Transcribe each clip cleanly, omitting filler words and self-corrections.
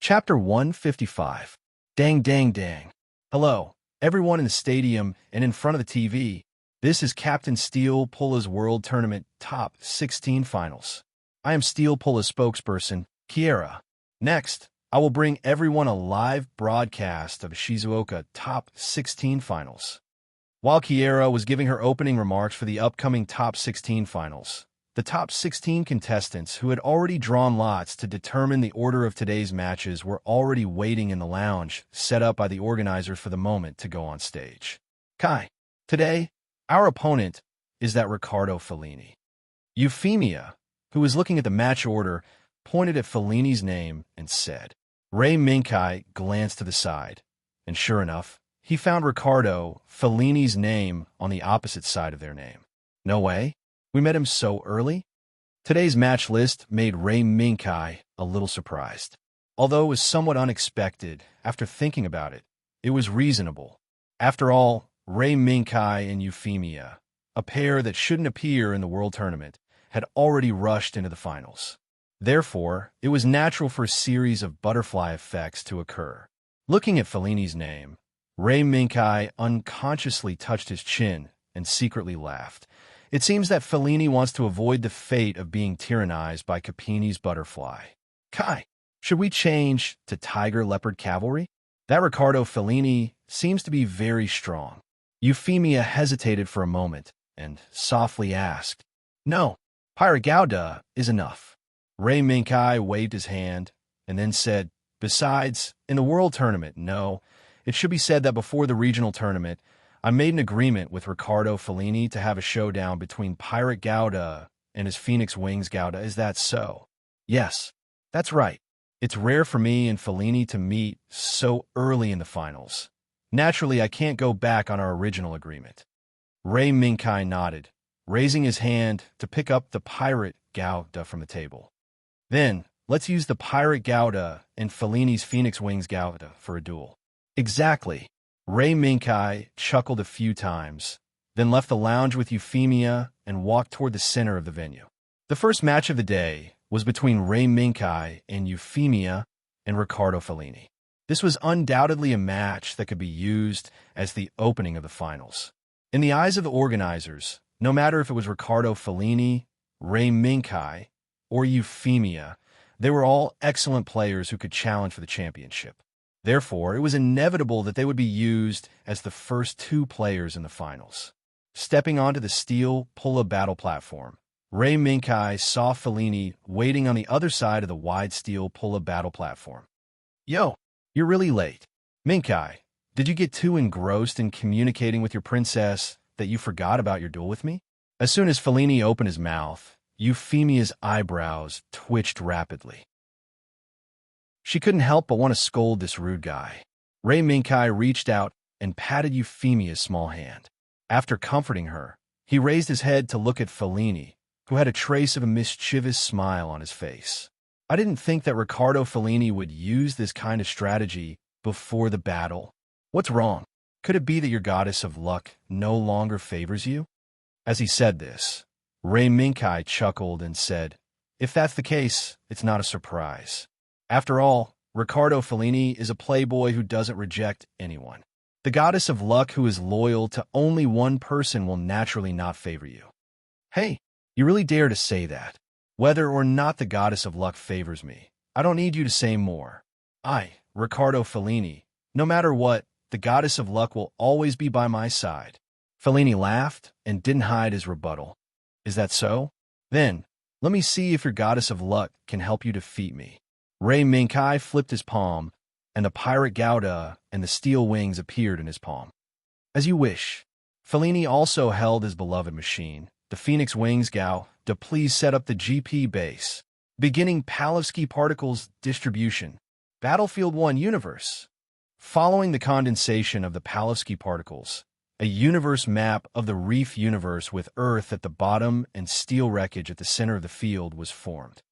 Chapter 155. Dang, dang, dang. Hello, everyone in the stadium and in front of the TV. This is Captain Steel Pulla's World Tournament Top 16 Finals. I am Steel Pulla's spokesperson, Kiera. Next, I will bring everyone a live broadcast of Shizuoka Top 16 Finals. While Kiera was giving her opening remarks for the upcoming Top 16 Finals, the top 16 contestants who had already drawn lots to determine the order of today's matches were already waiting in the lounge set up by the organizers for the moment to go on stage. Kai, today, our opponent is that Riccardo Fellini. Euphemia, who was looking at the match order, pointed at Fellini's name and said. Ray Minkai glanced to the side, and sure enough, he found Riccardo Fellini's name on the opposite side of their name. No way. We met him so early? Today's match list made Ray Minkai a little surprised. Although it was somewhat unexpected, after thinking about it, it was reasonable. After all, Ray Minkai and Euphemia, a pair that shouldn't appear in the World Tournament, had already rushed into the finals. Therefore, it was natural for a series of butterfly effects to occur. Looking at Fellini's name, Ray Minkai unconsciously touched his chin and secretly laughed. It seems that Fellini wants to avoid the fate of being tyrannized by Capini's butterfly. Kai, should we change to Tiger Leopard Cavalry? That Riccardo Fellini seems to be very strong. Euphemia hesitated for a moment and softly asked, No, Pirate Gauda is enough. Ray Minkai waved his hand and then said, Besides, in the World Tournament, no. It should be said that before the regional tournament, I made an agreement with Riccardo Fellini to have a showdown between Pirate Gauda and his Phoenix Wings Gauda. Is that so? Yes, that's right. It's rare for me and Fellini to meet so early in the finals. Naturally, I can't go back on our original agreement. Ray Minkai nodded, raising his hand to pick up the Pirate Gauda from the table. Then, let's use the Pirate Gauda and Fellini's Phoenix Wings Gauda for a duel. Exactly. Ray Minkai chuckled a few times, then left the lounge with Euphemia and walked toward the center of the venue. The first match of the day was between Ray Minkai and Euphemia and Riccardo Fellini. This was undoubtedly a match that could be used as the opening of the finals. In the eyes of the organizers, no matter if it was Riccardo Fellini, Ray Minkai, or Euphemia, they were all excellent players who could challenge for the championship. Therefore, it was inevitable that they would be used as the first two players in the finals. Stepping onto the steel Pulla battle platform, Ray Minkai saw Fellini waiting on the other side of the wide steel Pulla battle platform. Yo, you're really late. Minkai, did you get too engrossed in communicating with your princess that you forgot about your duel with me? As soon as Fellini opened his mouth, Euphemia's eyebrows twitched rapidly. She couldn't help but want to scold this rude guy. Ray Minkai reached out and patted Euphemia's small hand. After comforting her, he raised his head to look at Fellini, who had a trace of a mischievous smile on his face. I didn't think that Riccardo Fellini would use this kind of strategy before the battle. What's wrong? Could it be that your goddess of luck no longer favors you? As he said this, Ray Minkai chuckled and said, If that's the case, it's not a surprise. After all, Riccardo Fellini is a playboy who doesn't reject anyone. The goddess of luck who is loyal to only one person will naturally not favor you. Hey, you really dare to say that. Whether or not the goddess of luck favors me, I don't need you to say more. I, Riccardo Fellini, no matter what, the goddess of luck will always be by my side. Fellini laughed and didn't hide his rebuttal. Is that so? Then, let me see if your goddess of luck can help you defeat me. Ray Minkai flipped his palm, and the Pirate Gauda and the steel wings appeared in his palm. As you wish. Fellini also held his beloved machine, the Phoenix Wings Gauda, to please set up the GP base. Beginning Palevsky Particles Distribution. Battlefield 1 Universe. Following the condensation of the Palevsky Particles, a universe map of the Reef universe with Earth at the bottom and steel wreckage at the center of the field was formed.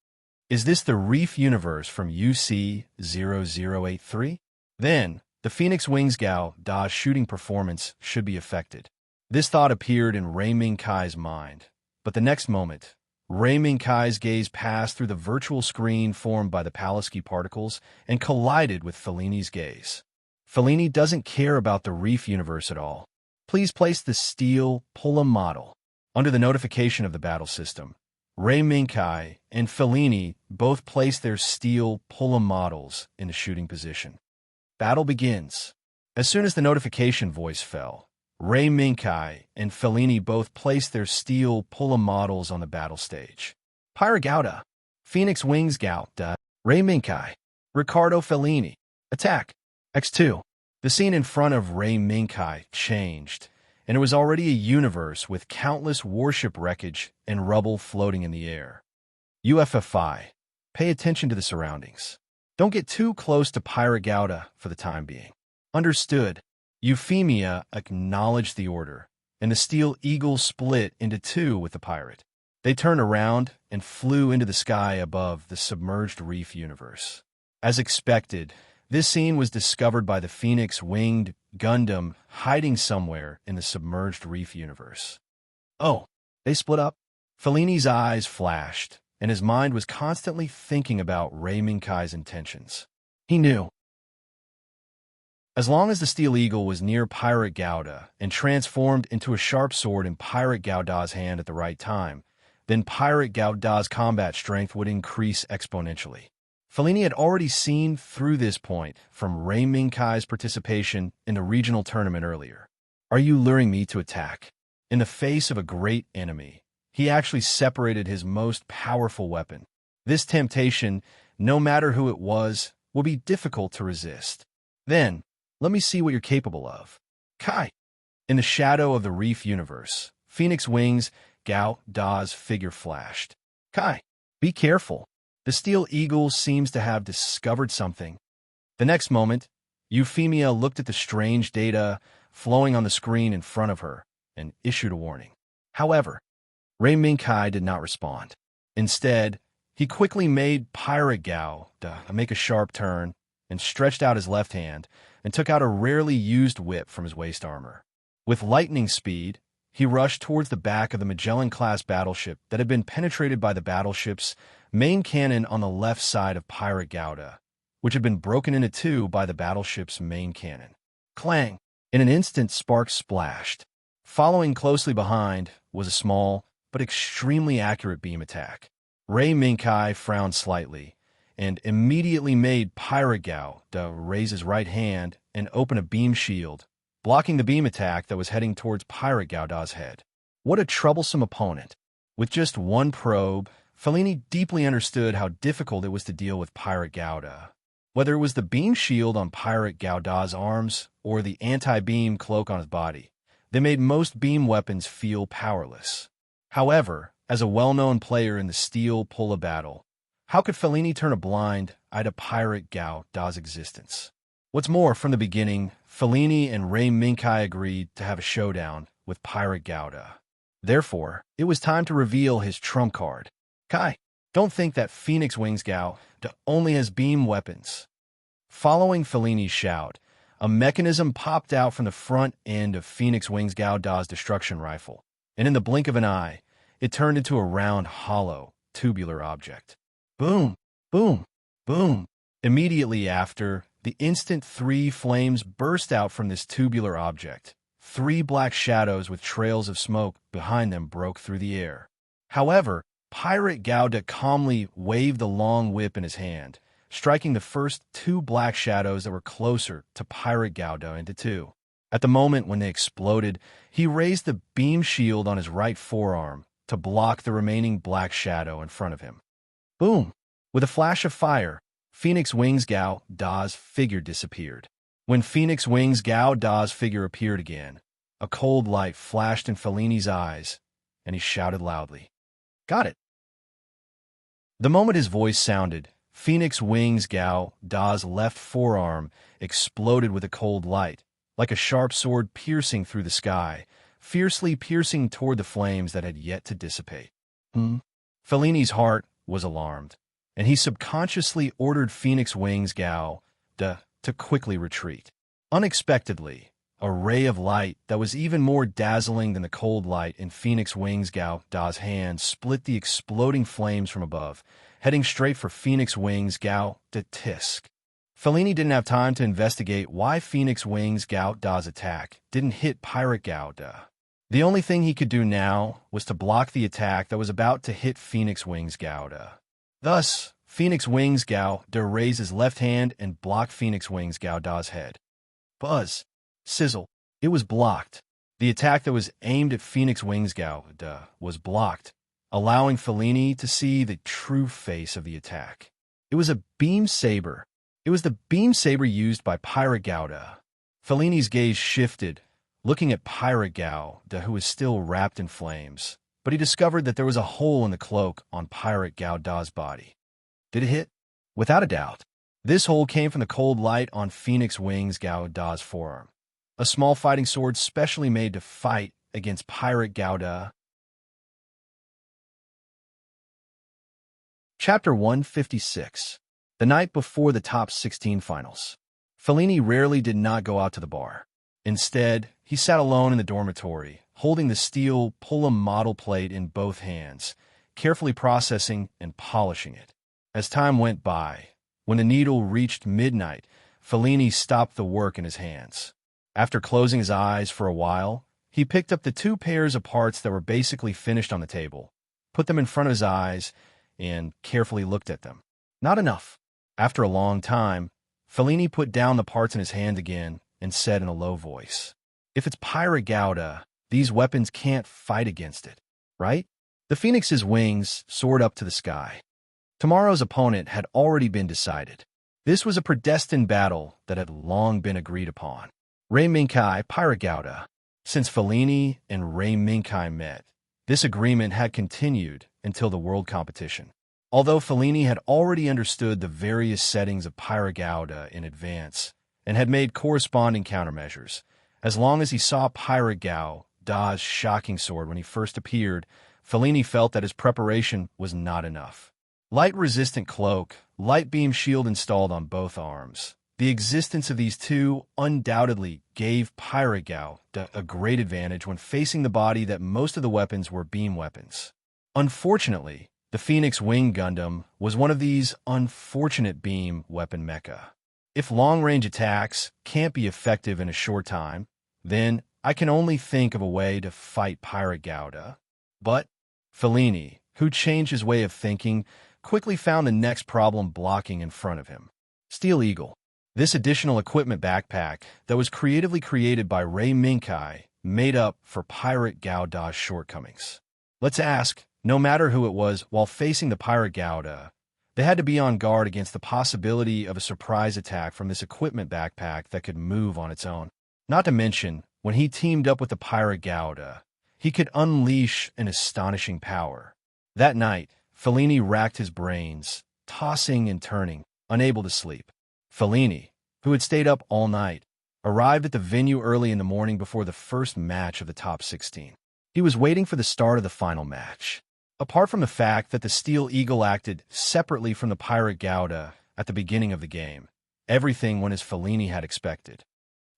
Is this the Reef universe from UC0083? Then, the Phoenix Wings Gauda's shooting performance should be affected. This thought appeared in Ray Minkai's mind, but the next moment, Ray Minkai's gaze passed through the virtual screen formed by the Palisky particles and collided with Fellini's gaze. Fellini doesn't care about the Reef universe at all. Please place the steel Pullum model. Under the notification of the battle system, Ray Minkai and Fellini both placed their steel Pullum models in the shooting position. Battle begins. As soon as the notification voice fell, Ray Minkai and Fellini both placed their steel Pullum models on the battle stage. Pyra Gauda, Phoenix Wings Gauda, Ray Minkai, Riccardo Fellini. Attack. X2. The scene in front of Ray Minkai changed, and it was already a universe with countless warship wreckage and rubble floating in the air. UFFI. Pay attention to the surroundings. Don't get too close to Pyra Gauda for the time being. Understood. Euphemia acknowledged the order, and the Steel Eagle split into two with the pirate. They turned around and flew into the sky above the submerged reef universe. As expected, this scene was discovered by the Phoenix-winged Gundam hiding somewhere in the submerged reef universe. Oh, they split up? Fellini's eyes flashed, and his mind was constantly thinking about Ray Minkai's intentions. He knew. As long as the Steel Eagle was near Pirate Gauda and transformed into a sharp sword in Pirate Gauda's hand at the right time, then Pirate Gauda's combat strength would increase exponentially. Fellini had already seen through this point from Ray Minkai's participation in the regional tournament earlier. Are you luring me to attack? In the face of a great enemy, he actually separated his most powerful weapon. This temptation, no matter who it was, will be difficult to resist. Then, let me see what you're capable of. Kai. In the shadow of the reef universe, Phoenix Wings Gauda's figure flashed. Kai, be careful. The Steel Eagle seems to have discovered something. The next moment, Euphemia looked at the strange data flowing on the screen in front of her and issued a warning. However, Ray Minkai did not respond. Instead, he quickly made Pirate Gauda make a sharp turn and stretched out his left hand and took out a rarely used whip from his waist armor. With lightning speed, he rushed towards the back of the Magellan-class battleship that had been penetrated by the battleship's main cannon on the left side of Pirate Gauda, which had been broken into two by the battleship's main cannon. Clang! In an instant, sparks splashed. Following closely behind was a small but extremely accurate beam attack. Ray Minkai frowned slightly and immediately made Pirate Gauda raise his right hand and open a beam shield, blocking the beam attack that was heading towards Pirate Gauda's head. What a troublesome opponent. With just one probe, Fellini deeply understood how difficult it was to deal with Pirate Gauda. Whether it was the beam shield on Pirate Gauda's arms or the anti-beam cloak on his body, they made most beam weapons feel powerless. However, as a well-known player in the steel pulla battle, how could Fellini turn a blind eye to Pirate Gauda's existence? What's more, from the beginning, Fellini and Ray Minkai agreed to have a showdown with Pirate Gauda. Therefore, it was time to reveal his trump card. Kai, don't think that Phoenix Wings Gauda only has beam weapons. Following Fellini's shout, a mechanism popped out from the front end of Phoenix Wings Gauda's destruction rifle, and in the blink of an eye, it turned into a round, hollow, tubular object. Boom, boom, boom. Immediately after, the instant three flames burst out from this tubular object. Three black shadows with trails of smoke behind them broke through the air. However, Pirate Gauda calmly waved the long whip in his hand, striking the first two black shadows that were closer to Pirate Gauda into two. At the moment when they exploded, he raised the beam shield on his right forearm to block the remaining black shadow in front of him. Boom! With a flash of fire, Phoenix Wings Gauda's figure disappeared. When Phoenix Wings Gauda's figure appeared again, a cold light flashed in Fellini's eyes, and he shouted loudly, "Got it!" The moment his voice sounded, Phoenix Wings Gauda's left forearm exploded with a cold light, like a sharp sword piercing through the sky, fiercely piercing toward the flames that had yet to dissipate. Fellini's heart was alarmed, and he subconsciously ordered Phoenix Wings Gauda to quickly retreat. Unexpectedly, a ray of light that was even more dazzling than the cold light in Phoenix Wings Gao Da's hand split the exploding flames from above, heading straight for Phoenix Wings Gao Da Tisk. Fellini didn't have time to investigate why Phoenix Wings Gao Da's attack didn't hit Pirate Gao Da. The only thing he could do now was to block the attack that was about to hit Phoenix Wings Gao Da. Thus, Phoenix Wings Gao Da raised his left hand and blocked Phoenix Wings Gao Da's head. Buzz. Sizzle. It was blocked. The attack that was aimed at Phoenix Wings Gao Da was blocked, allowing Fellini to see the true face of the attack. It was a beam saber. It was the beam saber used by Pirate Gao Da. Fellini's gaze shifted, looking at Pirate Gao Da, who was still wrapped in flames, but he discovered that there was a hole in the cloak on Pirate Gao Da's body. Did it hit? Without a doubt. This hole came from the cold light on Phoenix Wings Gao Da's forearm, a small fighting sword specially made to fight against Pirate Gao Da. Chapter 156. The night before the top 16 finals. Fellini rarely did not go out to the bar. Instead, he sat alone in the dormitory, holding the steel Pullum model plate in both hands, carefully processing and polishing it. As time went by, when the needle reached midnight, Fellini stopped the work in his hands. After closing his eyes for a while, he picked up the two pairs of parts that were basically finished on the table, put them in front of his eyes, and carefully looked at them. Not enough. After a long time, Fellini put down the parts in his hand again and said in a low voice, "If it's Pirate Gao Da, these weapons can't fight against it, right?" The Phoenix's wings soared up to the sky. Tomorrow's opponent had already been decided. This was a predestined battle that had long been agreed upon. Ray Minkai, Pirate Gao Da. Since Fellini and Ray Minkai met, this agreement had continued until the world competition. Although Fellini had already understood the various settings of Pirate Gao Da in advance and had made corresponding countermeasures, as long as he saw Pirate Gao Da's shocking sword when he first appeared, Fellini felt that his preparation was not enough. Light-resistant cloak, light beam shield installed on both arms. The existence of these two undoubtedly gave Pirate Gao Da a great advantage when facing the body that most of the weapons were beam weapons. Unfortunately, the Phoenix Wing Gundam was one of these unfortunate beam weapon mecha. If long-range attacks can't be effective in a short time, then I can only think of a way to fight Pirate Gao Da. But Fellini, who changed his way of thinking, quickly found the next problem blocking in front of him. Steel Eagle. This additional equipment backpack that was creatively created by Ray Minkai made up for Pirate Gao Da's shortcomings. Let's ask, no matter who it was, while facing the Pirate Gao Da, they had to be on guard against the possibility of a surprise attack from this equipment backpack that could move on its own. Not to mention, when he teamed up with the Pirate Gao Da, he could unleash an astonishing power. That night, Fellini racked his brains, tossing and turning, unable to sleep. Fellini, who had stayed up all night, arrived at the venue early in the morning before the first match of the top 16. He was waiting for the start of the final match. Apart from the fact that the Steel Eagle acted separately from the Pirate Gao Da at the beginning of the game, everything went as Fellini had expected.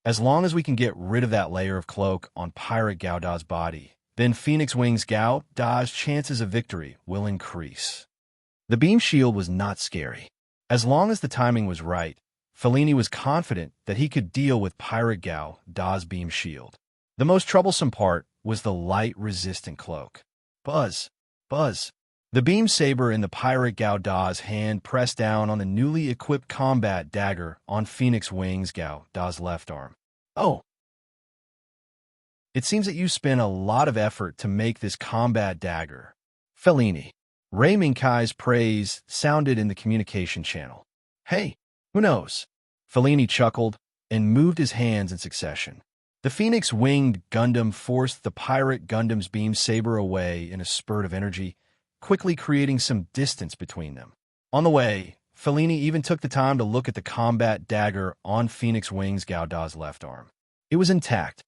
As long as we can get rid of that layer of cloak on Pirate Gao Da's body, then Phoenix Wings Gao Da's chances of victory will increase. The beam shield was not scary. As long as the timing was right, Fellini was confident that he could deal with Pirate Gao Da's beam shield. The most troublesome part was the light-resistant cloak. Buzz. Buzz. The beam saber in the Pirate Gao Da's hand pressed down on the newly equipped combat dagger on Phoenix Wings Gao Da's left arm. Oh. It seems that you spent a lot of effort to make this combat dagger. Fellini. Ray Minkai's praise sounded in the communication channel. Hey, who knows? Fellini chuckled and moved his hands in succession. The Phoenix-winged Gundam forced the Pirate Gundam's beam saber away in a spurt of energy, quickly creating some distance between them. On the way, Fellini even took the time to look at the combat dagger on Phoenix Wings Gao Da's left arm. It was intact.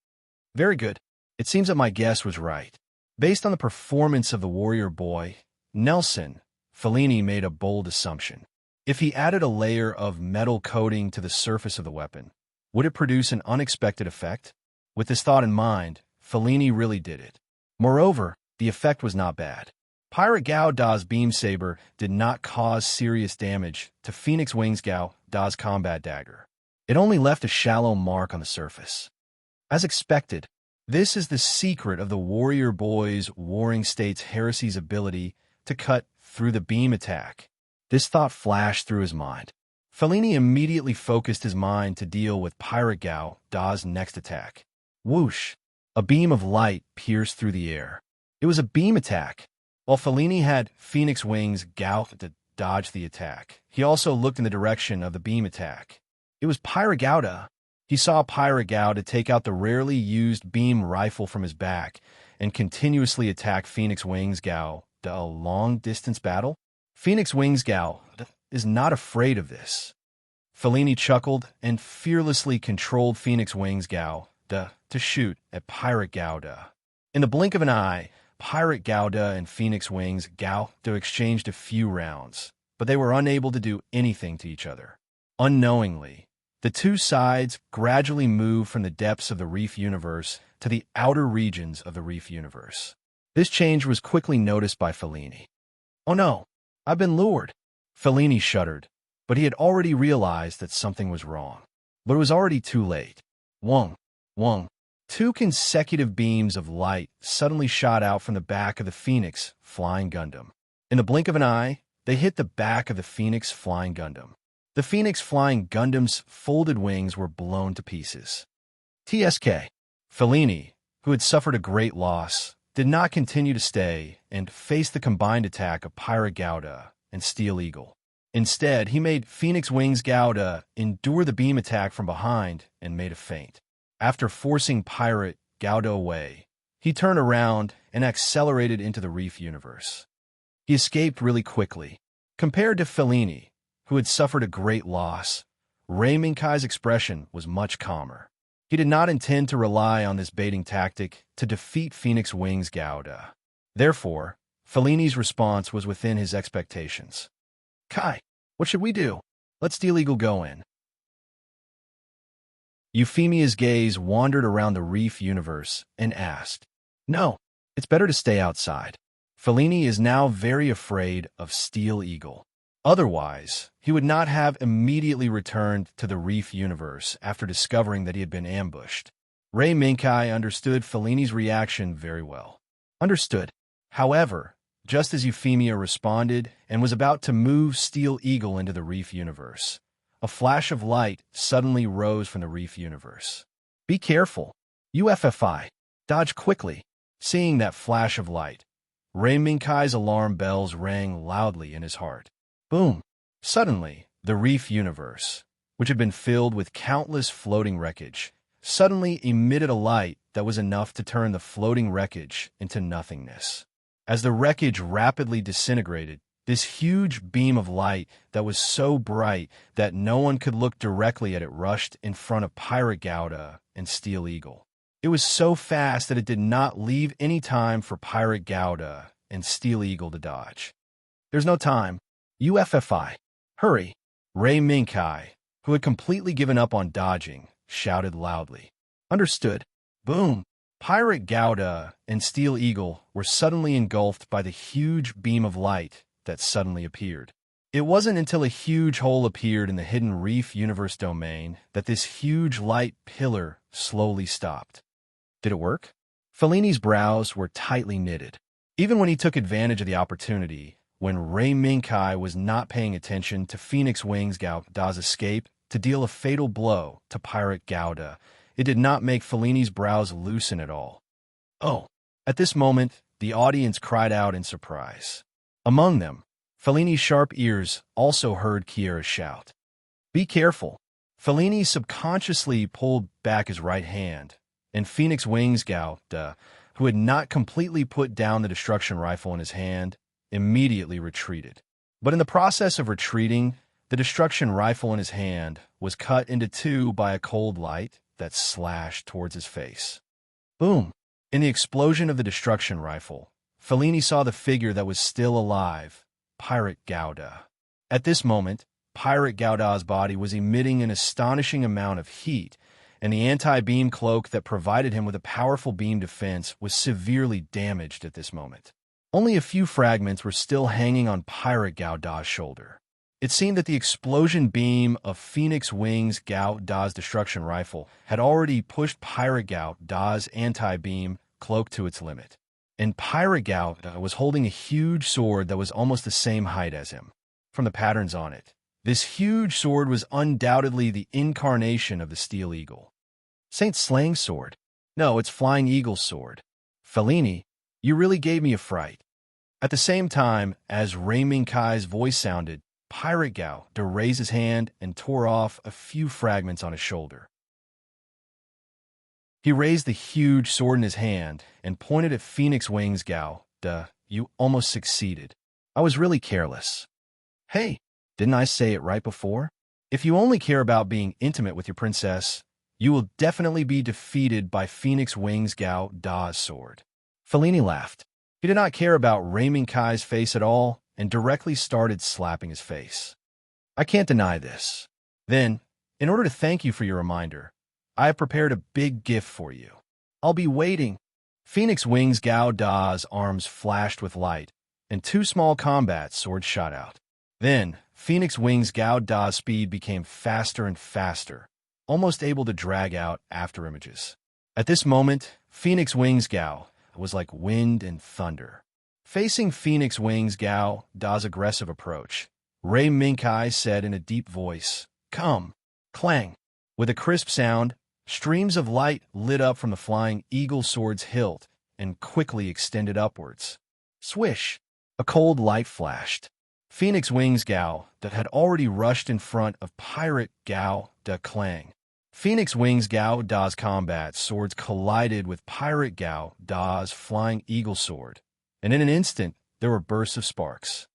Very good. It seems that my guess was right. Based on the performance of the warrior boy, Nelson, Fellini made a bold assumption. If he added a layer of metal coating to the surface of the weapon, would it produce an unexpected effect? With this thought in mind, Fellini really did it. Moreover, the effect was not bad. Pirate Gao Da's beam saber did not cause serious damage to Phoenix Wings Gao Da's combat dagger. It only left a shallow mark on the surface. As expected, this is the secret of the warrior boy's Warring States Heresy's ability to cut through the beam attack. This thought flashed through his mind. Fellini immediately focused his mind to deal with Pirate Gao Da's next attack. Whoosh! A beam of light pierced through the air. It was a beam attack. While Fellini had Phoenix Wings Gao to dodge the attack, he also looked in the direction of the beam attack. It was Pirate Gao Da. He saw Pirate Gao to take out the rarely used beam rifle from his back and continuously attack Phoenix Wings Gao Da a long-distance battle. Phoenix Wings Gao is not afraid of this. Fellini chuckled and fearlessly controlled Phoenix Wings Gao Da to shoot at Pirate Gao Da. In the blink of an eye, Pirate Gao Da and Phoenix Wings Gao Da exchanged a few rounds, but they were unable to do anything to each other. Unknowingly, the two sides gradually moved from the depths of the Reef universe to the outer regions of the Reef universe. This change was quickly noticed by Fellini. "Oh no, I've been lured." Fellini shuddered, but he had already realized that something was wrong. But it was already too late. Wong, wong. Two consecutive beams of light suddenly shot out from the back of the Phoenix Flying Gundam. In the blink of an eye, they hit the back of the Phoenix Flying Gundam. The Phoenix Flying Gundam's folded wings were blown to pieces. TSK. Fellini, who had suffered a great loss, did not continue to stay and face the combined attack of Pirate Gao Da and Steel Eagle. Instead, he made Phoenix Wings Gao Da endure the beam attack from behind and made a feint. After forcing Pirate Gao Da away, he turned around and accelerated into the Reef universe. He escaped really quickly. Compared to Fellini, who had suffered a great loss, Ray Minkai's expression was much calmer. He did not intend to rely on this baiting tactic to defeat Phoenix Wings Gao Da. Therefore, Fellini's response was within his expectations. "Kai, what should we do? Let Steel Eagle go in." Euphemia's gaze wandered around the Reef universe and asked, "No, it's better to stay outside." Fellini is now very afraid of Steel Eagle. Otherwise, he would not have immediately returned to the Reef universe after discovering that he had been ambushed. Ray Minkai understood Fellini's reaction very well. Understood. However, just as Euphemia responded and was about to move Steel Eagle into the Reef universe, a flash of light suddenly rose from the Reef universe. "Be careful. UFFI. Dodge quickly." Seeing that flash of light, Ray Minkai's alarm bells rang loudly in his heart. Boom! Suddenly, the Reef universe, which had been filled with countless floating wreckage, suddenly emitted a light that was enough to turn the floating wreckage into nothingness. As the wreckage rapidly disintegrated, this huge beam of light that was so bright that no one could look directly at it rushed in front of Pirate Gao Da and Steel Eagle. It was so fast that it did not leave any time for Pirate Gao Da and Steel Eagle to dodge. "There's no time. UFFI. Hurry!" Ray Minkai, who had completely given up on dodging, shouted loudly. "Understood." Boom! Pirate Gao Da and Steel Eagle were suddenly engulfed by the huge beam of light that suddenly appeared. It wasn't until a huge hole appeared in the hidden Reef universe domain that this huge light pillar slowly stopped. Did it work? Fellini's brows were tightly knitted. Even when he took advantage of the opportunity, when Ray Minkai was not paying attention to Phoenix Wings Gao Da's escape to deal a fatal blow to Pirate Gao Da, it did not make Fellini's brows loosen at all. "Oh!" At this moment, the audience cried out in surprise. Among them, Fellini's sharp ears also heard Kiera shout, "Be careful." Fellini subconsciously pulled back his right hand, and Phoenix Wings Gao Da, who had not completely put down the destruction rifle in his hand, immediately retreated. But in the process of retreating, the destruction rifle in his hand was cut into two by a cold light that slashed towards his face. Boom! In the explosion of the destruction rifle, Fellini saw the figure that was still alive, Pirate Gao Da. At this moment, Pirate Gao Da's body was emitting an astonishing amount of heat, and the anti-beam cloak that provided him with a powerful beam defense was severely damaged at this moment. Only a few fragments were still hanging on Pirate Gao Da's shoulder. It seemed that the explosion beam of Phoenix Wing's Gao Da's destruction rifle had already pushed Pirate Gao Da's anti-beam cloak to its limit. And Pirate Gao Da was holding a huge sword that was almost the same height as him. From the patterns on it, this huge sword was undoubtedly the incarnation of the Steel Eagle. Saint Slang's sword? No, it's Flying Eagle's sword. Fellini, you really gave me a fright. At the same time, as Rei Minkai's voice sounded, Pirate Gao Da raised his hand and tore off a few fragments on his shoulder. He raised the huge sword in his hand and pointed at Phoenix Wing's Gao Da. You almost succeeded. I was really careless. Hey, didn't I say it right before? If you only care about being intimate with your princess, you will definitely be defeated by Phoenix Wing's Gao Da's sword. Fellini laughed. He did not care about Rei Minkai's face at all and directly started slapping his face. I can't deny this. Then, in order to thank you for your reminder, I have prepared a big gift for you. I'll be waiting. Phoenix Wing's Gao Da's arms flashed with light, and two small combat swords shot out. Then, Phoenix Wing's Gao Da's speed became faster and faster, almost able to drag out after images. At this moment, Phoenix Wing's Gao was like wind and thunder. Facing Phoenix Wing's Gao Da's aggressive approach, Rei Minkai said in a deep voice, "Come!" Clang! With a crisp sound, streams of light lit up from the Flying Eagle sword's hilt and quickly extended upwards. Swish! A cold light flashed. Phoenix Wing's Gao that had already rushed in front of Pirate Gao Da Clang. Phoenix Wing's Gao Da's combat swords collided with Pirate Gao Da's Flying Eagle sword, and in an instant, there were bursts of sparks.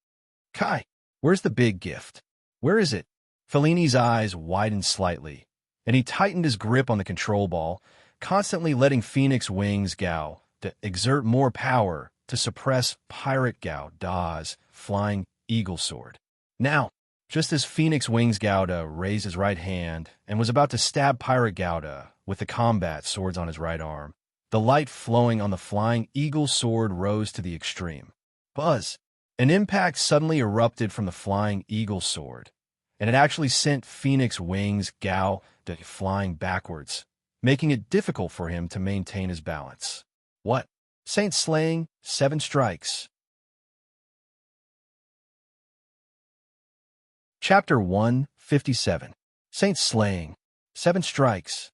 Kai, where's the big gift? Where is it? Fellini's eyes widened slightly, and he tightened his grip on the control ball, constantly letting Phoenix Wing's Gao Da exert more power to suppress Pirate Gao Da's Flying Eagle sword. Now, just as Phoenix Wing's Gao Da raised his right hand and was about to stab Pirate Gao Da with the combat swords on his right arm, the light flowing on the Flying Eagle sword rose to the extreme. Buzz! An impact suddenly erupted from the Flying Eagle sword, and it actually sent Phoenix Wing's Gao Da flying backwards, making it difficult for him to maintain his balance. What? Saint Slaying, 7 strikes. Chapter 157. Saint Slaying, 7 strikes.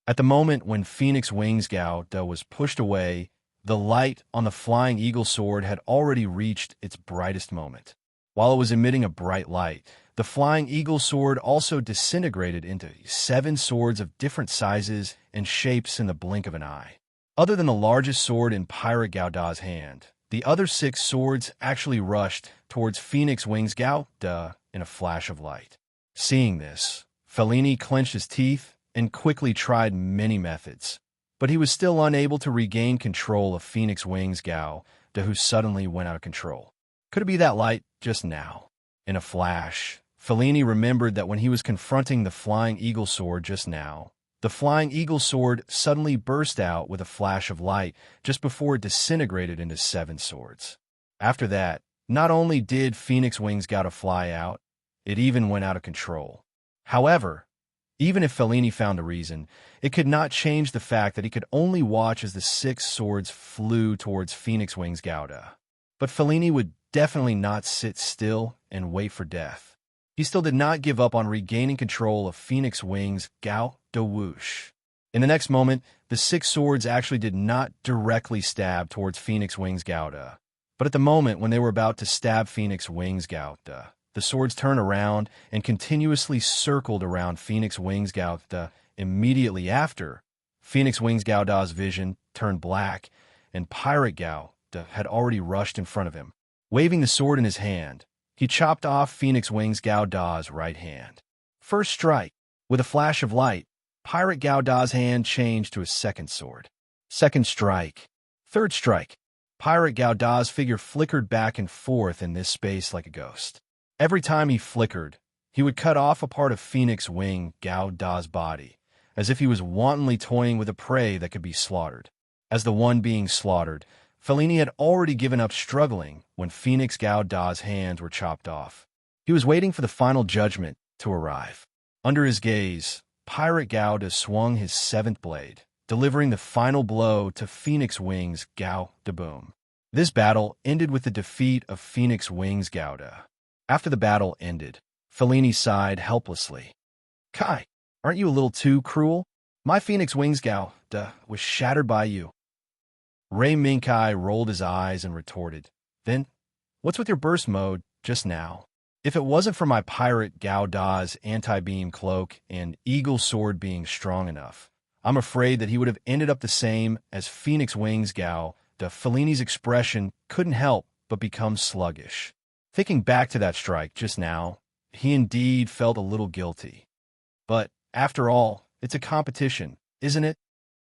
At the moment when Phoenix Wing's Gao Da was pushed away, the light on the Flying Eagle sword had already reached its brightest moment. While it was emitting a bright light, the Flying Eagle sword also disintegrated into 7 swords of different sizes and shapes in the blink of an eye. Other than the largest sword in Pirate Gao Da's hand, the other 6 swords actually rushed towards Phoenix Wing's Gao Da in a flash of light. Seeing this, Fellini clenched his teeth and quickly tried many methods, but he was still unable to regain control of Phoenix Wing's Gao Da, who suddenly went out of control. Could it be that light just now? In a flash, Fellini remembered that when he was confronting the Flying Eagle sword just now, the Flying Eagle sword suddenly burst out with a flash of light just before it disintegrated into 7 swords. After that, not only did Phoenix Wing's Gao Da fly out, it even went out of control. However, even if Fellini found a reason, it could not change the fact that he could only watch as the 6 swords flew towards Phoenix Wing's Gao Da. But Fellini would definitely not sit still and wait for death. He still did not give up on regaining control of Phoenix Wing's Gao Da whoosh. In the next moment, the 6 swords actually did not directly stab towards Phoenix Wing's Gao Da. But at the moment when they were about to stab Phoenix Wing's Gao Da, the swords turned around and continuously circled around Phoenix Wing's Gao Da. Immediately after, Phoenix Wing's Gao Da's vision turned black, and Pirate Gao Da had already rushed in front of him. Waving the sword in his hand, he chopped off Phoenix Wing's Gao Da's right hand. First strike. With a flash of light, Pirate Gao Da's hand changed to a second sword. Second strike. Third strike. Pirate Gao Da's figure flickered back and forth in this space like a ghost. Every time he flickered, he would cut off a part of Phoenix Wing Gao Da's body, as if he was wantonly toying with a prey that could be slaughtered. As the one being slaughtered, Fellini had already given up struggling when Phoenix Gauda's hands were chopped off. He was waiting for the final judgment to arrive. Under his gaze, Pirate Gauda swung his seventh blade, delivering the final blow to Phoenix Wings Gauda Boom. This battle ended with the defeat of Phoenix Wings Gauda. After the battle ended, Fellini sighed helplessly. Kai, aren't you a little too cruel? My Phoenix Wings Gauda was shattered by you. Ray Minkai rolled his eyes and retorted, Then, what's with your burst mode just now? If it wasn't for my Pirate Gauda's anti-beam cloak and Eagle Sword being strong enough, I'm afraid that he would have ended up the same as Phoenix Wings Gauda. Fellini's expression couldn't help but become sluggish. Thinking back to that strike just now, he indeed felt a little guilty. But, after all, it's a competition, isn't it?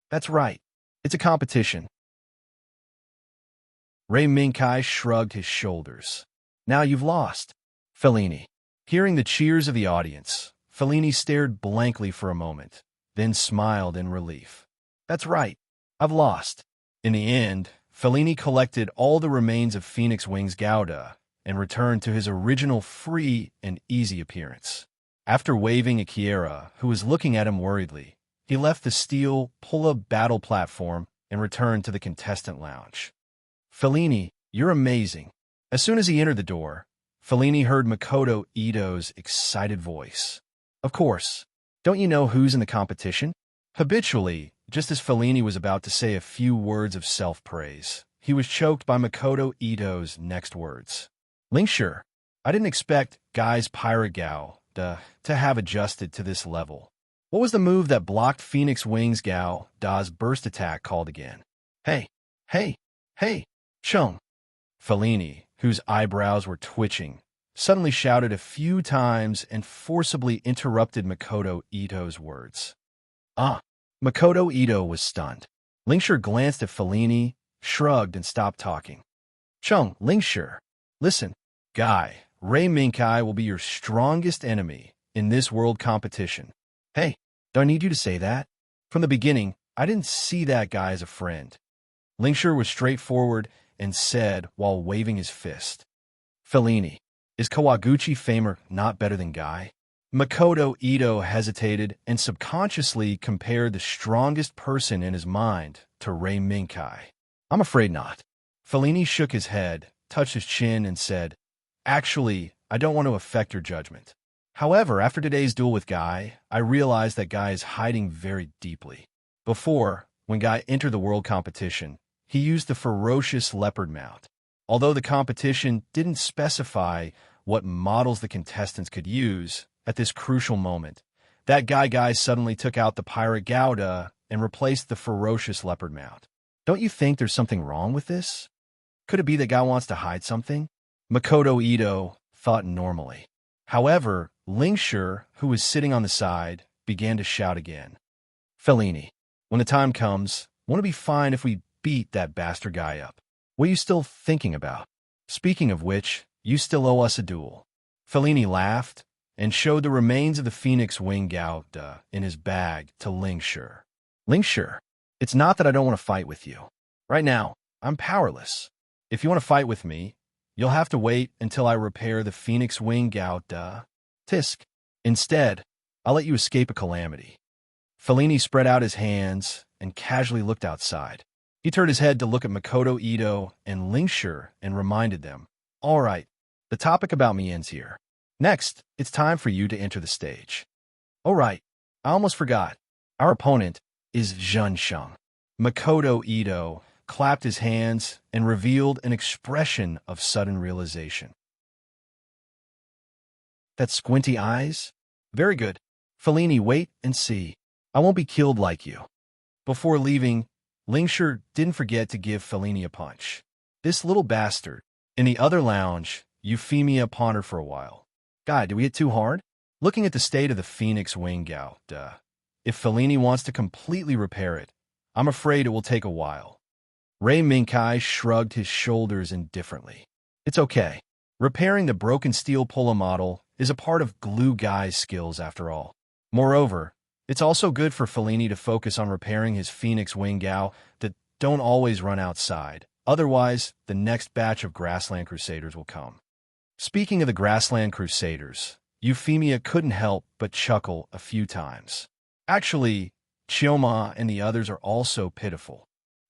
That's right. It's a competition. Ray Minkai shrugged his shoulders. Now you've lost. Fellini. Hearing the cheers of the audience, Fellini stared blankly for a moment, then smiled in relief. That's right. I've lost. In the end, Fellini collected all the remains of Phoenix Wings Gauda and returned to his original free and easy appearance. After waving at Kiera, who was looking at him worriedly, he left the steel pull-up battle platform and returned to the contestant lounge. Fellini, you're amazing. As soon as he entered the door, Fellini heard Makoto Ito's excited voice. Of course. Don't you know who's in the competition? Habitually, just as Fellini was about to say a few words of self-praise, he was choked by Makoto Ito's next words. Linkshire, I didn't expect Guy's Pirate Gauda to have adjusted to this level. What was the move that blocked Phoenix Wings Gauda's burst attack called again? Hey, Chung. Fellini, whose eyebrows were twitching, suddenly shouted a few times and forcibly interrupted Makoto Ito's words. Makoto Ito was stunned. Linkshire glanced at Fellini, shrugged, and stopped talking. Chung, Linkshire, listen, Guy, Ray Minkai will be your strongest enemy in this world competition. Hey, do I need you to say that? From the beginning, I didn't see that guy as a friend. Linkshire was straightforward and said while waving his fist. Fellini, is Kawaguchi Famer not better than Guy? Makoto Ito hesitated and subconsciously compared the strongest person in his mind to Ray Minkai. I'm afraid not. Fellini shook his head, touched his chin, and said, Actually, I don't want to affect your judgment. However, after today's duel with Guy, I realized that Guy is hiding very deeply. Before, when Guy entered the world competition, he used the ferocious leopard mount. Although the competition didn't specify what models the contestants could use, at this crucial moment, that guy suddenly took out the Pirate Gauda and replaced the ferocious leopard mount. Don't you think there's something wrong with this? Could it be that Guy wants to hide something? Makoto Ito thought normally. However, Linkshire, who was sitting on the side, began to shout again. Fellini, when the time comes, won't it be fine if we beat that bastard Guy up? What are you still thinking about? Speaking of which, you still owe us a duel. Fellini laughed and showed the remains of the Phoenix Wing Gauda in his bag to Linkshire. Linkshire, it's not that I don't want to fight with you. Right now, I'm powerless. If you want to fight with me, you'll have to wait until I repair the Phoenix Wing Gauda. Tisk. Instead, I'll let you escape a calamity. Fellini spread out his hands and casually looked outside. He turned his head to look at Makoto Ito and Linkshire and reminded them, All right, the topic about me ends here. Next, it's time for you to enter the stage. Oh right, I almost forgot. Our opponent is Zhun Sheng. Makoto Ito clapped his hands and revealed an expression of sudden realization. That squinty eyes? Very good. Fellini, wait and see. I won't be killed like you. Before leaving, Linkshire didn't forget to give Fellini a punch. This little bastard. In the other lounge, Euphemia pondered for a while. God, did we hit too hard? Looking at the state of the Phoenix Wing Gauda, if Fellini wants to completely repair it, I'm afraid it will take a while. Ray Minkai shrugged his shoulders indifferently. It's okay. Repairing the broken steel polo model is a part of Glue Guy's skills after all. Moreover, It's also good for Fellini to focus on repairing his Phoenix Wing Gao that don't always run outside. Otherwise, the next batch of Grassland Crusaders will come. Speaking of the Grassland Crusaders, Euphemia couldn't help but chuckle a few times. Actually, Chioma and the others are also pitiful.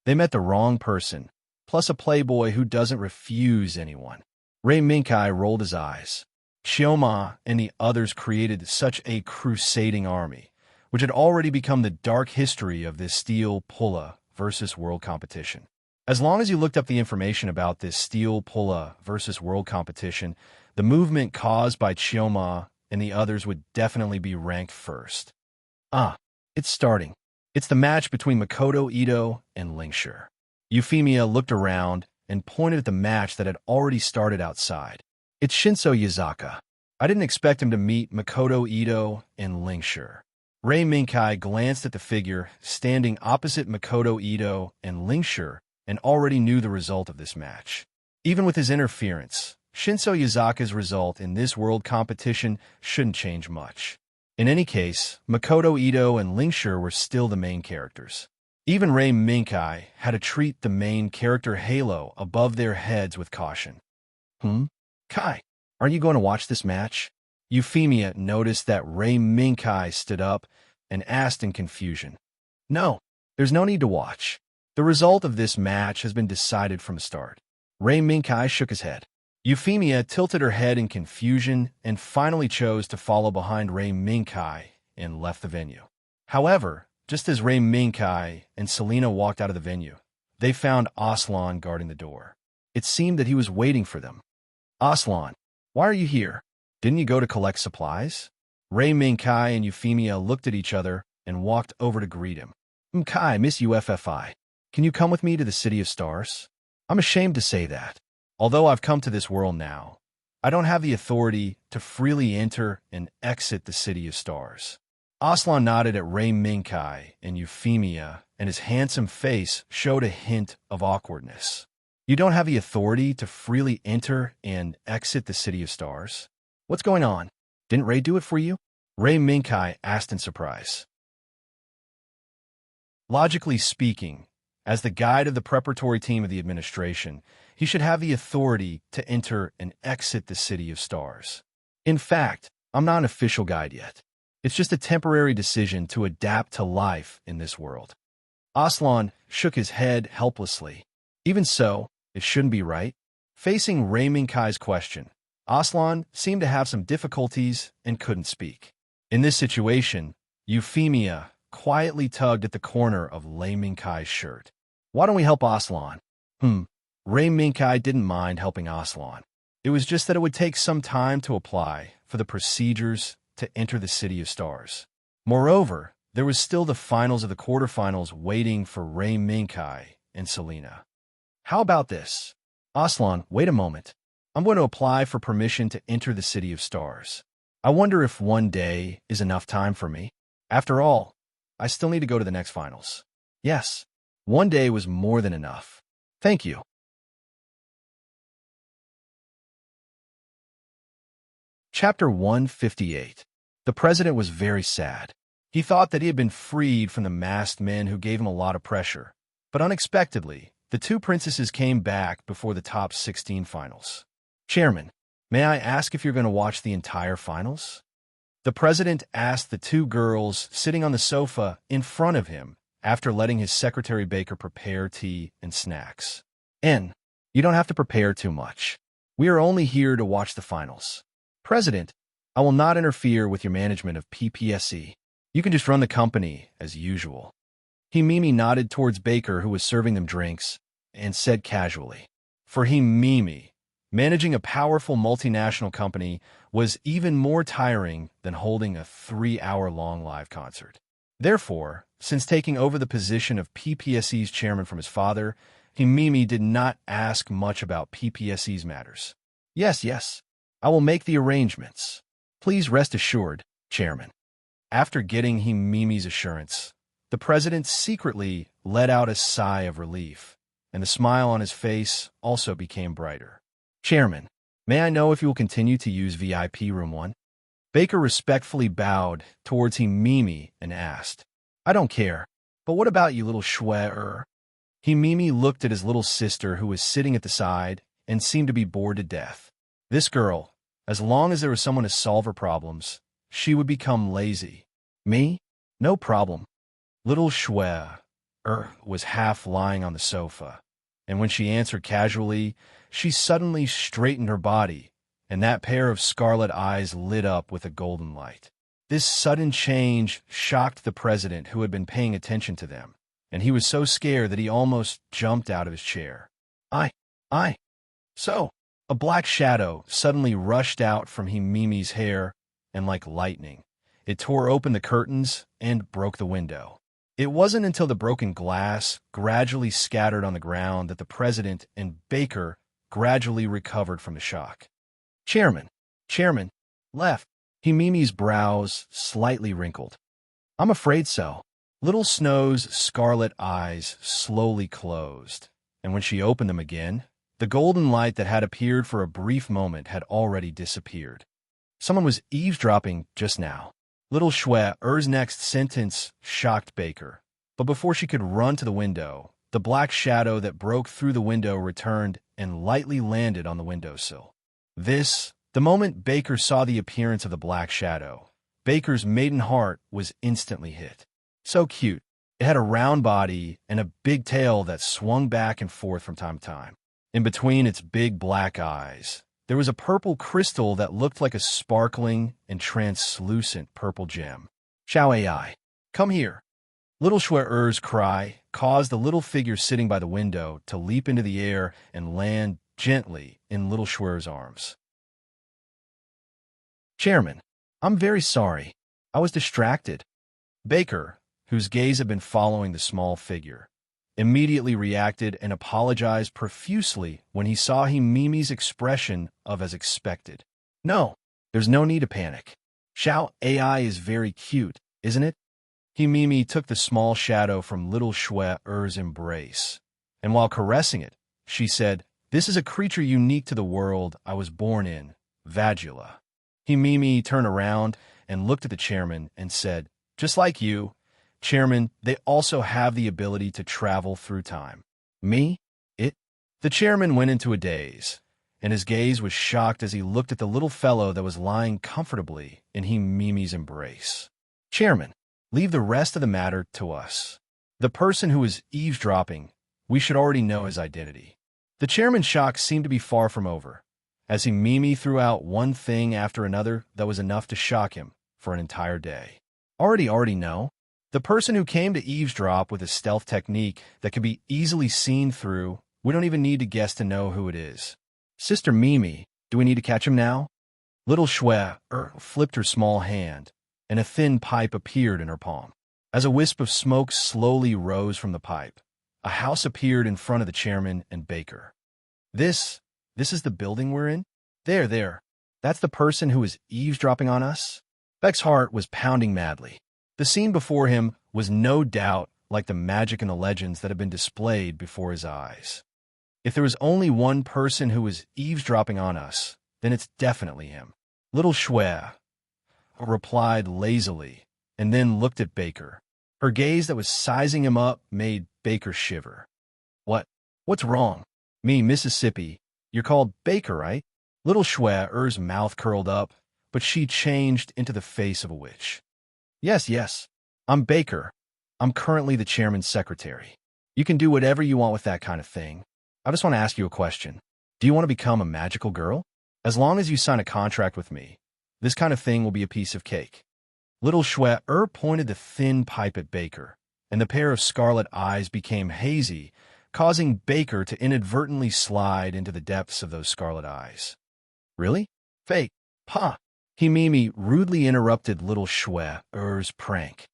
They met the wrong person, plus a playboy who doesn't refuse anyone. Ray Minkai rolled his eyes. Chioma and the others created such a crusading army, which had already become the dark history of this Steel Pulla versus World competition. As long as you looked up the information about this Steel Pulla versus World competition, the movement caused by Chioma and the others would definitely be ranked first. It's starting. It's the match between Makoto Ito and Lingshire. Euphemia looked around and pointed at the match that had already started outside. It's Shinso Yazaka. I didn't expect him to meet Makoto Ito and Lingshire. Ray Minkai glanced at the figure standing opposite Makoto Ito and Lingshire and already knew the result of this match. Even with his interference, Shinso Yazaka's result in this world competition shouldn't change much. In any case, Makoto Ito and Lingshire were still the main characters. Even Ray Minkai had to treat the main character halo above their heads with caution. Kai, are you going to watch this match? Euphemia noticed that Ray Minkai stood up and asked in confusion. No, there's no need to watch. The result of this match has been decided from the start. Ray Minkai shook his head. Euphemia tilted her head in confusion and finally chose to follow behind Ray Minkai and left the venue. However, just as Ray Minkai and Selena walked out of the venue, they found Aslan guarding the door. It seemed that he was waiting for them. Aslan, why are you here? Didn't you go to collect supplies? Ray Minkai and Euphemia looked at each other and walked over to greet him. Kai, Miss UFFI, can you come with me to the City of Stars? I'm ashamed to say that. Although I've come to this world now, I don't have the authority to freely enter and exit the City of Stars. Aslan nodded at Ray Minkai and Euphemia, and his handsome face showed a hint of awkwardness. You don't have the authority to freely enter and exit the City of Stars? What's going on? Didn't Ray do it for you? Ray Minkai asked in surprise. Logically speaking, as the guide of the preparatory team of the administration, he should have the authority to enter and exit the City of Stars. In fact, I'm not an official guide yet. It's just a temporary decision to adapt to life in this world. Aslan shook his head helplessly. Even so, it shouldn't be right. Facing Ray Minkai's question, Aslan seemed to have some difficulties and couldn't speak. In this situation, Euphemia quietly tugged at the corner of Ray Minkai's shirt. Why don't we help Aslan? Ray Minkai didn't mind helping Aslan. It was just that it would take some time to apply for the procedures to enter the City of Stars. Moreover, there was still the finals of the quarterfinals waiting for Ray Minkai and Selena. How about this? Aslan, wait a moment. I'm going to apply for permission to enter the City of Stars. I wonder if one day is enough time for me. After all, I still need to go to the next finals. Yes, one day was more than enough. Thank you. Chapter 158. The president was very sad. He thought that he had been freed from the masked men who gave him a lot of pressure. But unexpectedly, the two princesses came back before the top 16 finals. Chairman, may I ask if you're going to watch the entire finals? The president asked the two girls sitting on the sofa in front of him after letting his secretary Baker prepare tea and snacks. You don't have to prepare too much. We are only here to watch the finals. President, I will not interfere with your management of PPSE. You can just run the company as usual. Mimi nodded towards Baker, who was serving them drinks, and said casually, for Mimi, managing a powerful multinational company was even more tiring than holding a 3-hour-long live concert. Therefore, since taking over the position of PPSE's chairman from his father, Mimi did not ask much about PPSE's matters. Yes, I will make the arrangements. Please rest assured, Chairman. After getting Mimi's assurance, the president secretly let out a sigh of relief, and the smile on his face also became brighter. Chairman, may I know if you will continue to use VIP Room 1? Baker respectfully bowed towards Mimi and asked, I don't care, but what about you, little Schwer? Mimi looked at his little sister who was sitting at the side and seemed to be bored to death. This girl, as long as there was someone to solve her problems, she would become lazy. Me? No problem. Little Schwer was half lying on the sofa, and when she answered casually, she suddenly straightened her body, and that pair of scarlet eyes lit up with a golden light. This sudden change shocked the president who had been paying attention to them, and he was so scared that he almost jumped out of his chair. I. So, a black shadow suddenly rushed out from Mimi's hair, and like lightning, it tore open the curtains and broke the window. It wasn't until the broken glass gradually scattered on the ground that the president and Baker gradually recovered from the shock. Chairman, left. Mimi's brows slightly wrinkled. I'm afraid so. Little Snow's scarlet eyes slowly closed, and when she opened them again, the golden light that had appeared for a brief moment had already disappeared. Someone was eavesdropping just now. Little Schwer's next sentence shocked Baker, but before she could run to the window, the black shadow that broke through the window returned and lightly landed on the windowsill. The moment Baker saw the appearance of the black shadow, Baker's maiden heart was instantly hit. So cute. It had a round body and a big tail that swung back and forth from time to time. In between its big black eyes, there was a purple crystal that looked like a sparkling and translucent purple gem. Xiao AI, come here. Little Schwer's cry caused the little figure sitting by the window to leap into the air and land gently in Little Schwer's arms. Chairman, I'm very sorry. I was distracted. Baker, whose gaze had been following the small figure, immediately reacted and apologized profusely when he saw Mimi's expression of as expected. No, there's no need to panic. Xiao AI is very cute, isn't it? Mimi took the small shadow from Little Schwer's embrace, and while caressing it, she said, This is a creature unique to the world I was born in, Vagula. Mimi turned around and looked at the chairman and said, Just like you, Chairman, they also have the ability to travel through time. Me? It? The chairman went into a daze, and his gaze was shocked as he looked at the little fellow that was lying comfortably in Mimi's embrace. Chairman, leave the rest of the matter to us. The person who is eavesdropping, we should already know his identity. The chairman's shock seemed to be far from over, as Mimi threw out one thing after another that was enough to shock him for an entire day. Already know? The person who came to eavesdrop with a stealth technique that could be easily seen through, we don't even need to guess to know who it is. Sister Mimi, do we need to catch him now? Little Schwer flipped her small hand, and a thin pipe appeared in her palm. As a wisp of smoke slowly rose from the pipe, a house appeared in front of the chairman and Baker. This is the building we're in? There. That's the person who is eavesdropping on us? Beck's heart was pounding madly. The scene before him was no doubt like the magic and the legends that had been displayed before his eyes. If there was only one person who was eavesdropping on us, then it's definitely him. Little Schwer replied lazily, and then looked at Baker. Her gaze that was sizing him up made Baker shiver. What's wrong? Me, Mississippi. You're called Baker, right? Little Schwer's mouth curled up, but she changed into the face of a witch. Yes. I'm Baker. I'm currently the chairman's secretary. You can do whatever you want with that kind of thing. I just want to ask you a question. Do you want to become a magical girl? As long as you sign a contract with me, this kind of thing will be a piece of cake. Little Schwer pointed the thin pipe at Baker, and the pair of scarlet eyes became hazy, causing Baker to inadvertently slide into the depths of those scarlet eyes. Really? Fake? Pa! Mimi rudely interrupted Little Schwer's prank.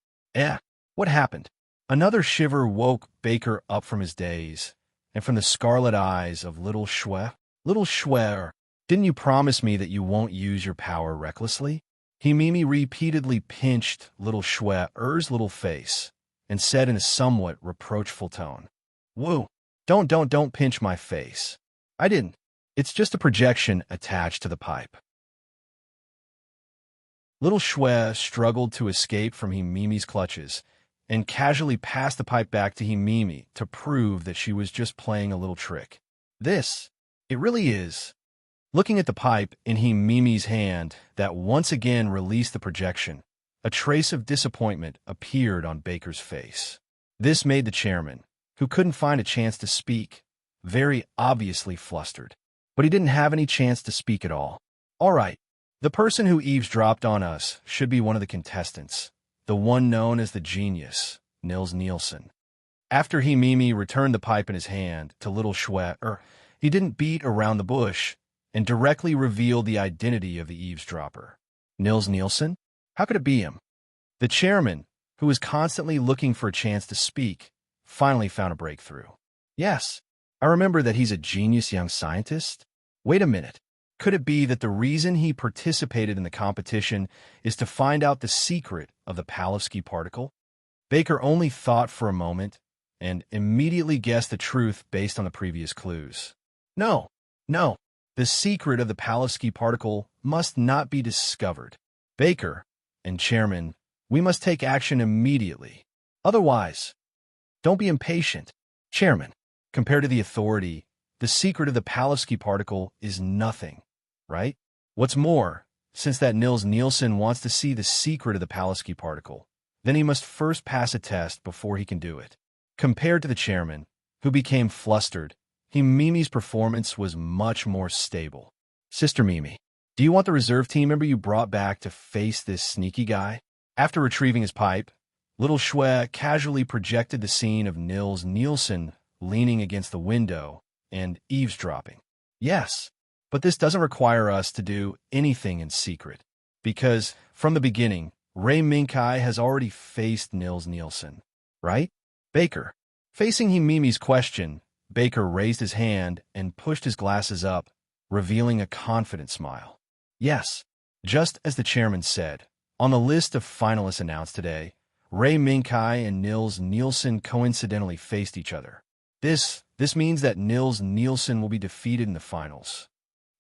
What happened? Another shiver woke Baker up from his daze, and from the scarlet eyes of Little Schwer. Little Schwer, didn't you promise me that you won't use your power recklessly? Mimi repeatedly pinched Little Schwer's little face, and said in a somewhat reproachful tone, Woo! Don't pinch my face. I didn't. It's just a projection attached to the pipe. Little Shue struggled to escape from Himimi's clutches and casually passed the pipe back to Himimi to prove that she was just playing a little trick. It really is. Looking at the pipe in Himimi's hand that once again released the projection, a trace of disappointment appeared on Baker's face. This made the chairman, who couldn't find a chance to speak, very obviously flustered. But he didn't have any chance to speak at all. All right, the person who eavesdropped on us should be one of the contestants, the one known as the genius, Nils Nielsen. After Himimi returned the pipe in his hand to little Shue, he didn't beat around the bush and directly revealed the identity of the eavesdropper. Nils Nielsen? How could it be him? The chairman, who was constantly looking for a chance to speak, finally found a breakthrough. Yes, I remember that he's a genius young scientist. Wait a minute. Could it be that the reason he participated in the competition is to find out the secret of the Palevsky particle? Baker only thought for a moment and immediately guessed the truth based on the previous clues. No. The secret of the Palevsky particle must not be discovered. Baker and Chairman, we must take action immediately. Otherwise, don't be impatient. Chairman, compared to the authority, the secret of the Palevsky particle is nothing, right? What's more, since that Nils Nielsen wants to see the secret of the Palevsky particle, then he must first pass a test before he can do it. Compared to the chairman, who became flustered, Mimi's performance was much more stable. Sister Mimi, do you want the reserve team member you brought back to face this sneaky guy? After retrieving his pipe, little Shue casually projected the scene of Nils Nielsen leaning against the window and eavesdropping. Yes, but this doesn't require us to do anything in secret, because, from the beginning, Ray Minkai has already faced Nils Nielsen, right? Baker. Facing Himimi's question, Baker raised his hand and pushed his glasses up, revealing a confident smile. Yes, just as the chairman said, on the list of finalists announced today, Ray Minkai and Nils Nielsen coincidentally faced each other. This means that Nils Nielsen will be defeated in the finals.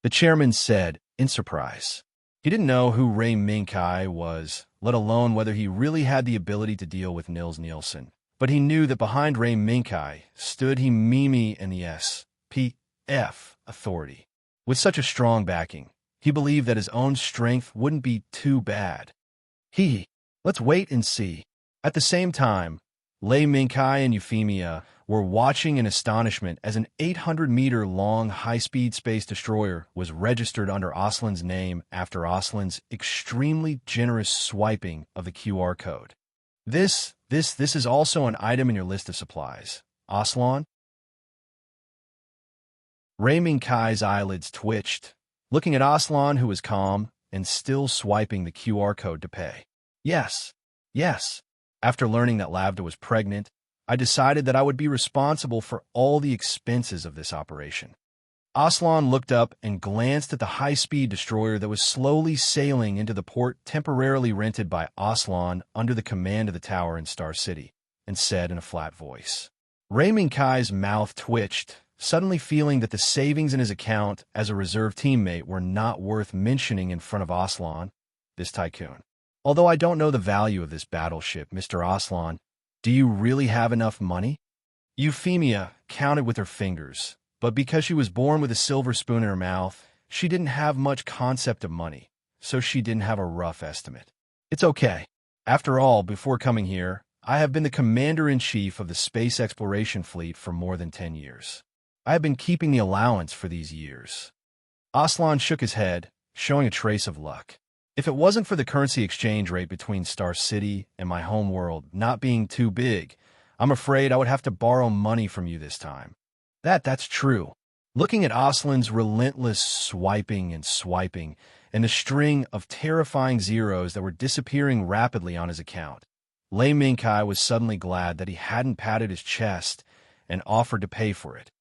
The chairman said, in surprise. He didn't know who Ray Minkai was, let alone whether he really had the ability to deal with Nils Nielsen. But he knew that behind Ray Minkai stood Himimi and the SPF authority. With such a strong backing, he believed that his own strength wouldn't be too bad. Let's wait and see. At the same time, Lei Minkai and Euphemia were watching in astonishment as an 800-meter-long high-speed space destroyer was registered under Aslan's name after Aslan's extremely generous swiping of the QR code. This is also an item in your list of supplies. Aslan? Ray Minkai's eyelids twitched, looking at Aslan, who was calm and still swiping the QR code to pay. Yes. After learning that Lavda was pregnant, I decided that I would be responsible for all the expenses of this operation. Aslan looked up and glanced at the high-speed destroyer that was slowly sailing into the port temporarily rented by Aslan under the command of the tower in Star City, and said in a flat voice. Ray Minkai's mouth twitched, suddenly feeling that the savings in his account as a reserve teammate were not worth mentioning in front of Aslan, this tycoon. Although I don't know the value of this battleship, Mr. Aslan, do you really have enough money? Euphemia counted with her fingers, but because she was born with a silver spoon in her mouth, she didn't have much concept of money, so she didn't have a rough estimate. It's okay. After all, before coming here, I have been the commander-in-chief of the space exploration fleet for more than 10 years. I have been keeping the allowance for these years. Aslan shook his head, showing a trace of luck. If it wasn't for the currency exchange rate between Star City and my home world not being too big, I'm afraid I would have to borrow money from you this time. That's true. Looking at Aslan's relentless swiping and the string of terrifying zeros that were disappearing rapidly on his account, Lei Minkai was suddenly glad that he hadn't patted his chest and offered to pay for it.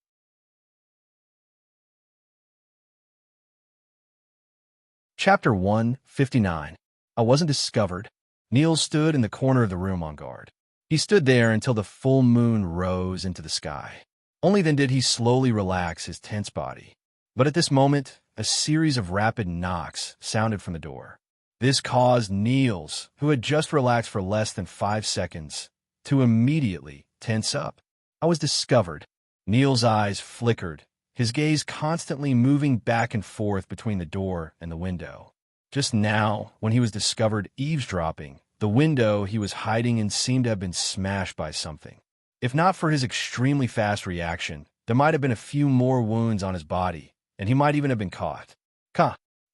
Chapter 159. I wasn't discovered. Niels stood in the corner of the room on guard. He stood there until the full moon rose into the sky. Only then did he slowly relax his tense body. But at this moment, a series of rapid knocks sounded from the door. This caused Niels, who had just relaxed for less than 5 seconds, to immediately tense up. I was discovered. Niels' eyes flickered, his gaze constantly moving back and forth between the door and the window. Just now, when he was discovered eavesdropping, the window he was hiding in seemed to have been smashed by something. If not for his extremely fast reaction, there might have been a few more wounds on his body, and he might even have been caught.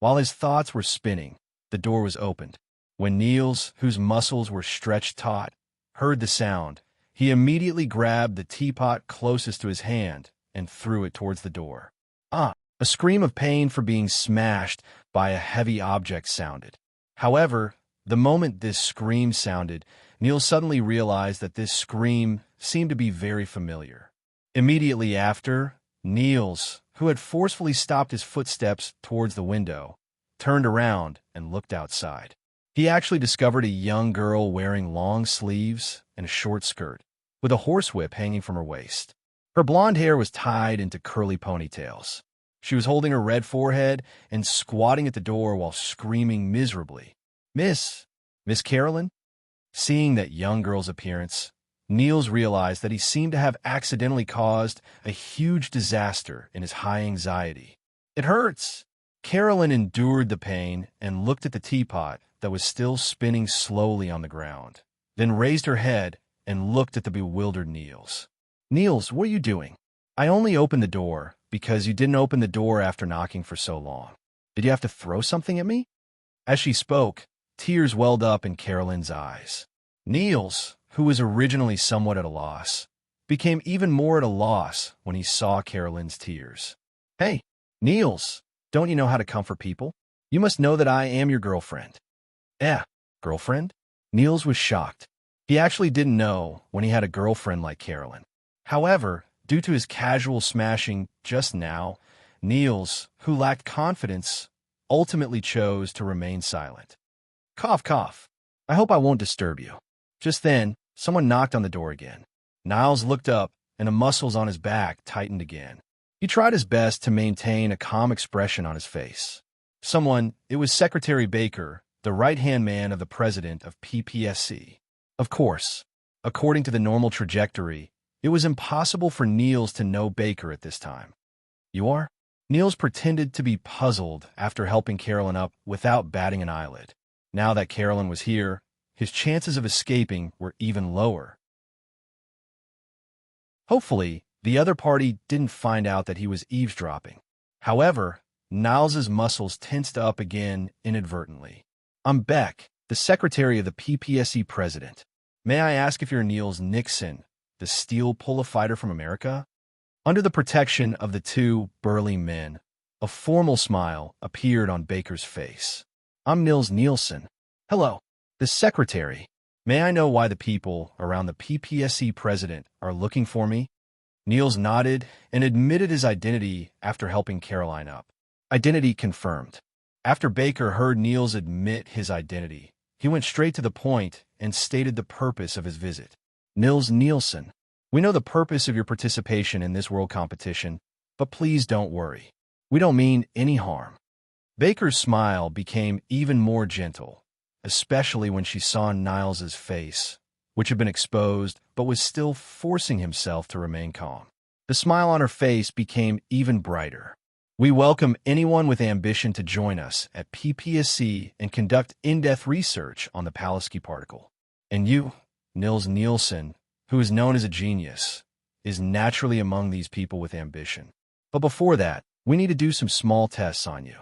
While his thoughts were spinning, the door was opened. When Niels, whose muscles were stretched taut, heard the sound, he immediately grabbed the teapot closest to his hand and threw it towards the door. A scream of pain for being smashed by a heavy object sounded. However, the moment this scream sounded, Niels suddenly realized that this scream seemed to be very familiar. Immediately after, Niels, who had forcefully stopped his footsteps towards the window, turned around and looked outside. He actually discovered a young girl wearing long sleeves and a short skirt, with a horsewhip hanging from her waist. Her blonde hair was tied into curly ponytails. She was holding her red forehead and squatting at the door while screaming miserably. Miss Carolyn?" Seeing that young girl's appearance, Niels realized that he seemed to have accidentally caused a huge disaster in his high anxiety. "It hurts." Carolyn endured the pain and looked at the teapot that was still spinning slowly on the ground, then raised her head and looked at the bewildered Niels. "Niels, what are you doing?" "I only opened the door because you didn't open the door after knocking for so long. Did you have to throw something at me?" As she spoke, tears welled up in Carolyn's eyes. Niels, who was originally somewhat at a loss, became even more at a loss when he saw Carolyn's tears. "Hey, Niels, don't you know how to comfort people? You must know that I am your girlfriend." Girlfriend? Niels was shocked. He actually didn't know when he had a girlfriend like Carolyn. However, due to his casual smashing just now, Niels, who lacked confidence, ultimately chose to remain silent. Cough, cough. "I hope I won't disturb you." Just then, someone knocked on the door again. Niles looked up, and the muscles on his back tightened again. He tried his best to maintain a calm expression on his face. It was Secretary Baker, the right-hand man of the president of PPSC. Of course, according to the normal trajectory, it was impossible for Niels to know Baker at this time. "You are?" Niels pretended to be puzzled after helping Carolyn up without batting an eyelid. Now that Carolyn was here, his chances of escaping were even lower. Hopefully, the other party didn't find out that he was eavesdropping. However, Niles's muscles tensed up again inadvertently. "I'm Beck, the secretary of the PPSC president. May I ask if you're Niels Nixon, the steel puller fighter from America?" Under the protection of the two burly men, a formal smile appeared on Baker's face. "I'm Nils Nielsen." "Hello, the secretary. May I know why the people around the PPSC president are looking for me?" Niels nodded and admitted his identity after helping Caroline up. Identity confirmed. After Baker heard Niels admit his identity, he went straight to the point and stated the purpose of his visit. "Nils Nielsen, we know the purpose of your participation in this world competition, but please don't worry. We don't mean any harm." Baker's smile became even more gentle, especially when she saw Niles's face, which had been exposed but was still forcing himself to remain calm. The smile on her face became even brighter. "We welcome anyone with ambition to join us at PPSC and conduct in-depth research on the Pulaski particle. And you, Nils Nielsen, who is known as a genius, is naturally among these people with ambition. But before that, we need to do some small tests on you."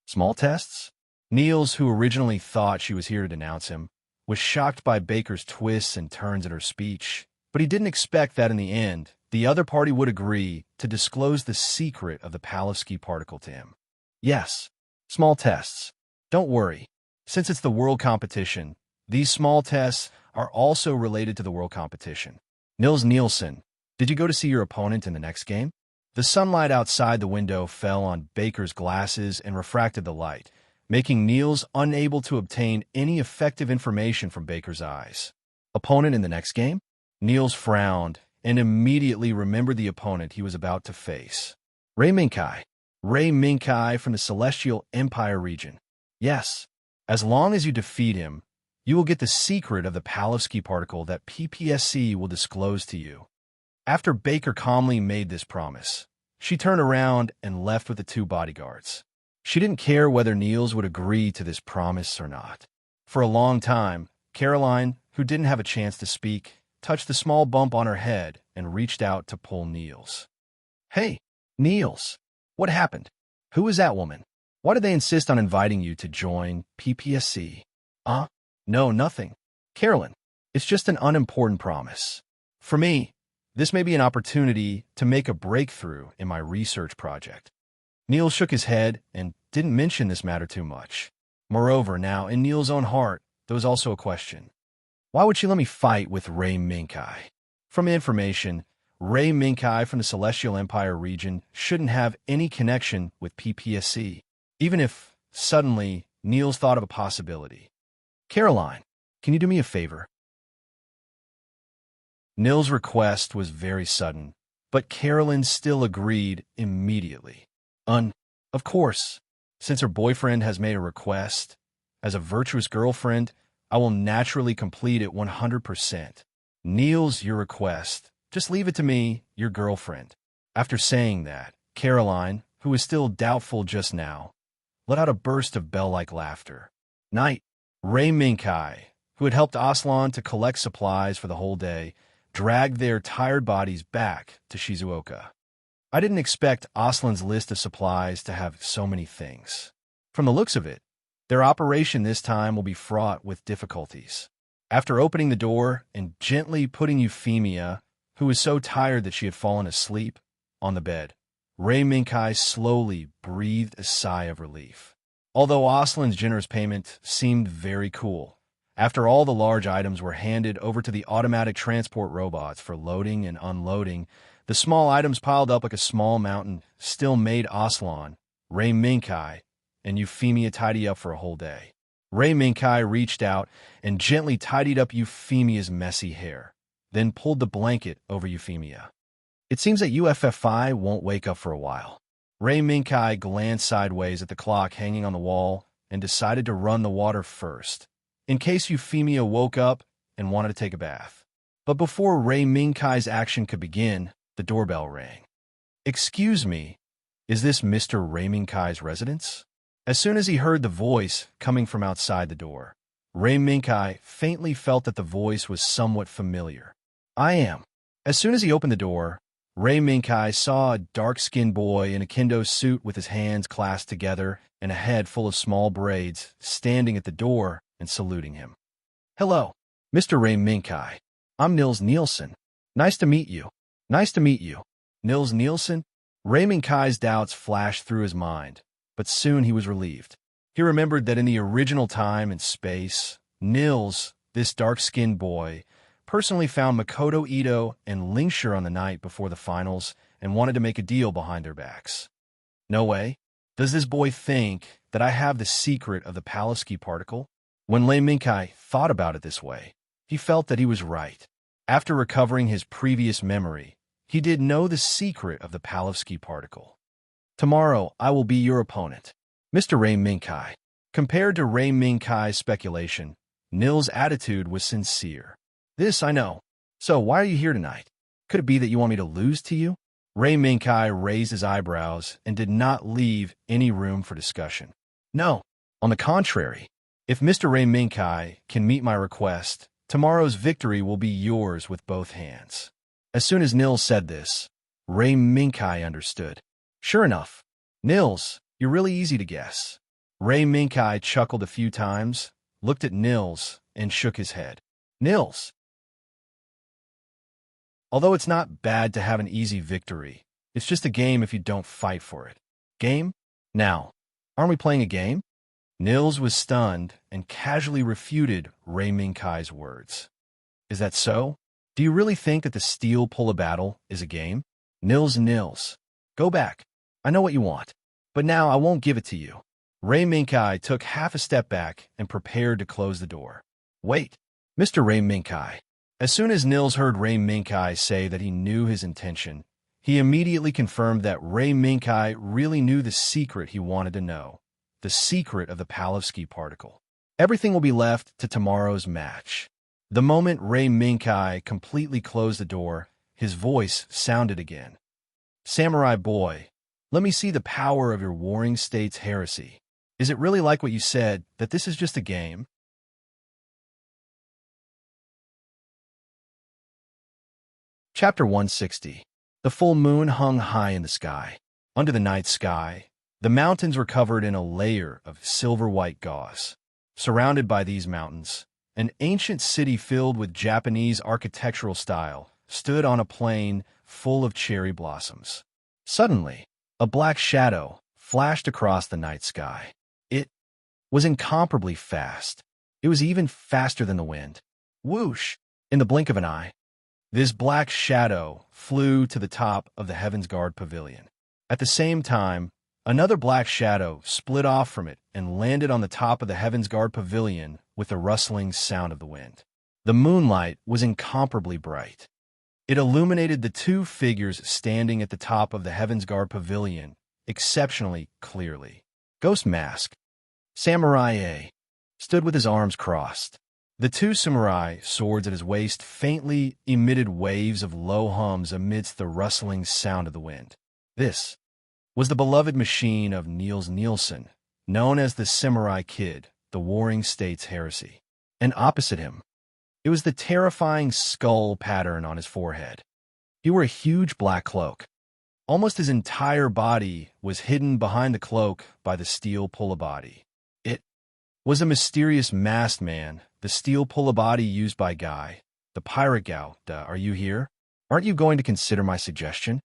"Small tests?" Niels, who originally thought she was here to denounce him, was shocked by Baker's twists and turns in her speech, but he didn't expect that in the end, the other party would agree to disclose the secret of the Pulaski particle to him. "Yes, small tests. Don't worry. Since it's the world competition, these small tests are also related to the world competition." "Nils Nielsen, did you go to see your opponent in the next game?" The sunlight outside the window fell on Baker's glasses and refracted the light, making Niels unable to obtain any effective information from Baker's eyes. "Opponent in the next game?" Niels frowned and immediately remembered the opponent he was about to face. Ray Minkai from the Celestial Empire region. "Yes, As long as you defeat him, you will get the secret of the Palevsky particle that PPSC will disclose to you. After Baker calmly made this promise, she turned around and left with the two bodyguards. She didn't care whether Niels would agree to this promise or not. For a long time, Caroline, who didn't have a chance to speak, touched the small bump on her head and reached out to pull Niels. "Hey, Niels, what happened? Who is that woman? Why did they insist on inviting you to join PPSC? No, nothing. Carolyn, it's just an unimportant promise. For me, this may be an opportunity to make a breakthrough in my research project." Niels shook his head and didn't mention this matter too much. Moreover, now, in Niels' own heart, there was also a question. Why would she let me fight with Ray Minkai? From information, Ray Minkai from the Celestial Empire region shouldn't have any connection with PPSC, even if, suddenly, Niels thought of a possibility. "Caroline, can you do me a favor?" Niels' request was very sudden, but Carolyn still agreed immediately. Of course, since her boyfriend has made a request, as a virtuous girlfriend, I will naturally complete it 100%. Niels, your request. Just leave it to me, your girlfriend. After saying that, Caroline, who was still doubtful just now, let out a burst of bell-like laughter. Night. Ray Minkai, who had helped Aslan to collect supplies for the whole day, dragged their tired bodies back to Shizuoka. I didn't expect Aslan's list of supplies to have so many things. From the looks of it, their operation this time will be fraught with difficulties. After opening the door and gently putting Euphemia, who was so tired that she had fallen asleep, on the bed, Ray Minkai slowly breathed a sigh of relief. Although Aslan's generous payment seemed very cool, after all the large items were handed over to the automatic transport robots for loading and unloading, the small items piled up like a small mountain still made Aslan, Ray Minkai, and Euphemia tidy up for a whole day. Ray Minkai reached out and gently tidied up Euphemia's messy hair, then pulled the blanket over Euphemia. "It seems that UFFI won't wake up for a while." Ray Minkai glanced sideways at the clock hanging on the wall and decided to run the water first, in case Euphemia woke up and wanted to take a bath. But before Ray Minkai's action could begin, the doorbell rang. "Excuse me, is this Mr. Ray Minkai's residence?" As soon as he heard the voice coming from outside the door, Ray Minkai faintly felt that the voice was somewhat familiar. "I am." As soon as he opened the door, Ray Minkai saw a dark-skinned boy in a kendo suit with his hands clasped together and a head full of small braids standing at the door and saluting him. "Hello, Mr. Ray Minkai. I'm Nils Nielsen. Nice to meet you." "Nice to meet you." Nils Nielsen? Ray Minkai's doubts flashed through his mind, but soon he was relieved. He remembered that in the original time and space, Nils, this dark-skinned boy, personally found Makoto Ito and Lingshire on the night before the finals and wanted to make a deal behind their backs. No way. Does this boy think that I have the secret of the Palevsky particle? When Ray Minkai thought about it this way, he felt that he was right. After recovering his previous memory, he did know the secret of the Palevsky particle. "Tomorrow, I will be your opponent, Mr. Ray Minkai." Compared to Ray Minkai's speculation, Nils' attitude was sincere. "This I know. So why are you here tonight? Could it be that you want me to lose to you?" Ray Minkai raised his eyebrows and did not leave any room for discussion. "No. On the contrary, if Mr. Ray Minkai can meet my request, tomorrow's victory will be yours with both hands." As soon as Nils said this, Ray Minkai understood. "Sure enough. Nils, you're really easy to guess." Ray Minkai chuckled a few times, looked at Nils, and shook his head. "Nils, although it's not bad to have an easy victory, it's just a game if you don't fight for it." "Game? Now, aren't we playing a game?" Nils was stunned and casually refuted Ray Minkai's words. "Is that so? Do you really think that the steel pull a battle is a game?" Nils, go back. I know what you want, but now I won't give it to you." Ray Minkai took half a step back and prepared to close the door. "Wait, Mr. Ray Minkai." As soon as Nils heard Ray Minkai say that he knew his intention, he immediately confirmed that Ray Minkai really knew the secret he wanted to know, the secret of the Palevsky particle. Everything will be left to tomorrow's match. The moment Rei Minkai completely closed the door, his voice sounded again. Samurai boy, let me see the power of your warring state's heresy. Is it really like what you said, that this is just a game? Chapter 160. The full moon hung high in the sky. Under the night sky, the mountains were covered in a layer of silver-white gauze. Surrounded by these mountains, an ancient city filled with Japanese architectural style stood on a plain full of cherry blossoms. Suddenly, a black shadow flashed across the night sky. It was incomparably fast. It was even faster than the wind. Whoosh! In the blink of an eye, this black shadow flew to the top of the Heaven's Guard Pavilion. At the same time, another black shadow split off from it and landed on the top of the Heaven's Guard Pavilion with the rustling sound of the wind. The moonlight was incomparably bright. It illuminated the two figures standing at the top of the Heaven's Guard Pavilion exceptionally clearly. Ghost Mask, Samurai A, stood with his arms crossed. The two samurai swords at his waist faintly emitted waves of low hums amidst the rustling sound of the wind. This was the beloved machine of Niels Nielsen, known as the Samurai Kid, the Warring States Heresy. And opposite him, it was the terrifying skull pattern on his forehead. He wore a huge black cloak. Almost his entire body was hidden behind the cloak by the steel pullabody. It was a mysterious masked man, the steel pullabody used by Guy, the pirate Gao. Are you here? Aren't you going to consider my suggestion?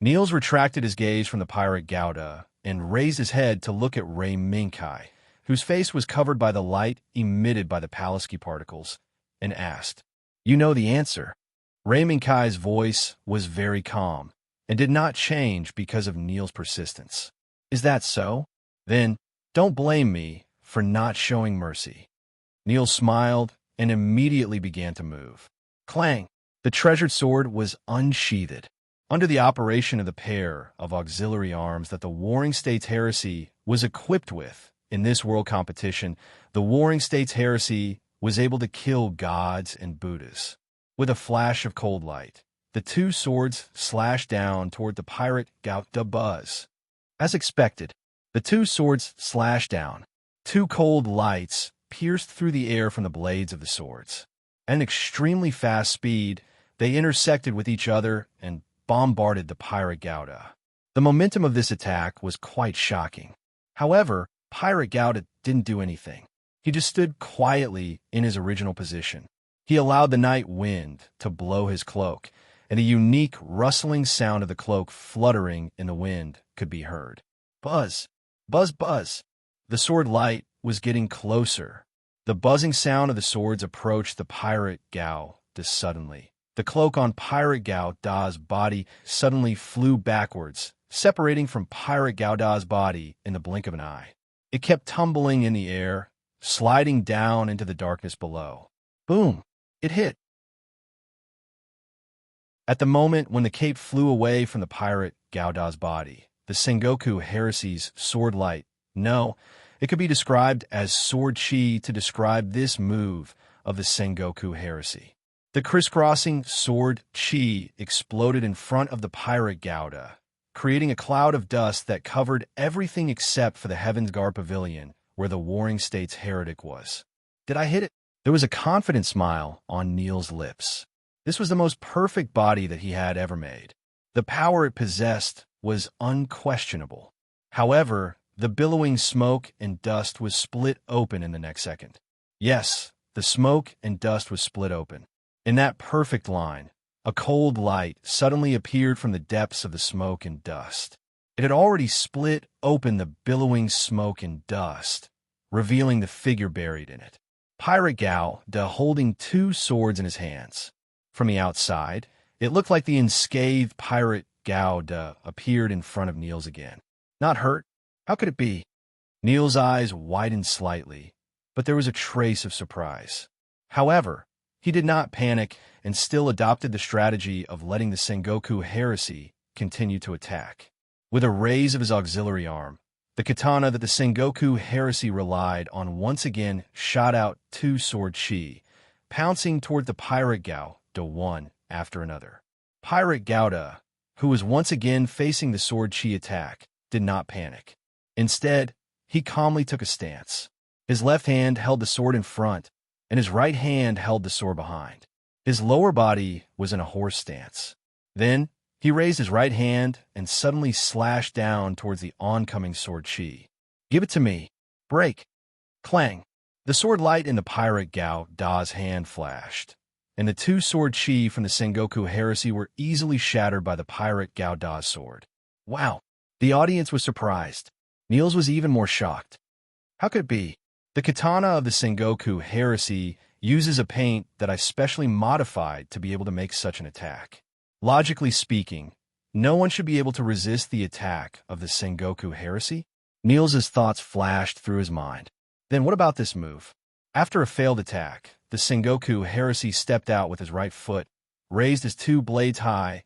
Niels retracted his gaze from the pirate Gouda and raised his head to look at Rei Minkai, whose face was covered by the light emitted by the Palisky particles, and asked, "You know the answer?" Rei Minkai's voice was very calm and did not change because of Niels' persistence. "Is that so? Then don't blame me for not showing mercy." Niels smiled and immediately began to move. Clang! The treasured sword was unsheathed. Under the operation of the pair of auxiliary arms that the Warring States Heresy was equipped with in this world competition, the Warring States Heresy was able to kill gods and Buddhas. With a flash of cold light, the two swords slashed down toward the pirate Gauta Buzz. As expected, the two swords slashed down. Two cold lights pierced through the air from the blades of the swords. At an extremely fast speed, they intersected with each other and bombarded the pirate Gouda. The momentum of this attack was quite shocking. However, pirate Gouda didn't do anything. He just stood quietly in his original position. He allowed the night wind to blow his cloak, and a unique rustling sound of the cloak fluttering in the wind could be heard. Buzz! Buzz! Buzz! The sword light was getting closer. The buzzing sound of the swords approached the pirate Gao suddenly. The cloak on Pirate Gao Da's body suddenly flew backwards, separating from Pirate Gao Da's body in the blink of an eye. It kept tumbling in the air, sliding down into the darkness below. Boom! It hit. At the moment when the cape flew away from the Pirate Gao Da's body, the Sengoku Heresy's sword light, no, it could be described as sword chi to describe this move of the Sengoku Heresy. The crisscrossing sword chi exploded in front of the pirate Gouda, creating a cloud of dust that covered everything except for the Heaven's Guard Pavilion, where the Warring States Heretic was. Did I hit it? There was a confident smile on Niels' lips. This was the most perfect body that he had ever made. The power it possessed was unquestionable. However, the billowing smoke and dust was split open in the next second. Yes, the smoke and dust was split open. In that perfect line, a cold light suddenly appeared from the depths of the smoke and dust. It had already split open the billowing smoke and dust, revealing the figure buried in it. Pirate Gao Da holding two swords in his hands. From the outside, it looked like the unscathed pirate Gao Da appeared in front of Niels again. Not hurt? How could it be? Niels' eyes widened slightly, but there was a trace of surprise. However, he did not panic and still adopted the strategy of letting the Sengoku Heresy continue to attack. With a raise of his auxiliary arm, The katana that the Sengoku heresy relied on once again shot out two sword chi, pouncing toward the pirate Gauda one after another. Pirate Gauda, who was once again facing the sword chi attack, did not panic. Instead, he calmly took a stance. His left hand held the sword in front, and his right hand held the sword behind. His lower body was in a horse stance. Then, he raised his right hand and suddenly slashed down towards the oncoming sword chi. "Give it to me. Break." Clang. The sword light in the pirate Gauda's hand flashed, and the two sword chi from the Sengoku heresy were easily shattered by the pirate Gauda's sword. Wow. The audience was surprised. Niels was even more shocked. How could it be? The katana of the Sengoku heresy uses a paint that I specially modified to be able to make such an attack. Logically speaking, no one should be able to resist the attack of the Sengoku heresy? Niels' thoughts flashed through his mind. Then what about this move? After a failed attack, the Sengoku heresy stepped out with his right foot, raised his two blades high,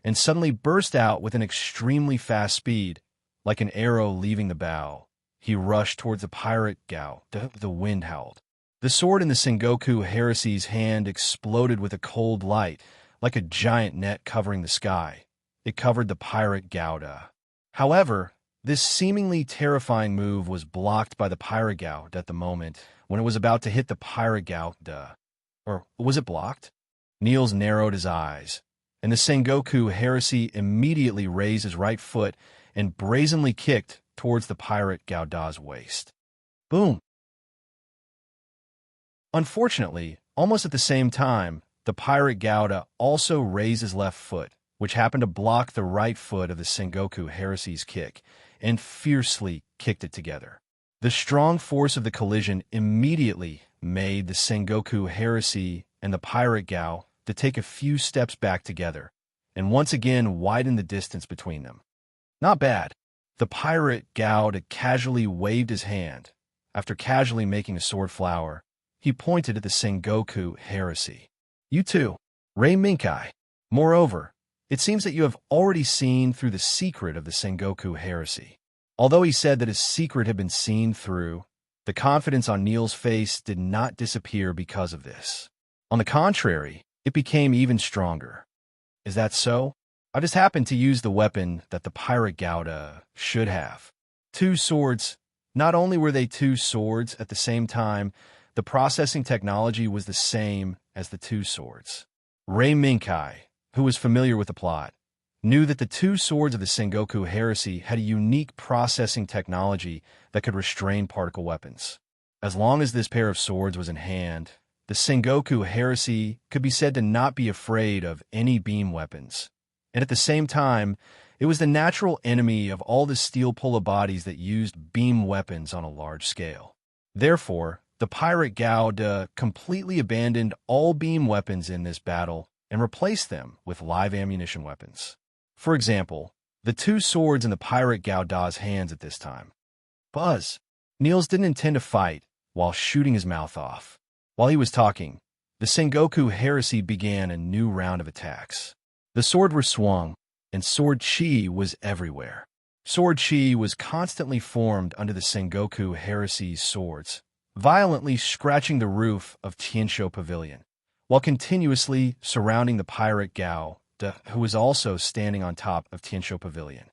and suddenly burst out with an extremely fast speed, like an arrow leaving the bow. He rushed towards the pirate Gauda. The wind howled. The sword in the Sengoku heresy's hand exploded with a cold light, like a giant net covering the sky. It covered the pirate Gauda. However, this seemingly terrifying move was blocked by the pirate Gauda at the moment when it was about to hit the pirate Gauda. Or was it blocked? Niels narrowed his eyes, and the Sengoku heresy immediately raised his right foot and brazenly kicked towards the pirate Gauda's waist. Boom! Unfortunately, almost at the same time, the pirate Gauda also raised his left foot, which happened to block the right foot of the Sengoku heresy's kick, and fiercely kicked it together. The strong force of the collision immediately made the Sengoku heresy and the pirate Gauda to take a few steps back together, and once again widen the distance between them. Not bad. The pirate Gauda casually waved his hand. After casually making a sword flower, he pointed at the Sengoku heresy. "You too, Rei Minkai. Moreover, it seems that you have already seen through the secret of the Sengoku heresy." Although he said that his secret had been seen through, the confidence on Niels' face did not disappear because of this. On the contrary, it became even stronger. Is that so? I just happened to use the weapon that the pirate Gauda should have. Two swords. Not only were they two swords at the same time, the processing technology was the same as the two swords. Rei Minkai, who was familiar with the plot, knew that the two swords of the Sengoku heresy had a unique processing technology that could restrain particle weapons. As long as this pair of swords was in hand, the Sengoku heresy could be said to not be afraid of any beam weapons. And at the same time, it was the natural enemy of all the steel pulla bodies that used beam weapons on a large scale. Therefore, the pirate Gauda completely abandoned all beam weapons in this battle and replaced them with live ammunition weapons. For example, the two swords in the pirate Gauda's hands at this time. Buzz! Niels didn't intend to fight while shooting his mouth off. While he was talking, the Sengoku heresy began a new round of attacks. The sword were swung, and sword chi was everywhere. Sword chi was constantly formed under the Sengoku heresy's swords, violently scratching the roof of Tiansho Pavilion, while continuously surrounding the pirate Gauda, who was also standing on top of Tiansho Pavilion.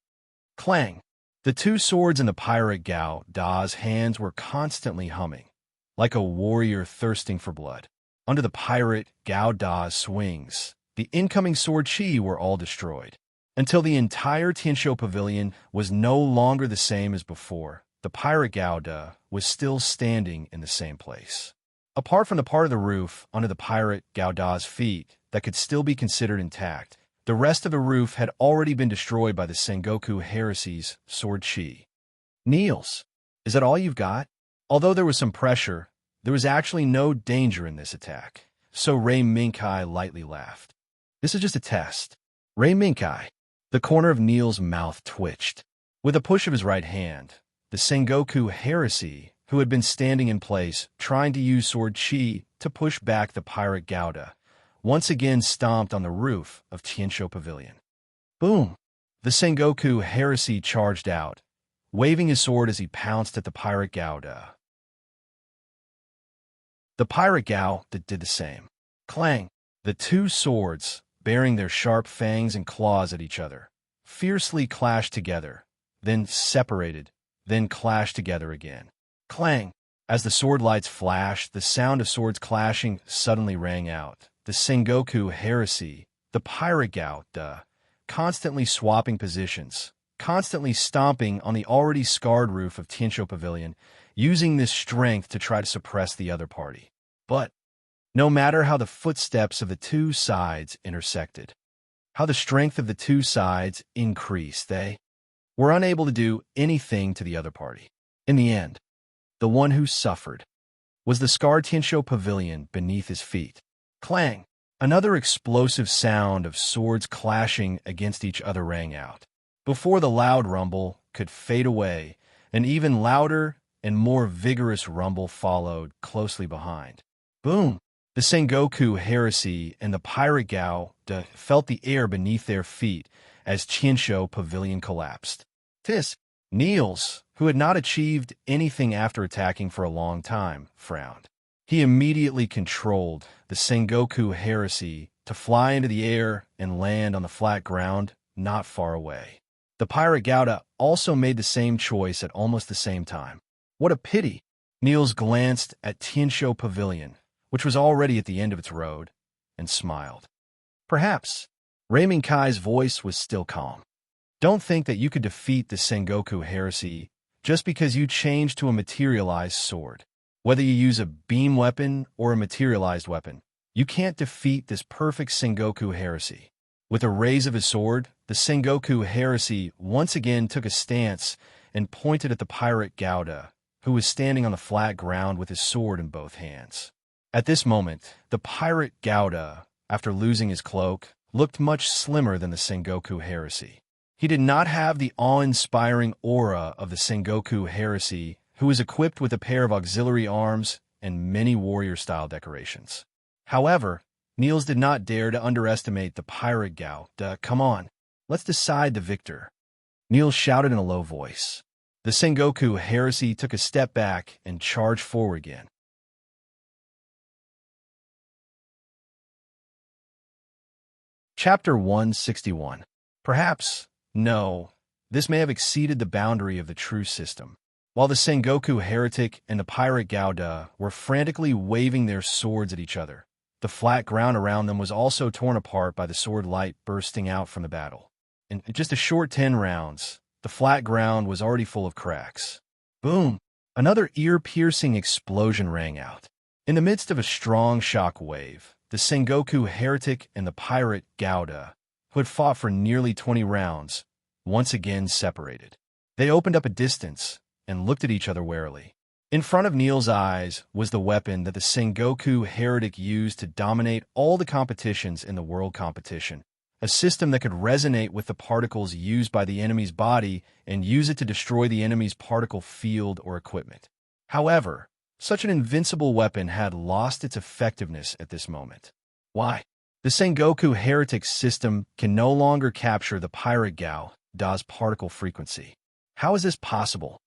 Clang! The two swords in the pirate Gauda's hands were constantly humming, like a warrior thirsting for blood. Under the pirate Gauda's swings, the incoming sword chi were all destroyed, until the entire Tiansho Pavilion was no longer the same as before. The pirate Gauda was still standing in the same place. Apart from the part of the roof under the pirate Gauda's feet that could still be considered intact, the rest of the roof had already been destroyed by the Sengoku heresy's sword chi. Niels, is that all you've got? Although there was some pressure, there was actually no danger in this attack, so Rei Minkai lightly laughed. This is just a test. Rei Minkai. The corner of Niels' mouth twitched. With a push of his right hand, the Sengoku heresy, who had been standing in place, trying to use sword chi to push back the pirate Gauda, once again stomped on the roof of Tiansho Pavilion. Boom! The Sengoku heresy charged out, waving his sword as he pounced at the pirate Gouda. The pirate Gouda did the same. Clang! The two swords, bearing their sharp fangs and claws at each other, fiercely clashed together, then separated, then clashed together again. Clang! As the sword lights flashed, the sound of swords clashing suddenly rang out. The Sengoku heresy, the pirate Gouda, constantly swapping positions, constantly stomping on the already scarred roof of Tinsho Pavilion, using this strength to try to suppress the other party. But no matter how the footsteps of the two sides intersected, how the strength of the two sides increased, they were unable to do anything to the other party. In the end, the one who suffered was the scarred Tinsho Pavilion beneath his feet. Clang! Another explosive sound of swords clashing against each other rang out. Before the loud rumble could fade away, an even louder and more vigorous rumble followed closely behind. Boom! The Sengoku heresy and the pirate Gouda felt the air beneath their feet as Tinsho Pavilion collapsed. Tis Niels, who had not achieved anything after attacking for a long time, frowned. He immediately controlled the Sengoku heresy to fly into the air and land on the flat ground not far away. The pirate Gouda also made the same choice at almost the same time. What a pity! Niels glanced at Tinsho Pavilion, which was already at the end of its road, and smiled. Perhaps. Raymond Kai's voice was still calm. Don't think that you could defeat the Sengoku heresy just because you change to a materialized sword. Whether you use a beam weapon or a materialized weapon, you can't defeat this perfect Sengoku heresy. With a raise of his sword, the Sengoku heresy once again took a stance and pointed at the pirate Gouda, who was standing on the flat ground with his sword in both hands. At this moment, the pirate Gouda, after losing his cloak, looked much slimmer than the Sengoku heresy. He did not have the awe-inspiring aura of the Sengoku heresy, who was equipped with a pair of auxiliary arms and many warrior-style decorations. However, Niels did not dare to underestimate the pirate Gouda. Come on, let's decide the victor. Niels shouted in a low voice. The Sengoku heresy took a step back and charged forward again. Chapter 161. Perhaps, no, this may have exceeded the boundary of the true system. While the Sengoku heretic and the pirate Gouda were frantically waving their swords at each other, the flat ground around them was also torn apart by the sword light bursting out from the battle. In just a short 10 rounds, the flat ground was already full of cracks. Boom! Another ear-piercing explosion rang out. In the midst of a strong shock wave, the Sengoku heretic and the pirate Gouda, who had fought for nearly 20 rounds, once again separated. They opened up a distance and looked at each other warily. In front of Niels' eyes was the weapon that the Sengoku heretic used to dominate all the competitions in the world competition, a system that could resonate with the particles used by the enemy's body and use it to destroy the enemy's particle field or equipment. However, such an invincible weapon had lost its effectiveness at this moment. Why? The Sengoku heretic system can no longer capture the pirate Gouda's particle frequency. How is this possible?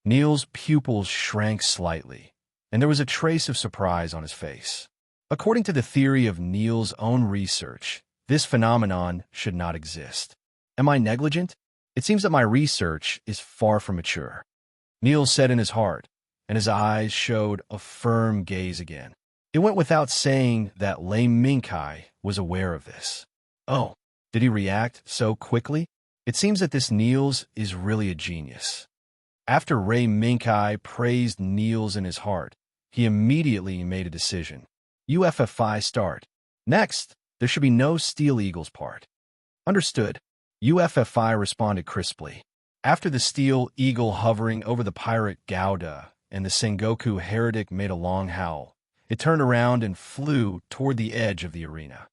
Niels' pupils shrank slightly, and there was a trace of surprise on his face. According to the theory of Niels' own research, this phenomenon should not exist. Am I negligent? It seems that my research is far from mature. Niels said in his heart, and his eyes showed a firm gaze again. It went without saying that Lei Minkai was aware of this. Oh, did he react so quickly? It seems that this Niels is really a genius. After Ray Minkai praised Niels in his heart, he immediately made a decision. UFFI start. Next, there should be no Steel Eagle's part. Understood. UFFI responded crisply. After the Steel Eagle hovering over the pirate Gouda and the Sengoku heretic made a long howl, it turned around and flew toward the edge of the arena.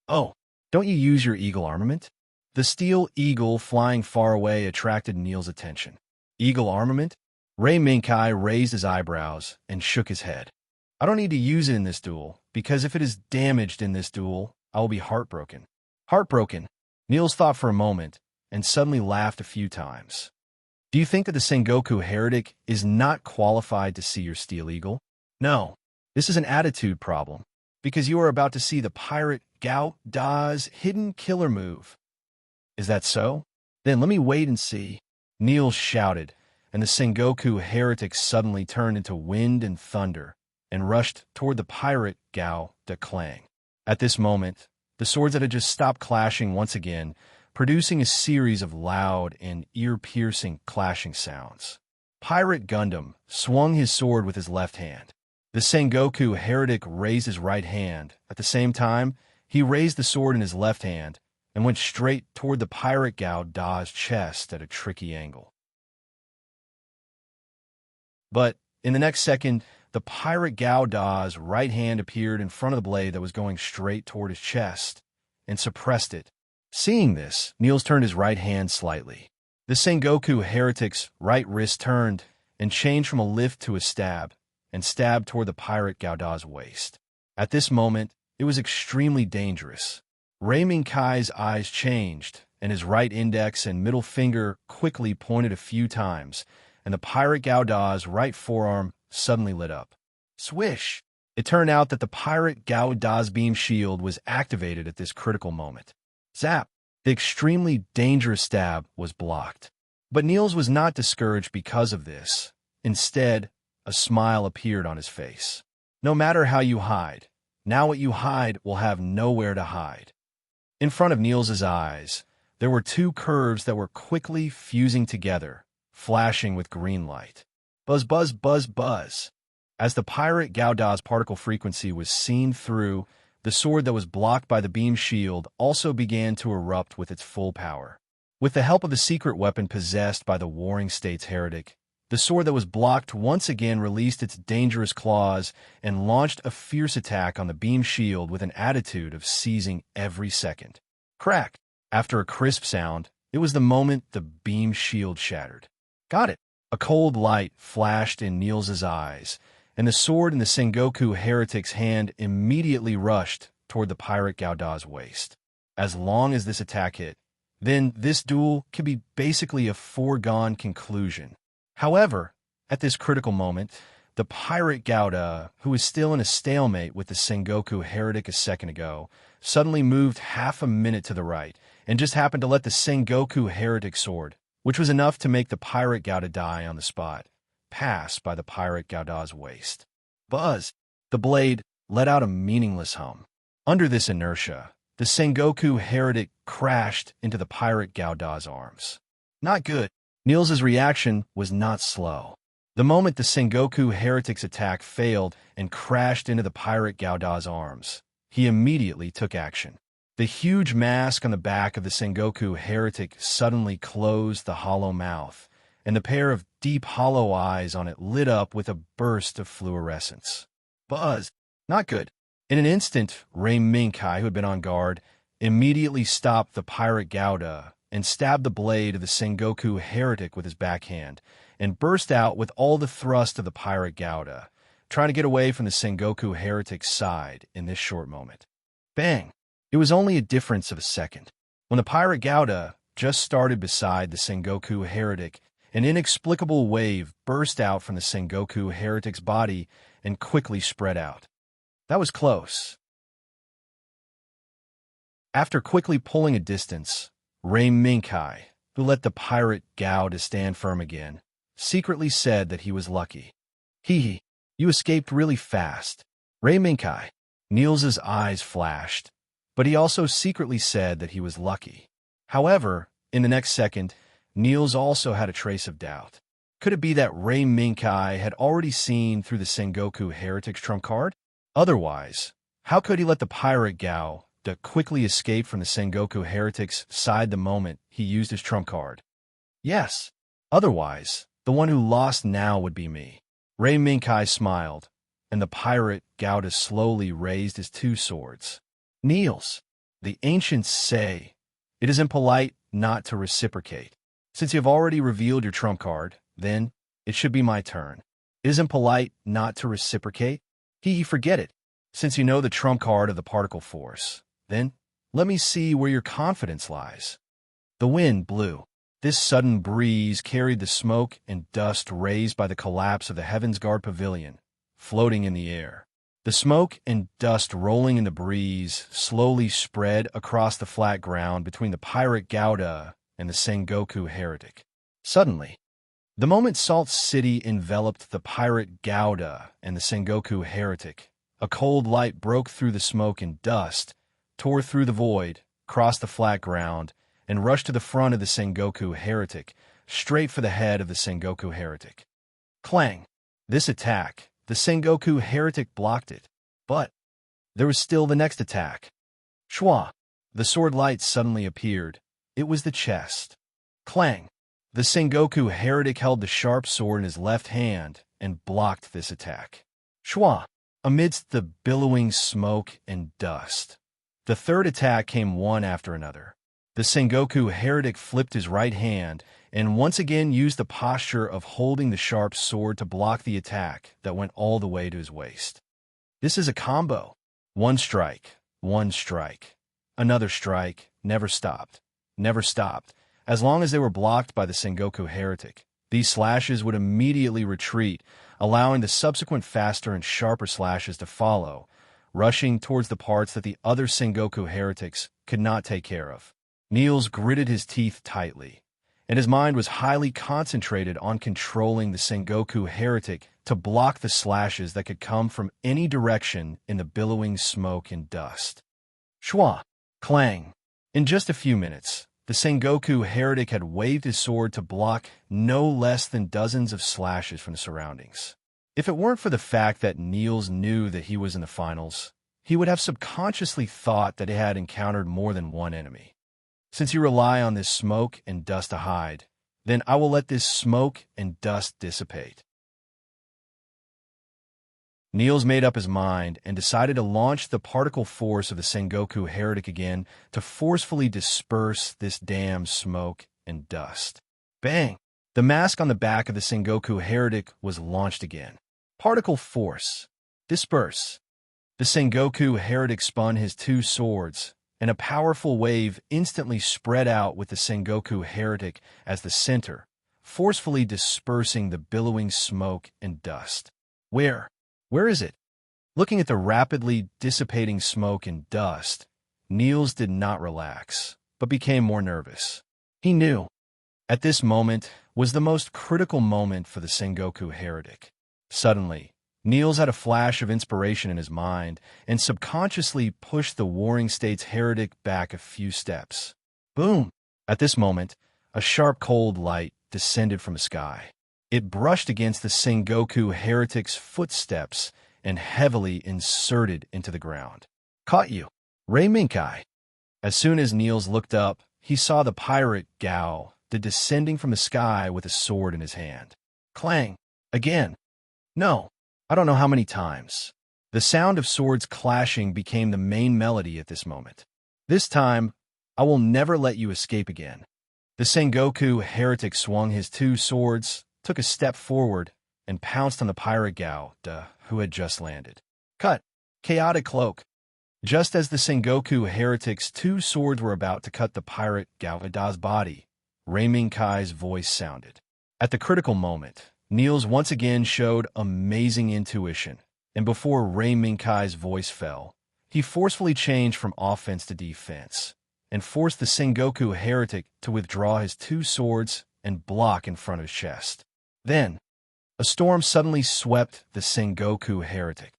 Oh, don't you use your eagle armament? The Steel Eagle flying far away attracted Niels' attention. Eagle armament? Ray Minkai raised his eyebrows and shook his head. I don't need to use it in this duel, because if it is damaged in this duel, I will be heartbroken. Heartbroken? Niels thought for a moment, and suddenly laughed a few times. Do you think that the Sengoku heretic is not qualified to see your Steel Eagle? No, this is an attitude problem, because you are about to see the pirate Gao Da's hidden killer move. Is that so? Then let me wait and see. Niels shouted, and the Sengoku heretic suddenly turned into wind and thunder and rushed toward the pirate Gao Da Clang. At this moment, the swords that had just stopped clashing once again, producing a series of loud and ear-piercing clashing sounds. Pirate Gundam swung his sword with his left hand. The Sengoku heretic raised his right hand. At the same time, he raised the sword in his left hand and went straight toward the pirate Gao Da's chest at a tricky angle. But in the next second, the pirate Gao Da's right hand appeared in front of the blade that was going straight toward his chest and suppressed it. Seeing this, Niels turned his right hand slightly. The Sengoku heretic's right wrist turned and changed from a lift to a stab, and stabbed toward the pirate Gao Da's waist. At this moment, it was extremely dangerous. Rei Minkai's eyes changed, and his right index and middle finger quickly pointed a few times, and the pirate Gao Da's right forearm suddenly lit up. Swish! It turned out that the pirate Gao Da's beam shield was activated at this critical moment. Zap! The extremely dangerous stab was blocked. But Niels was not discouraged because of this. Instead, a smile appeared on his face. No matter how you hide, now what you hide will have nowhere to hide. In front of Niels's eyes, there were two curves that were quickly fusing together, flashing with green light. Buzz, buzz, buzz, buzz. As the pirate Gao Da's particle frequency was seen through, the sword that was blocked by the beam shield also began to erupt with its full power. With the help of the secret weapon possessed by the Warring States heretic, the sword that was blocked once again released its dangerous claws and launched a fierce attack on the beam shield with an attitude of seizing every second. Crack! After a crisp sound, it was the moment the beam shield shattered. Got it! A cold light flashed in Niels's eyes, and the sword in the Sengoku heretic's hand immediately rushed toward the pirate Gao Da's waist. As long as this attack hit, then this duel could be basically a foregone conclusion. However, at this critical moment, the pirate Gao Da, who was still in a stalemate with the Sengoku heretic a second ago, suddenly moved half a minute to the right and just happened to let the Sengoku heretic sword, which was enough to make the pirate Gao Da die on the spot, pass by the pirate Gao Da's waist. Buzz! The blade let out a meaningless hum. Under this inertia, the Sengoku heretic crashed into the pirate Gao Da's arms. Not good. Niels's reaction was not slow. The moment the Sengoku heretic's attack failed and crashed into the pirate Gao Da's arms, he immediately took action. The huge mask on the back of the Sengoku heretic suddenly closed the hollow mouth, and the pair of deep hollow eyes on it lit up with a burst of fluorescence. Buzz! Not good. In an instant, Rei Minkai, who had been on guard, immediately stopped the pirate Gao Da and stabbed the blade of the Sengoku heretic with his backhand, and burst out with all the thrust of the pirate Gao Da, trying to get away from the Sengoku heretic's side in this short moment. Bang! It was only a difference of a second. When the pirate Gao Da just started beside the Sengoku heretic, an inexplicable wave burst out from the Sengoku heretic's body and quickly spread out. That was close. After quickly pulling a distance, Rei Minkai, who let the pirate Gao Da stand firm again, secretly said that he was lucky. Hee, you escaped really fast. Rei Minkai. Niels's eyes flashed, but he also secretly said that he was lucky. However, in the next second, Niels also had a trace of doubt. Could it be that Rei Minkai had already seen through the Sengoku heretic's trump card? Otherwise, how could he let the pirate Gao Da quickly escape from the Sengoku heretic's side the moment he used his trump card? Yes. Otherwise, the one who lost now would be me. Rei Minkai smiled, and the pirate Gao Da slowly raised his two swords. Niels, the ancients say, it is impolite not to reciprocate. Since you have already revealed your trump card, then it should be my turn. It is impolite not to reciprocate? Forget it. Since you know the trump card of the particle force, then let me see where your confidence lies. The wind blew. This sudden breeze carried the smoke and dust raised by the collapse of the Heaven's Guard Pavilion, floating in the air. The smoke and dust rolling in the breeze slowly spread across the flat ground between the pirate Gouda and the Sengoku heretic. Suddenly, the moment Salt City enveloped the pirate Gouda and the Sengoku heretic, a cold light broke through the smoke and dust, tore through the void, crossed the flat ground, and rushed to the front of the Sengoku heretic, straight for the head of the Sengoku heretic. Clang! This attack, the Sengoku heretic blocked it. But there was still the next attack. Shwa! The sword light suddenly appeared. It was the chest. Clang! The Sengoku heretic held the sharp sword in his left hand and blocked this attack. Shwa! Amidst the billowing smoke and dust, the third attack came one after another. The Sengoku heretic flipped his right hand and once again used the posture of holding the sharp sword to block the attack that went all the way to his waist. This is a combo. One strike, another strike, never stopped. As long as they were blocked by the Sengoku heretic, these slashes would immediately retreat, allowing the subsequent faster and sharper slashes to follow, rushing towards the parts that the other Sengoku heretics could not take care of. Niels gritted his teeth tightly, and his mind was highly concentrated on controlling the Sengoku heretic to block the slashes that could come from any direction in the billowing smoke and dust. Shwa! Clang! In just a few minutes, the Sengoku heretic had waved his sword to block no less than dozens of slashes from the surroundings. If it weren't for the fact that Niels knew that he was in the finals, he would have subconsciously thought that he had encountered more than one enemy. Since you rely on this smoke and dust to hide, then I will let this smoke and dust dissipate. Niels made up his mind and decided to launch the particle force of the Sengoku heretic again to forcefully disperse this damn smoke and dust. Bang! The mask on the back of the Sengoku heretic was launched again. Particle force. Disperse. The Sengoku heretic spun his two swords, and a powerful wave instantly spread out with the Sengoku heretic as the center, forcefully dispersing the billowing smoke and dust. Where is it? Looking at the rapidly dissipating smoke and dust, Niels did not relax, but became more nervous. He knew, at this moment, was the most critical moment for the Sengoku heretic. Suddenly, Niels had a flash of inspiration in his mind and subconsciously pushed the Warring States heretic back a few steps. Boom! At this moment, a sharp cold light descended from the sky. It brushed against the Sengoku heretic's footsteps and heavily inserted into the ground. Caught you, Rei Minkai. As soon as Niels looked up, he saw the pirate Gao descending from the sky with a sword in his hand. Clang! Again. No. I don't know how many times. The sound of swords clashing became the main melody at this moment. This time, I will never let you escape again. The Sengoku heretic swung his two swords, took a step forward, and pounced on the pirate Gao, who had just landed. Cut! Chaotic cloak. Just as the Sengoku heretic's two swords were about to cut the pirate Gao-da's body, Rei Minkai's voice sounded. At the critical moment, Niels once again showed amazing intuition, and before Rei Minkai's voice fell, he forcefully changed from offense to defense, and forced the Sengoku heretic to withdraw his two swords and block in front of his chest. Then, a storm suddenly swept the Sengoku heretic.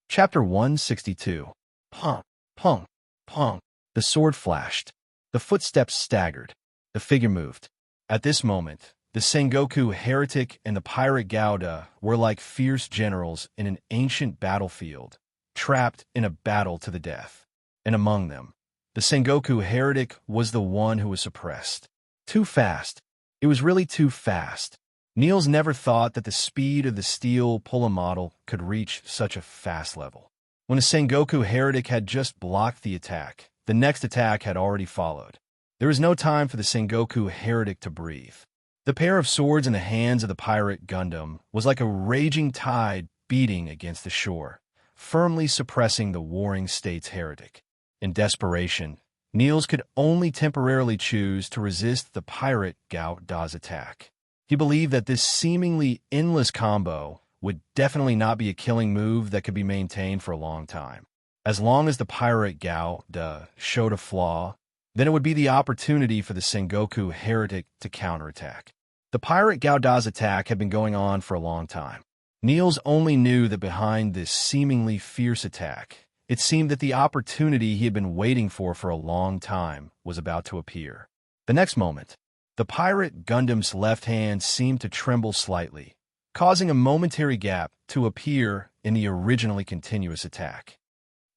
Chapter 162. Pong, pong, pong. The sword flashed. The footsteps staggered. The figure moved. At this moment, the Sengoku heretic and the pirate Gouda were like fierce generals in an ancient battlefield, trapped in a battle to the death. And among them, the Sengoku heretic was the one who was suppressed. Too fast. It was really too fast. Niels never thought that the speed of the steel Pula model could reach such a fast level. When the Sengoku heretic had just blocked the attack, the next attack had already followed. There was no time for the Sengoku heretic to breathe. The pair of swords in the hands of the pirate Gundam was like a raging tide beating against the shore, firmly suppressing the Warring States heretic. In desperation, Niels could only temporarily choose to resist the pirate Gao Da's attack. He believed that this seemingly endless combo would definitely not be a killing move that could be maintained for a long time. As long as the pirate Gao Da showed a flaw, then it would be the opportunity for the Sengoku heretic to counterattack. The pirate Gao Da's attack had been going on for a long time. Niels only knew that behind this seemingly fierce attack, it seemed that the opportunity he had been waiting for a long time was about to appear. The next moment, the pirate Gundam's left hand seemed to tremble slightly, causing a momentary gap to appear in the originally continuous attack.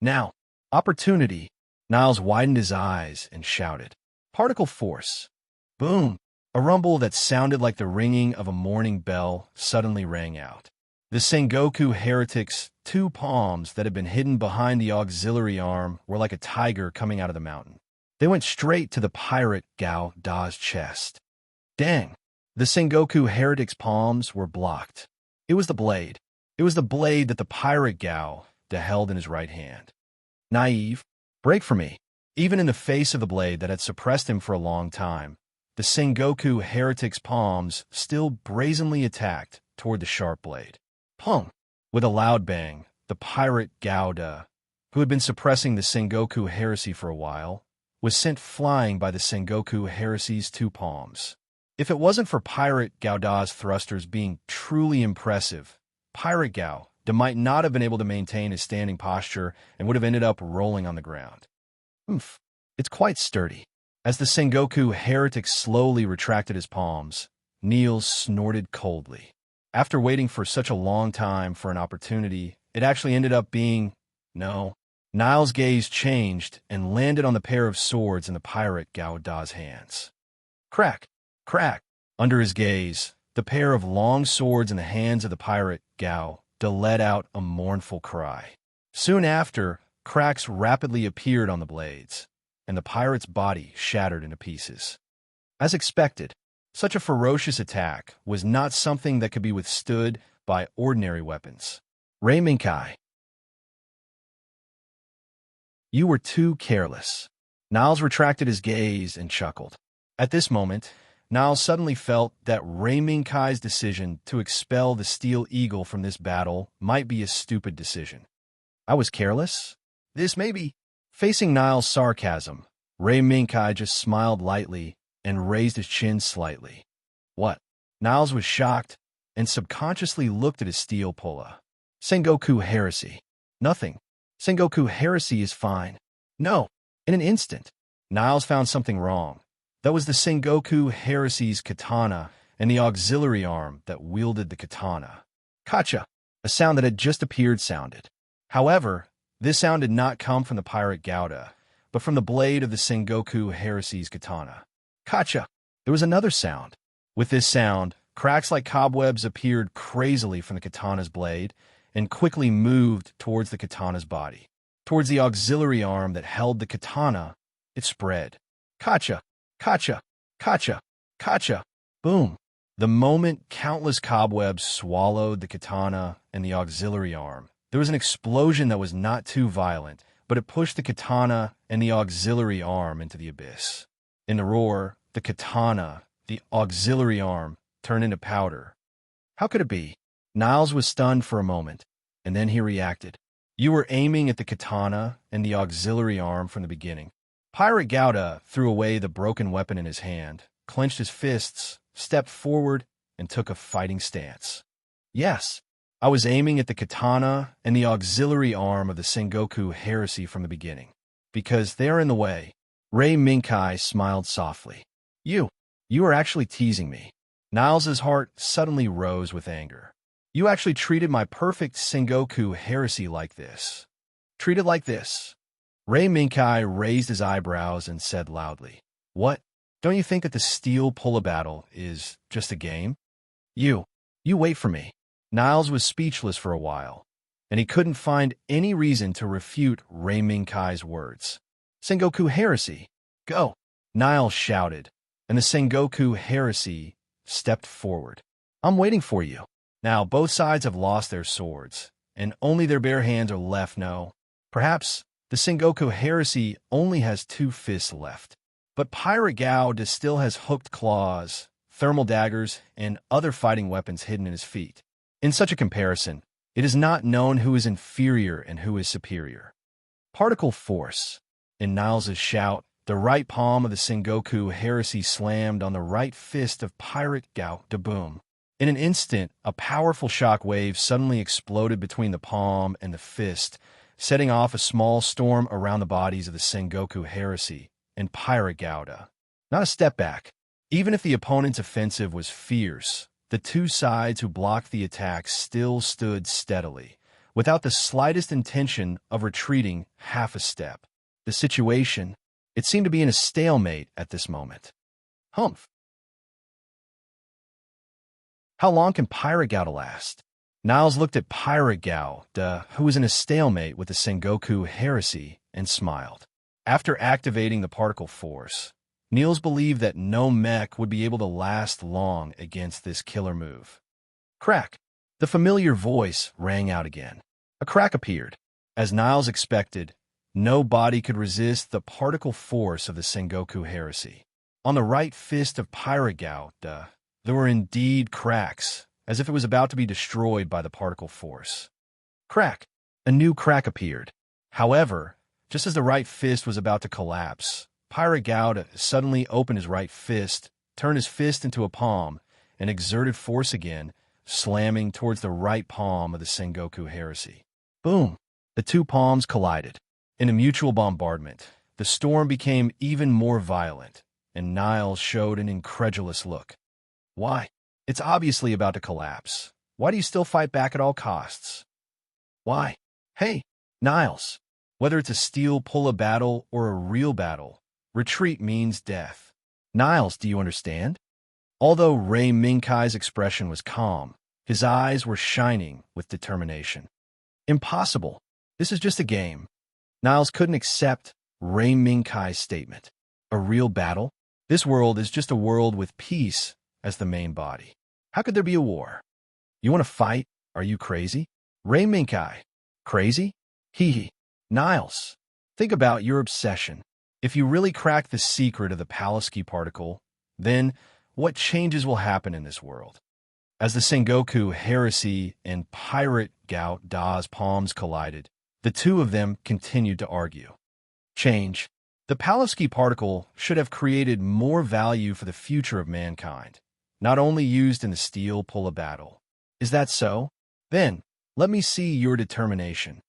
Now, opportunity. Niles widened his eyes and shouted, "Particle force!" Boom! A rumble that sounded like the ringing of a morning bell suddenly rang out. The Sengoku heretic's two palms that had been hidden behind the auxiliary arm were like a tiger coming out of the mountain. They went straight to the pirate Gao Da's chest. Dang! The Sengoku heretic's palms were blocked. It was the blade. It was the blade that the pirate Gao Da held in his right hand. Naive. Break for me. Even in the face of the blade that had suppressed him for a long time, the Sengoku heretic's palms still brazenly attacked toward the sharp blade. Pong! With a loud bang, the pirate Gao Da, who had been suppressing the Sengoku heresy for a while, was sent flying by the Sengoku heresy's two palms. If it wasn't for pirate Gao Da's thrusters being truly impressive, pirate Gao Da might not have been able to maintain his standing posture and would have ended up rolling on the ground. Oomph! It's quite sturdy. As the Sengoku heretic slowly retracted his palms, Niels snorted coldly. After waiting for such a long time for an opportunity, it actually ended up being... No. Niles' gaze changed and landed on the pair of swords in the pirate Gao Da's hands. Crack! Crack! Under his gaze, the pair of long swords in the hands of the pirate Gao Da let out a mournful cry. Soon after, cracks rapidly appeared on the blades, and the pirate's body shattered into pieces. As expected, such a ferocious attack was not something that could be withstood by ordinary weapons. Rei Minkai. You were too careless. Niles retracted his gaze and chuckled. At this moment, Niles suddenly felt that Rei Minkai's decision to expel the Steel Eagle from this battle might be a stupid decision. I was careless? This may be. Facing Niles' sarcasm, Rei Minkai just smiled lightly and raised his chin slightly. What? Niles was shocked and subconsciously looked at his steel pulla. Sengoku heresy. Nothing. Sengoku heresy is fine. No. In an instant, Niles found something wrong. That was the Sengoku heresy's katana and the auxiliary arm that wielded the katana. Kacha! A sound that had just appeared sounded. However, this sound did not come from the pirate Gao Da, but from the blade of the Sengoku heresy's katana. Kacha! There was another sound. With this sound, cracks like cobwebs appeared crazily from the katana's blade and quickly moved towards the katana's body. Towards the auxiliary arm that held the katana, it spread. Kacha! Kacha! Kacha! Kacha! Boom! The moment countless cobwebs swallowed the katana and the auxiliary arm, there was an explosion that was not too violent, but it pushed the katana and the auxiliary arm into the abyss. In the roar, the katana, the auxiliary arm, turned into powder. How could it be? Niles was stunned for a moment, and then he reacted. You were aiming at the katana and the auxiliary arm from the beginning. Pirate Gao Da threw away the broken weapon in his hand, clenched his fists, stepped forward, and took a fighting stance. Yes, I was aiming at the katana and the auxiliary arm of the Sengoku heresy from the beginning, because they are in the way. Rei Minkai smiled softly. You are actually teasing me. Niles's heart suddenly rose with anger. You actually treated my perfect Sengoku heresy like this. Treated like this. Rei Minkai raised his eyebrows and said loudly, What? Don't you think that the steel pulla battle is just a game? You wait for me. Niles was speechless for a while, and he couldn't find any reason to refute Rei Minkai's words. Sengoku heresy, go! Niles shouted, and the Sengoku heresy stepped forward. I'm waiting for you. Now both sides have lost their swords, and only their bare hands are left. No, perhaps The Sengoku heresy only has 2 fists left. But Pirate Gao still has hooked claws, thermal daggers, and other fighting weapons hidden in his feet. In such a comparison, it is not known who is inferior and who is superior. Particle force. In Niles' shout, the right palm of the Sengoku heresy slammed on the right fist of Pirate Gao. Boom. In an instant, a powerful shock wave suddenly exploded between the palm and the fist, setting off a small storm around the bodies of the Sengoku heresy and Pirate Gao. Not a step back. Even if the opponent's offensive was fierce, the 2 sides who blocked the attacks still stood steadily, without the slightest intention of retreating half a step. The situation, it seemed to be in a stalemate at this moment. Humph. How long can Pirate Gao last? Niles looked at Pirate Gao, who was in a stalemate with the Sengoku heresy, and smiled. After activating the particle force, Niles believed that no mech would be able to last long against this killer move. Crack! The familiar voice rang out again. A crack appeared. As Niles expected, no body could resist the particle force of the Sengoku heresy. On the right fist of Pirate Gao, there were indeed cracks, as if it was about to be destroyed by the particle force. Crack! A new crack appeared. However, just as the right fist was about to collapse, Pirate Gao suddenly opened his right fist, turned his fist into a palm, and exerted force again, slamming towards the right palm of the Sengoku heresy. Boom! The 2 palms collided. In a mutual bombardment, the storm became even more violent, and Niles showed an incredulous look. Why? It's obviously about to collapse. Why do you still fight back at all costs? Why? Hey, Niles. Whether it's a steel pull-a battle or a real battle, retreat means death. Niles, do you understand? Although Ray Minkai's expression was calm, his eyes were shining with determination. Impossible. This is just a game. Niles couldn't accept Ray Minkai's statement. A real battle? This world is just a world with peace as the main body. How could there be a war? You want to fight? Are you crazy? Ray Minkai. Crazy? Hee hee. Niles, think about your obsession. If you really crack the secret of the Pulaski particle, then what changes will happen in this world? As the Sengoku heresy and Pirate Gao's palms collided, the 2 of them continued to argue. Change. The Pulaski particle should have created more value for the future of mankind, not only used in the steel pull-a battle. Is that so? Then, let me see your determination.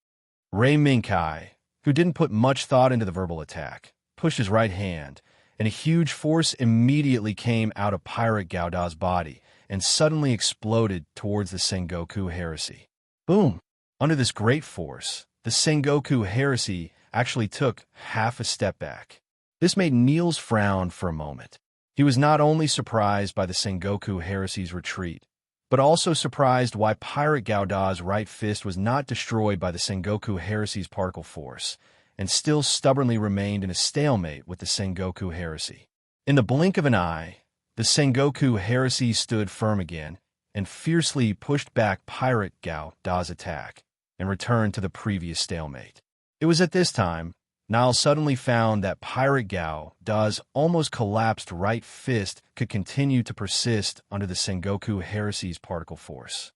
Ray Minkai, who didn't put much thought into the verbal attack, pushed his right hand, and a huge force immediately came out of Pirate Gao's body and suddenly exploded towards the Sengoku heresy. Boom! Under this great force, the Sengoku heresy actually took half a step back. This made Niles frown for a moment. He was not only surprised by the Sengoku heresy's retreat, but also surprised why Pirate Gao's right fist was not destroyed by the Sengoku heresy's particle force, and still stubbornly remained in a stalemate with the Sengoku heresy. In the blink of an eye, the Sengoku heresy stood firm again and fiercely pushed back Pirate Gao's attack and returned to the previous stalemate. It was at this time Niles suddenly found that Pirate Gao's almost collapsed right fist could continue to persist under the Sengoku heresy's particle force.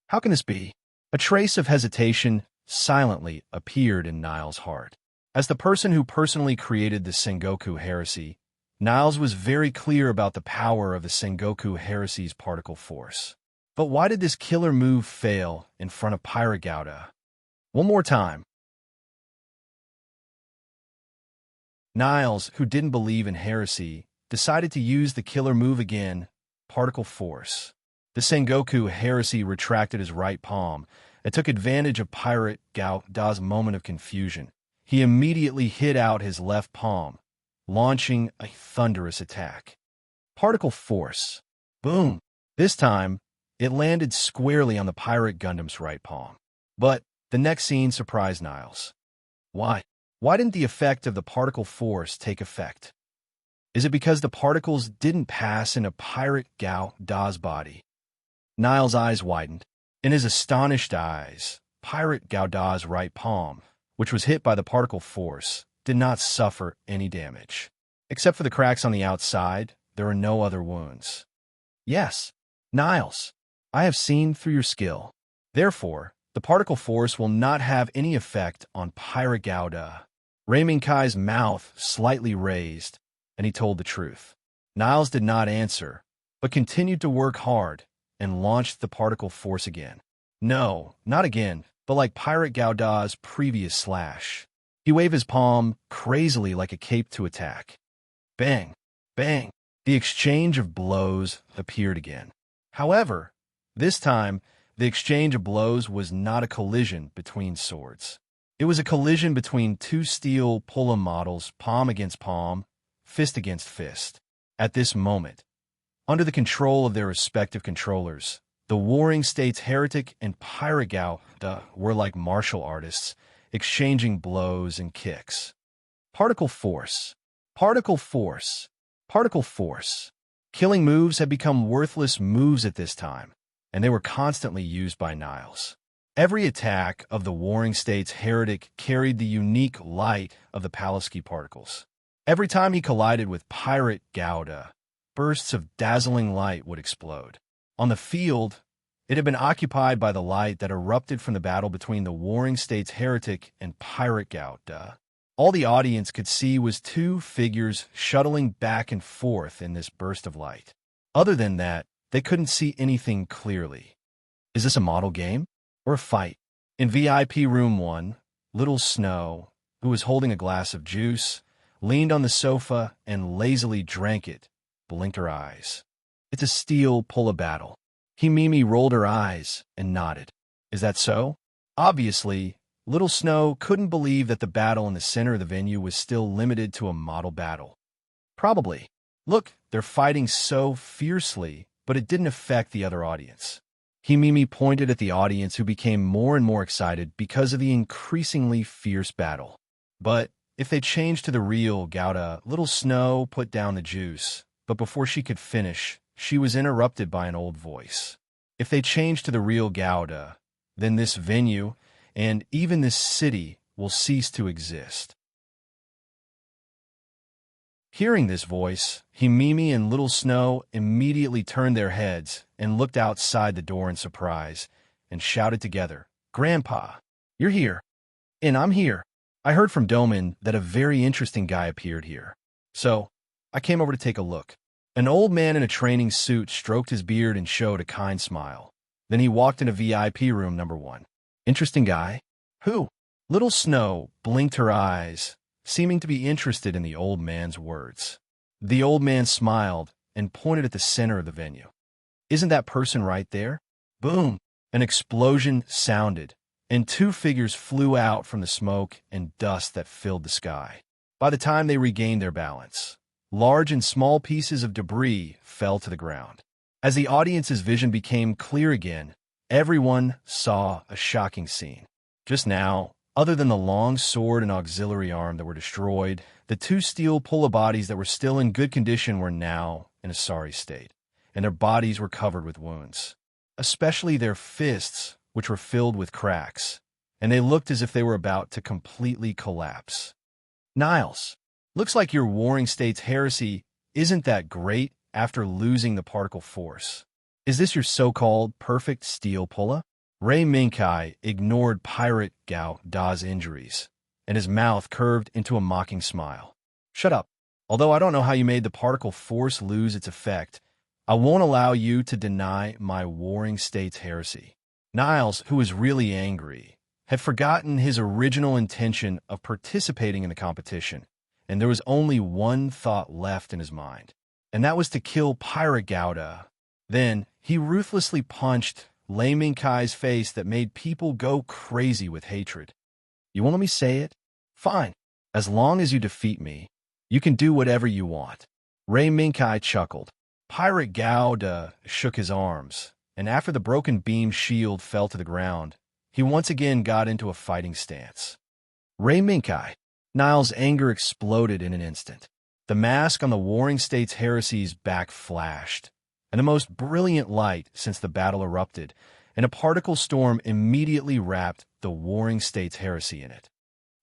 How can this be? A trace of hesitation silently appeared in Niles' heart. As the person who personally created the Sengoku heresy, Niles was very clear about the power of the Sengoku heresy's particle force. But why did this killer move fail in front of Pirate Gao? One more time. Niles, who didn't believe in heresy, decided to use the killer move again, particle force. The Sengoku heresy retracted his right palm and took advantage of Pirate Gao's moment of confusion. He immediately hit out his left palm, launching a thunderous attack. Particle force. Boom! This time, it landed squarely on the Pirate Gundam's right palm. But the next scene surprised Niles. Why? Why didn't the effect of the particle force take effect? Is it because the particles didn't pass into Pirate Gao's body? Niles' eyes widened. In his astonished eyes, Pirate Gao's right palm, which was hit by the particle force, did not suffer any damage. Except for the cracks on the outside, there were no other wounds. Yes, Niles, I have seen through your skill. Therefore, the particle force will not have any effect on Pirate Gouda. Raymond-Kai's mouth slightly raised, and he told the truth. Niles did not answer, but continued to work hard and launched the particle force again. No, not again, but like Pirate Gouda's previous slash. He waved his palm crazily like a cape to attack. Bang! Bang! The exchange of blows appeared again. However, this time, the exchange of blows was not a collision between swords. It was a collision between two steel pulla models, palm against palm, fist against fist. At this moment, under the control of their respective controllers, the Warring States Heretic and Pirate Gouda were like martial artists, exchanging blows and kicks. Particle force. Particle force. Particle force. Killing moves had become worthless moves at this time, and they were constantly used by Niles. Every attack of the Warring States Heretic carried the unique light of the Pulaski particles. Every time he collided with Pirate Gouda, bursts of dazzling light would explode. On the field, it had been occupied by the light that erupted from the battle between the Warring States Heretic and Pirate Gouda. All the audience could see was two figures shuttling back and forth in this burst of light. Other than that, they couldn't see anything clearly. Is this a model game or a fight? In VIP Room 1, Little Snow, who was holding a glass of juice, leaned on the sofa and lazily drank it, blinked her eyes. It's a steel pulla battle. Mimi rolled her eyes and nodded. Is that so? Obviously, Little Snow couldn't believe that the battle in the center of the venue was still limited to a model battle. Probably. Look, they're fighting so fiercely, but it didn't affect the other audience. Mimi pointed at the audience, who became more and more excited because of the increasingly fierce battle. But if they changed to the real Gouda, Little Snow put down the juice, but before she could finish, she was interrupted by an old voice. If they change to the real Gouda, then this venue, and even this city, will cease to exist. Hearing this voice, Mimi and Little Snow immediately turned their heads and looked outside the door in surprise, and shouted together, "Grandpa, you're here." "And I'm here. I heard from Doman that a very interesting guy appeared here. So, I came over to take a look." An old man in a training suit stroked his beard and showed a kind smile. Then he walked into VIP room number 1. Interesting guy? Who? Little Snow blinked her eyes, seeming to be interested in the old man's words. The old man smiled and pointed at the center of the venue. "Isn't that person right there?" Boom! An explosion sounded, and two figures flew out from the smoke and dust that filled the sky. By the time they regained their balance, large and small pieces of debris fell to the ground. As the audience's vision became clear again, everyone saw a shocking scene. Just now, other than the long sword and auxiliary arm that were destroyed, the two steel pulla bodies that were still in good condition were now in a sorry state, and their bodies were covered with wounds, especially their fists, which were filled with cracks, and they looked as if they were about to completely collapse. "Niles, looks like your Warring States heresy isn't that great after losing the particle force. Is this your so-called perfect steel pulla?" Ray Minkai ignored Pirate Gouda's injuries, and his mouth curved into a mocking smile. "Shut up. Although I don't know how you made the particle force lose its effect, I won't allow you to deny my Warring States heresy." Niles, who was really angry, had forgotten his original intention of participating in the competition, and there was only one thought left in his mind, and that was to kill Pirate Gouda. Then he ruthlessly punched Lei Minkai's face that made people go crazy with hatred. "You won't let me say it? Fine. As long as you defeat me, you can do whatever you want." Ray Minkai chuckled. Pirate Gouda shook his arms, and after the broken beam shield fell to the ground, he once again got into a fighting stance. "Ray Minkai." Niles' anger exploded in an instant. The mask on the Warring States heresy's back flashed, and the most brilliant light since the battle erupted, and a particle storm immediately wrapped the Warring States heresy in it.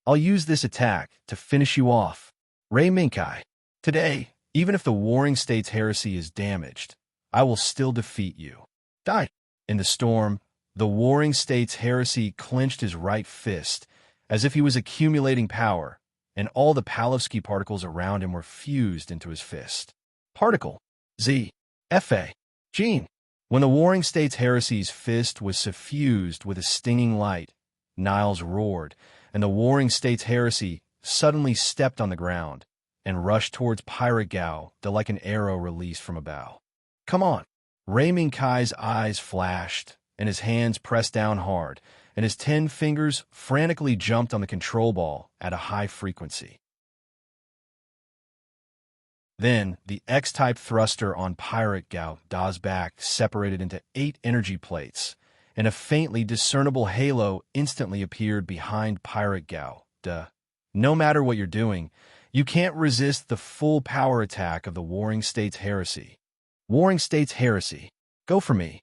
I'll use this attack to finish you off. Ray Minkai. Today, even if the Warring States heresy is damaged, I will still defeat you. Die. In the storm, the Warring States heresy clenched his right fist, as if he was accumulating power, and all the Palevsky particles around him were fused into his fist. Particle. Z. Fa. Gene. When the Warring States heresy's fist was suffused with a stinging light, Niles roared, and the Warring States heresy suddenly stepped on the ground and rushed towards Pirate Gao like an arrow released from a bow. Come on! Ray Minkai's eyes flashed, and his hands pressed down hard, and his 10 fingers frantically jumped on the control ball at a high frequency. Then, the X-type thruster on Pirate Gauda's back separated into 8 energy plates, and a faintly discernible halo instantly appeared behind Pirate Gauda. No matter what you're doing, you can't resist the full power attack of the Warring States heresy. Warring States heresy, go for me.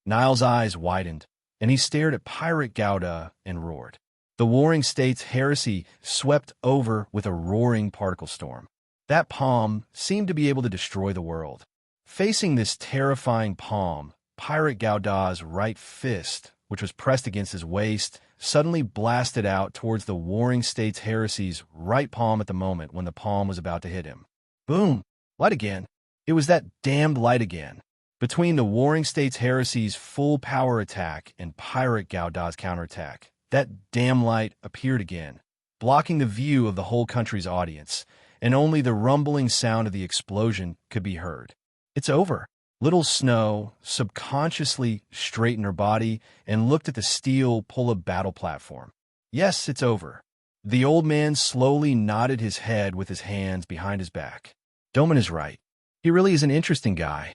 Niles' eyes widened, and he stared at Pirate Gauda and roared. The Warring States heresy swept over with a roaring particle storm. That palm seemed to be able to destroy the world. Facing this terrifying palm, Pirate Gauda's right fist, which was pressed against his waist, suddenly blasted out towards the Warring States heresy's right palm at the moment when the palm was about to hit him. Boom! Light again. It was that damned light again. Between the Warring States heresy's full power attack and Pirate Gauda's counterattack, that damn light appeared again, blocking the view of the whole country's audience, and only the rumbling sound of the explosion could be heard. It's over. Little Snow subconsciously straightened her body and looked at the steel pull-up battle platform. Yes, it's over. The old man slowly nodded his head with his hands behind his back. Doman is right. He really is an interesting guy.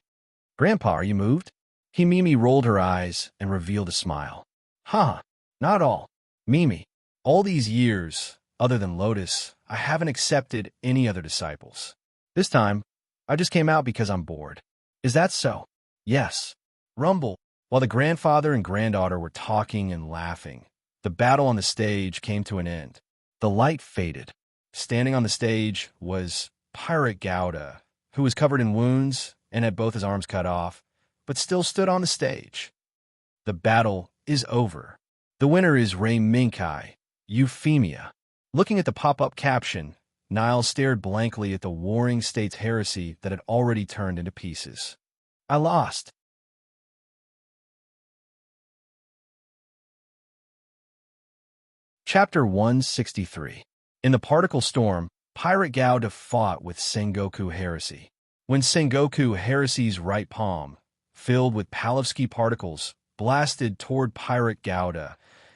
Grandpa, are you moved? Mimi rolled her eyes and revealed a smile. Huh, not all. Mimi, all these years, other than Lotus, I haven't accepted any other disciples. This time, I just came out because I'm bored. Is that so? Yes. Rumble. While the grandfather and granddaughter were talking and laughing, the battle on the stage came to an end. The light faded. Standing on the stage was Pirate Gauda, who was covered in wounds and had both his arms cut off, but still stood on the stage. The battle is over. The winner is Ray Minkai, Euphemia. Looking at the pop-up caption, Niles stared blankly at the Warring States heresy that had already turned into pieces. I lost. Chapter 163. In the particle storm, Pirate Gauda fought with Sengoku heresy. When Sengoku heresy's right palm, filled with Palevsky particles, blasted toward Pirate Gauda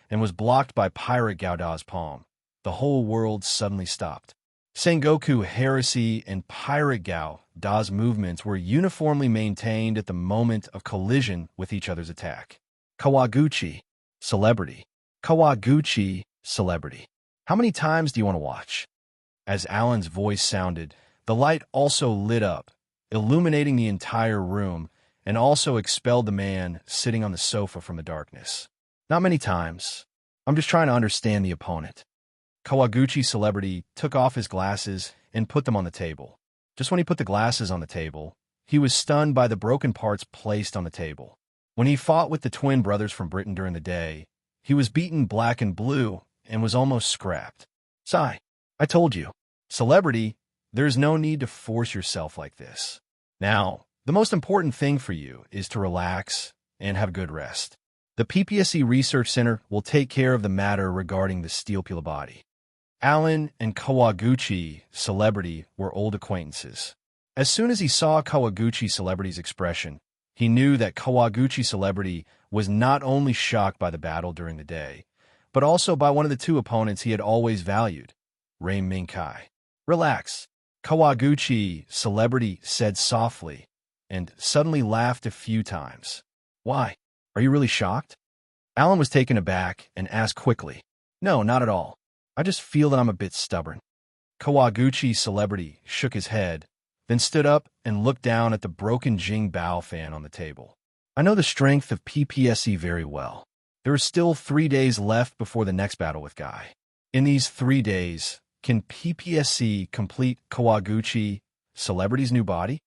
and was blocked by Pirate Gauda's palm, the whole world suddenly stopped. Sengoku heresy and Pirate Gauda's movements were uniformly maintained at the moment of collision with each other's attack. Kawaguchi, celebrity. Kawaguchi, celebrity. How many times do you want to watch? As Alan's voice sounded, the light also lit up, illuminating the entire room, and also expelled the man sitting on the sofa from the darkness. Not many times. I'm just trying to understand the opponent. Kawaguchi celebrity took off his glasses and put them on the table. Just when he put the glasses on the table, he was stunned by the broken parts placed on the table. When he fought with the twin brothers from Britain during the day, he was beaten black and blue and was almost scrapped. Sigh, I told you. Celebrity, there's no need to force yourself like this. Now, the most important thing for you is to relax and have good rest. The PPSC Research Center will take care of the matter regarding the steel pila body. Alan and Kawaguchi celebrity were old acquaintances. As soon as he saw Kawaguchi celebrity's expression, he knew that Kawaguchi celebrity was not only shocked by the battle during the day, but also by one of the two opponents he had always valued, Ray Minkai. Relax, Kawaguchi celebrity said softly, and suddenly laughed a few times. Why? Are you really shocked? Alan was taken aback and asked quickly. No, not at all. I just feel that I'm a bit stubborn. Kawaguchi celebrity shook his head, then stood up and looked down at the broken Jing Bao fan on the table. I know the strength of PPSC very well. There are still 3 days left before the next battle with Guy. In these 3 days, can PPSC complete Kawaguchi Celebrity's new body?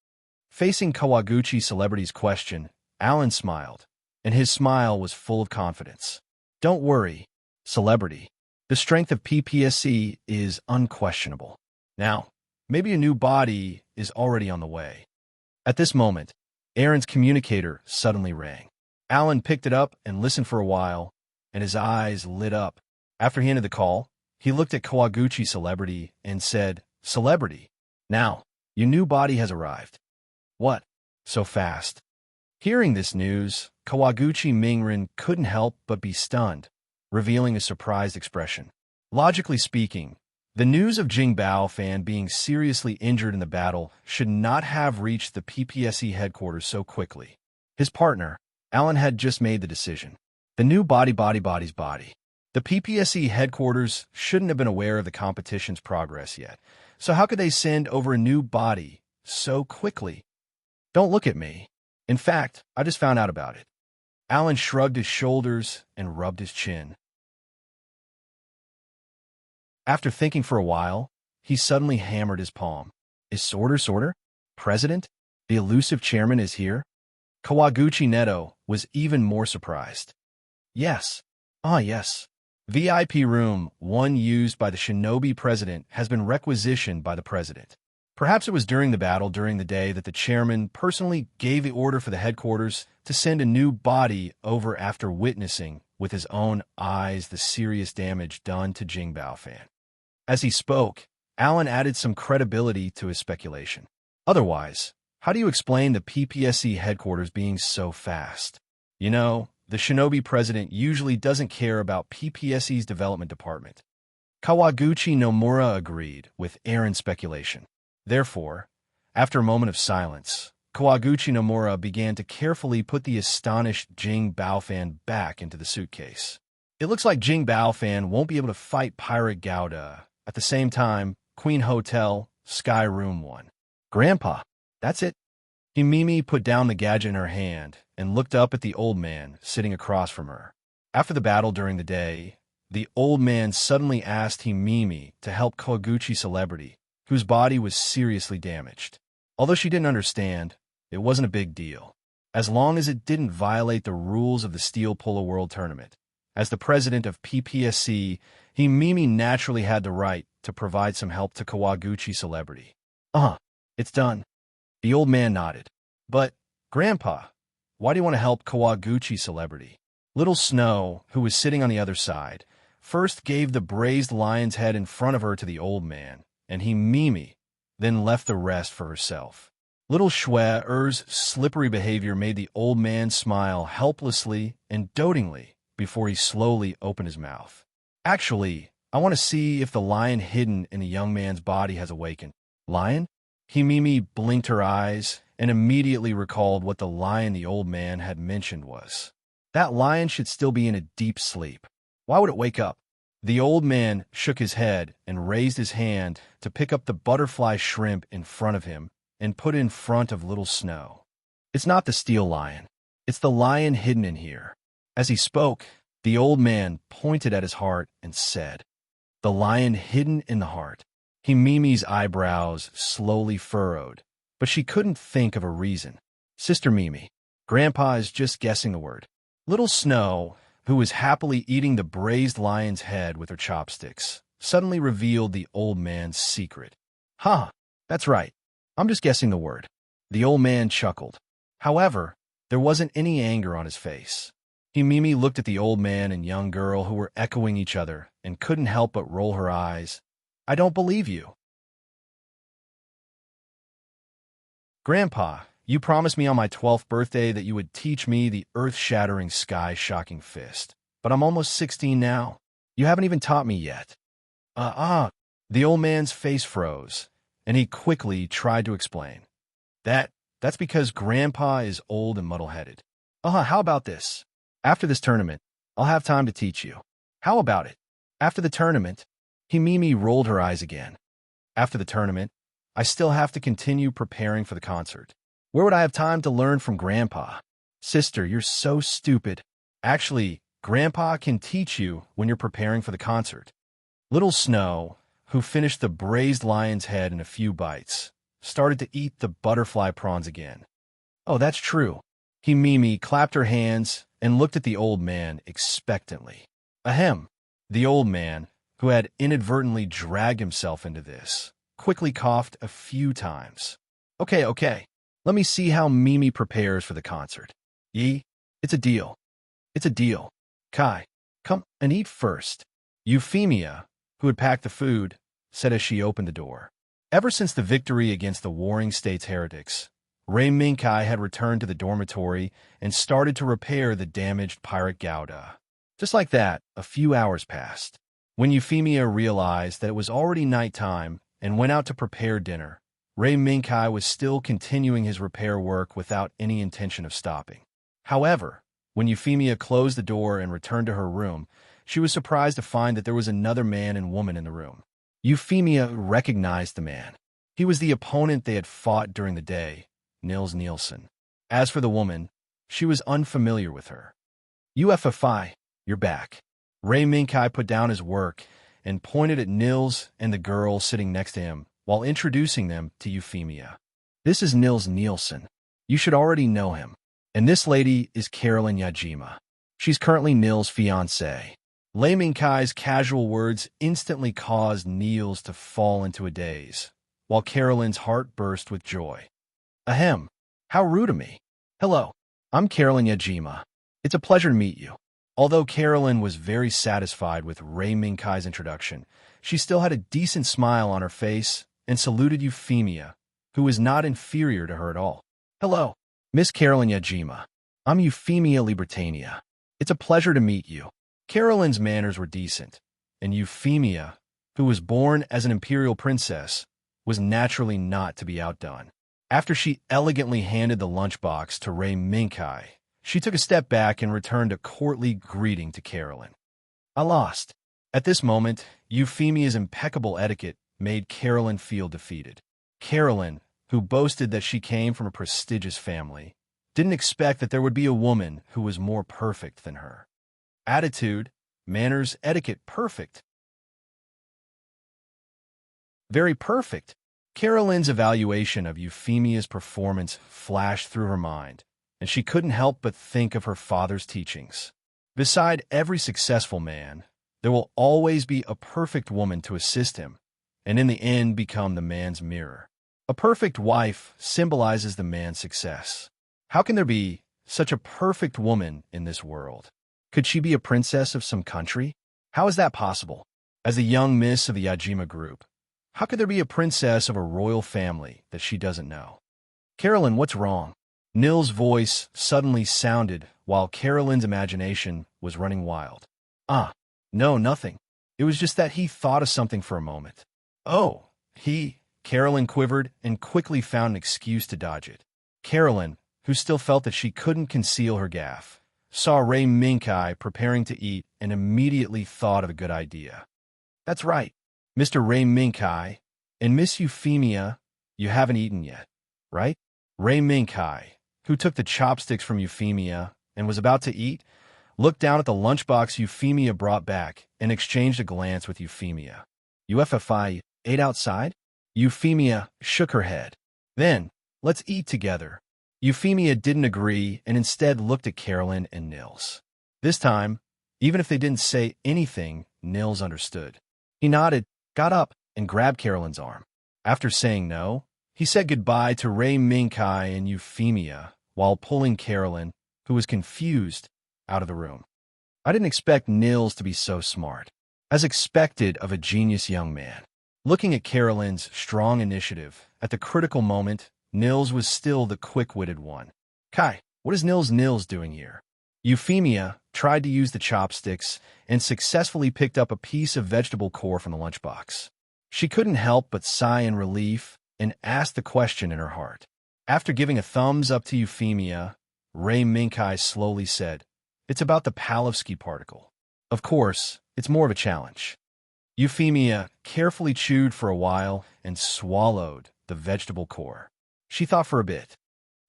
Facing Kawaguchi Celebrity's question, Alan smiled, and his smile was full of confidence. Don't worry, Celebrity. The strength of PPSC is unquestionable. Now, maybe a new body is already on the way. At this moment, Aaron's communicator suddenly rang. Alan picked it up and listened for a while, and his eyes lit up. After he ended the call, he looked at Kawaguchi Celebrity and said, Celebrity, now, your new body has arrived. What? So fast? Hearing this news, Kawaguchi Mingren couldn't help but be stunned, revealing a surprised expression. Logically speaking, the news of Jing Baofan being seriously injured in the battle should not have reached the PPSE headquarters so quickly. His partner, Alan, had just made the decision. The new body's body. The PPSE headquarters shouldn't have been aware of the competition's progress yet, so how could they send over a new body so quickly? Don't look at me. In fact, I just found out about it. Alan shrugged his shoulders and rubbed his chin. After thinking for a while, he suddenly hammered his palm. Is sorter? President? The elusive chairman is here? Kawaguchi Neto was even more surprised. Yes. Yes. VIP room 1 used by the shinobi president has been requisitioned by the president. Perhaps it was during the battle during the day that the chairman personally gave the order for the headquarters to send a new body over after witnessing with his own eyes the serious damage done to Jing Baofan. As he spoke, Alan added some credibility to his speculation. Otherwise, how do you explain the PPSE headquarters being so fast? You know, the shinobi president usually doesn't care about PPSE's development department. Kawaguchi Nomura agreed with Aaron's speculation. Therefore, after a moment of silence, Kawaguchi Nomura began to carefully put the astonished Jing Baofan back into the suitcase. It looks like Jing Baofan won't be able to fight Pirate Gouda. At the same time, Queen Hotel, Sky Room 1. Grandpa, that's it. Himimi put down the gadget in her hand and looked up at the old man sitting across from her. After the battle during the day, the old man suddenly asked Himimi to help Kawaguchi Celebrity, whose body was seriously damaged. Although she didn't understand, it wasn't a big deal, as long as it didn't violate the rules of the Steel Polo World Tournament. As the president of PPSC, Himimi naturally had the right to provide some help to Kawaguchi Celebrity. It's done. The old man nodded. But, Grandpa, why do you want to help Kawaguchi Celebrity? Little Snow, who was sitting on the other side, first gave the braised lion's head in front of her to the old man, and Himimi then left the rest for herself. Little Shue-er's slippery behavior made the old man smile helplessly and dotingly before he slowly opened his mouth. Actually, I want to see if the lion hidden in the young man's body has awakened. Lion? Himimi blinked her eyes and immediately recalled what the lion the old man had mentioned was. That lion should still be in a deep sleep. Why would it wake up? The old man shook his head and raised his hand to pick up the butterfly shrimp in front of him and put it in front of Little Snow. It's not the steel lion. It's the lion hidden in here. As he spoke, the old man pointed at his heart and said, The lion hidden in the heart. Himimi's eyebrows slowly furrowed, but she couldn't think of a reason. Sister Mimi, Grandpa is just guessing the word. Little Snow, who was happily eating the braised lion's head with her chopsticks, suddenly revealed the old man's secret. That's right. I'm just guessing the word. The old man chuckled. However, there wasn't any anger on his face. Himimi looked at the old man and young girl who were echoing each other and couldn't help but roll her eyes. I don't believe you. Grandpa, you promised me on my 12th birthday that you would teach me the earth-shattering, sky-shocking fist. But I'm almost 16 now. You haven't even taught me yet. The old man's face froze, and he quickly tried to explain. That's because Grandpa is old and muddle-headed. How about this? After this tournament, I'll have time to teach you. How about it? After the tournament, Himimi rolled her eyes again. After the tournament, I still have to continue preparing for the concert. Where would I have time to learn from Grandpa? Sister, you're so stupid. Actually, Grandpa can teach you when you're preparing for the concert. Little Snow, who finished the braised lion's head in a few bites, started to eat the butterfly prawns again. Oh, that's true. Mimi clapped her hands and looked at the old man expectantly. Ahem. The old man, who had inadvertently dragged himself into this, quickly coughed a few times. Okay. Let me see how Mimi prepares for the concert. It's a deal. It's a deal. Kai, come and eat first. Euphemia, who had packed the food, said as she opened the door. Ever since the victory against the Warring States heretics, Ray Minkai had returned to the dormitory and started to repair the damaged pirate Gouda. Just like that, a few hours passed. When Euphemia realized that it was already nighttime and went out to prepare dinner, Ray Minkai was still continuing his repair work without any intention of stopping. However, when Euphemia closed the door and returned to her room, she was surprised to find that there was another man and woman in the room. Euphemia recognized the man. He was the opponent they had fought during the day, Nils Nielsen. As for the woman, she was unfamiliar with her. UFFI, you're back. Ray Minkai put down his work and pointed at Nils and the girl sitting next to him while introducing them to Euphemia. This is Nils Nielsen. You should already know him. And this lady is Carolyn Yajima. She's currently Nils' fiancée. Ray Minkai's casual words instantly caused Niels to fall into a daze, while Carolyn's heart burst with joy. Ahem. How rude of me. Hello. I'm Carolyn Yajima. It's a pleasure to meet you. Although Carolyn was very satisfied with Ray Minkai's introduction, she still had a decent smile on her face and saluted Euphemia, who was not inferior to her at all. Hello, Miss Carolyn Yajima. I'm Euphemia Libertania. It's a pleasure to meet you. Carolyn's manners were decent, and Euphemia, who was born as an imperial princess, was naturally not to be outdone. After she elegantly handed the lunchbox to Ray Minkai, she took a step back and returned a courtly greeting to Carolyn. I lost. At this moment, Euphemia's impeccable etiquette made Carolyn feel defeated. Carolyn, who boasted that she came from a prestigious family, didn't expect that there would be a woman who was more perfect than her. Attitude, manners, etiquette, perfect. Very perfect. Carolyn's evaluation of Euphemia's performance flashed through her mind, and she couldn't help but think of her father's teachings. Beside every successful man, there will always be a perfect woman to assist him, and in the end become the man's mirror. A perfect wife symbolizes the man's success. How can there be such a perfect woman in this world? Could she be a princess of some country? How is that possible? As a young miss of the Yajima group, how could there be a princess of a royal family that she doesn't know? Carolyn, what's wrong? Nils' voice suddenly sounded while Carolyn's imagination was running wild. No, nothing. It was just that he thought of something for a moment. Oh, Carolyn quivered and quickly found an excuse to dodge it. Carolyn, who still felt that she couldn't conceal her gaffe, saw Ray Minkai preparing to eat and immediately thought of a good idea. That's right, Mr. Ray Minkai and Miss Euphemia, you haven't eaten yet, right? Ray Minkai, who took the chopsticks from Euphemia and was about to eat, looked down at the lunchbox Euphemia brought back and exchanged a glance with Euphemia. UFFI, ate outside? Euphemia shook her head. Then, let's eat together. Euphemia didn't agree and instead looked at Carolyn and Nils. This time, even if they didn't say anything, Nils understood. He nodded, got up, and grabbed Carolyn's arm. After saying no, he said goodbye to Ray Minkai and Euphemia while pulling Carolyn, who was confused, out of the room. I didn't expect Nils to be so smart, as expected of a genius young man. Looking at Carolyn's strong initiative, at the critical moment, Nils was still the quick-witted one. Kai, what is Nils doing here? Euphemia tried to use the chopsticks and successfully picked up a piece of vegetable core from the lunchbox. She couldn't help but sigh in relief and asked the question in her heart. After giving a thumbs up to Euphemia, Ray Minkai slowly said, It's about the Palevsky particle. Of course, it's more of a challenge. Euphemia carefully chewed for a while and swallowed the vegetable core. She thought for a bit.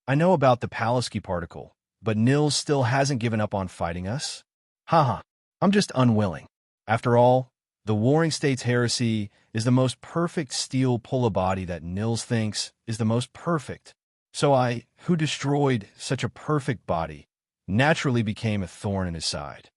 I know about the Palevsky particle, but Nils still hasn't given up on fighting us? Haha, I'm just unwilling. After all, The Warring States heresy is the most perfect steel pull body that Nils thinks is the most perfect. So I, who destroyed such a perfect body, naturally became a thorn in his side.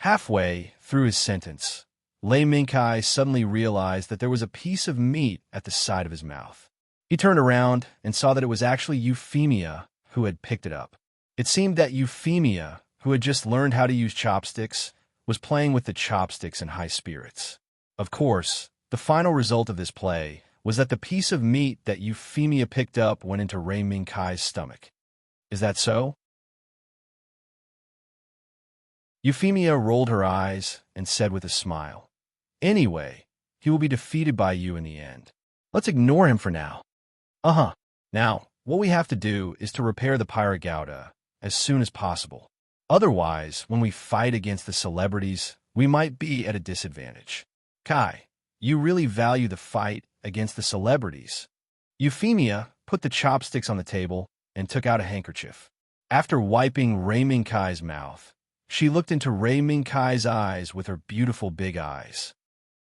Halfway through his sentence, Lei Minkai suddenly realized that there was a piece of meat at the side of his mouth. He turned around and saw that it was actually Euphemia who had picked it up. It seemed that Euphemia, who had just learned how to use chopsticks, was playing with the chopsticks in high spirits. Of course, the final result of this play was that the piece of meat that Euphemia picked up went into Rei Minkai's stomach. Is that so? Euphemia rolled her eyes and said with a smile, "Anyway, he will be defeated by you in the end. Let's ignore him for now." Uh-huh. Now, what we have to do is to repair the Pyragauda as soon as possible. Otherwise, when we fight against the celebrities, we might be at a disadvantage. Kai, you really value the fight against the celebrities. Euphemia put the chopsticks on the table and took out a handkerchief. After wiping Rei Minkai's mouth, she looked into Rei Minkai's eyes with her beautiful big eyes.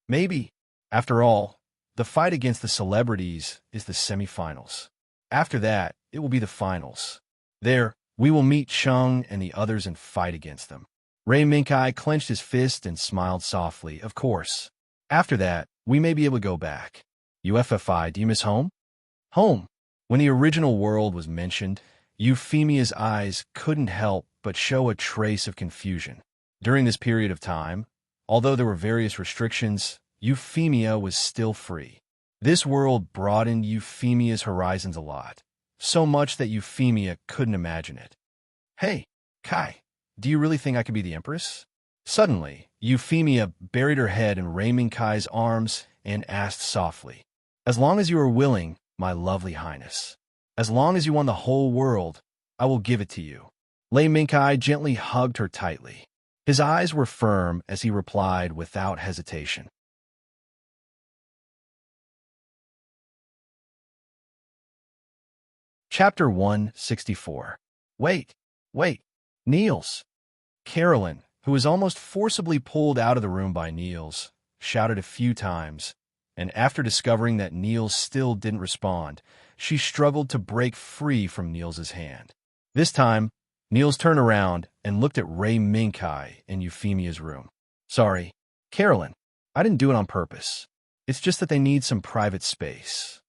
Maybe, after all, the fight against the celebrities is the semifinals. After that, it will be the finals. There, we will meet Chung and the others and fight against them. Rei Minkai clenched his fist and smiled softly. Of course. After that, we may be able to go back. UFFI, do you miss home? Home. When the original world was mentioned, Euphemia's eyes couldn't help but show a trace of confusion. During this period of time, although there were various restrictions, Euphemia was still free. This world broadened Euphemia's horizons a lot, so much that Euphemia couldn't imagine it. Hey, Kai, do you really think I could be the Empress? Suddenly, Euphemia buried her head in Rei Minkai's arms and asked softly, "As long as you are willing, my lovely highness. As long as you want the whole world, I will give it to you." Lei Minkai gently hugged her tightly. His eyes were firm as he replied without hesitation. Chapter 164. Wait. Niels. Carolyn, who was almost forcibly pulled out of the room by Niels, shouted a few times, and after discovering that Niels still didn't respond, she struggled to break free from Niels's hand. This time, Niels turned around and looked at Rei Minkai in Euphemia's room. "Sorry, Carolyn, I didn't do it on purpose. It's just that they need some private space."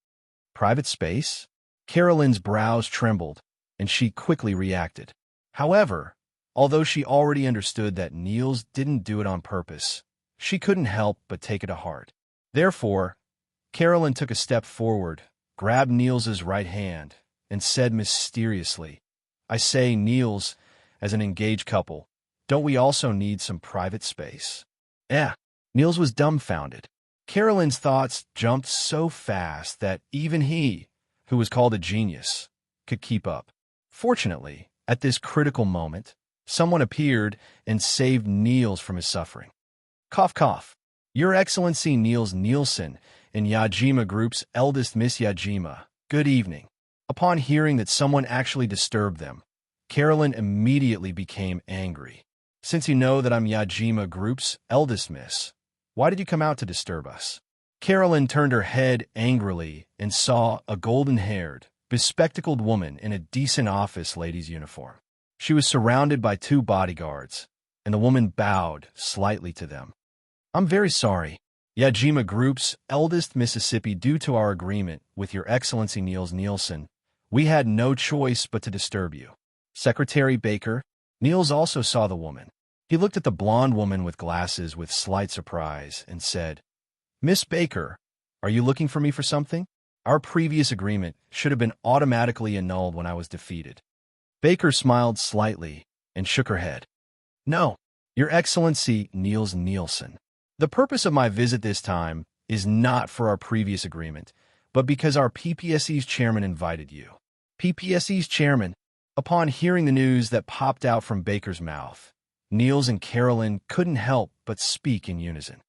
Private space? Carolyn's brows trembled, and she quickly reacted. However, although she already understood that Niels didn't do it on purpose, she couldn't help but take it to heart. Therefore, Carolyn took a step forward, grabbed Niels's right hand, and said mysteriously, "I say, Niels, as an engaged couple, don't we also need some private space?" Niels was dumbfounded. Carolyn's thoughts jumped so fast that even he, who was called a genius, could keep up. Fortunately, at this critical moment, someone appeared and saved Niels from his suffering. Cough, cough. Your Excellency Niels Nielsen and Yajima Group's eldest Miss Yajima, good evening. Upon hearing that someone actually disturbed them, Carolyn immediately became angry. Since you know that I'm Yajima Group's eldest miss, why did you come out to disturb us? Carolyn turned her head angrily and saw a golden-haired, bespectacled woman in a decent office lady's uniform. She was surrounded by 2 bodyguards, and the woman bowed slightly to them. "I'm very sorry, Yajima Group's eldest Mississippi, due to our agreement with Your Excellency Niels Nielsen, we had no choice but to disturb you." Secretary Baker. Niels also saw the woman. He looked at the blonde woman with glasses with slight surprise and said, "Miss Baker, are you looking for me for something? Our previous agreement should have been automatically annulled when I was defeated." Baker smiled slightly and shook her head. "No, Your Excellency Niels Nielsen. The purpose of my visit this time is not for our previous agreement, but because our PPSE's chairman invited you." PPSE's chairman? Upon hearing the news that popped out from Baker's mouth, Niels and Carolyn couldn't help but speak in unison.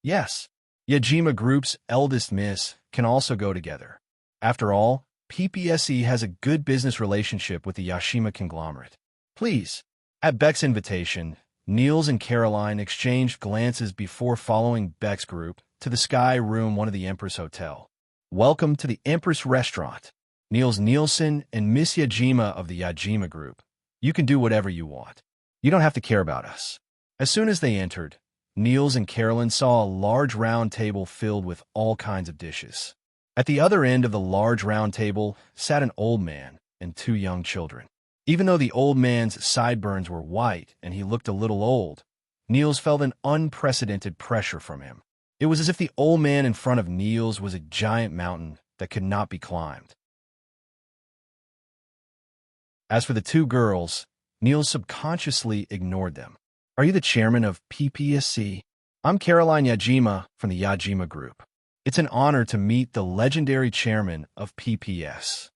Yes, Yajima Group's eldest miss can also go together. After all, PPSE has a good business relationship with the Yashima conglomerate. Please, at Beck's invitation, Niels and Caroline exchanged glances before following Beck's group to the Sky Room, one of the Empress Hotel. Welcome to the Empress Restaurant. Niels Nielsen and Miss Yajima of the Yajima Group. You can do whatever you want. You don't have to care about us. As soon as they entered, Niels and Caroline saw a large round table filled with all kinds of dishes. At the other end of the large round table sat an old man and two young children. Even though the old man's sideburns were white and he looked a little old, Niels felt an unprecedented pressure from him. It was as if the old man in front of Niels was a giant mountain that could not be climbed. As for the two girls, Niels subconsciously ignored them. Are you the chairman of PPSC? I'm Caroline Yajima from the Yajima Group. It's an honor to meet the legendary chairman of PPS.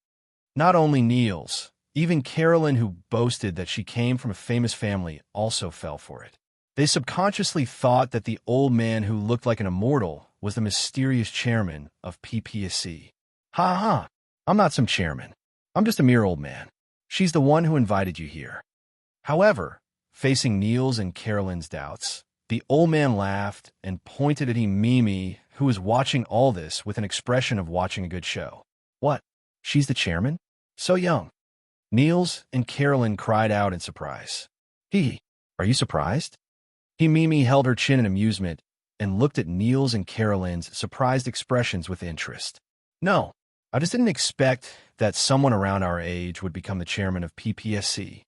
Not only Niels, even Caroline, who boasted that she came from a famous family, also fell for it. They subconsciously thought that the old man who looked like an immortal was the mysterious chairman of PPSC. Ha ha, I'm not some chairman. I'm just a mere old man. She's the one who invited you here. However, facing Niels and Caroline's doubts, the old man laughed and pointed at Mimi, who was watching all this with an expression of watching a good show. What? She's the chairman? So young. Niels and Caroline cried out in surprise. Are you surprised? Mimi held her chin in amusement and looked at Niels and Caroline's surprised expressions with interest. No, I just didn't expect that someone around our age would become the chairman of PPSC.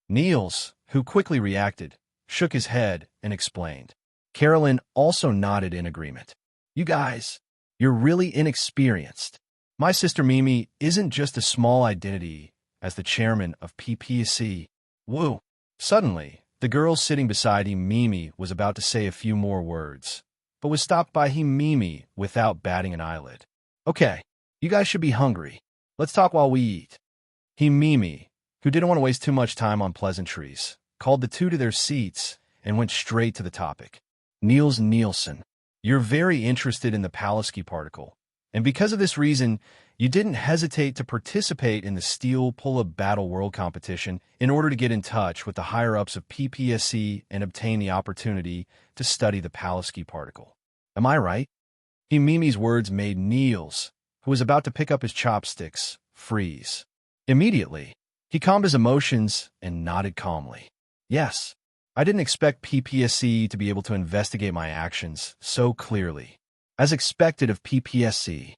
Niels, who quickly reacted, shook his head and explained. Caroline also nodded in agreement. You guys, you're really inexperienced. My sister Mimi isn't just a small identity as the chairman of PPSC. Woo! Suddenly, the girl sitting beside Mimi was about to say a few more words, but was stopped by Mimi without batting an eyelid. Okay, you guys should be hungry. Let's talk while we eat. Mimi, who didn't want to waste too much time on pleasantries, called the two to their seats and went straight to the topic. Niels Nielsen, you're very interested in the Pulaski particle, and because of this reason, you didn't hesitate to participate in the Steel Pull-Up Battle World Competition in order to get in touch with the higher-ups of PPSC and obtain the opportunity to study the Pulaski particle. Am I right? Mimi's words made Niels, who was about to pick up his chopsticks, freeze. Immediately, he calmed his emotions and nodded calmly. Yes, I didn't expect PPSC to be able to investigate my actions so clearly. As expected of PPSC.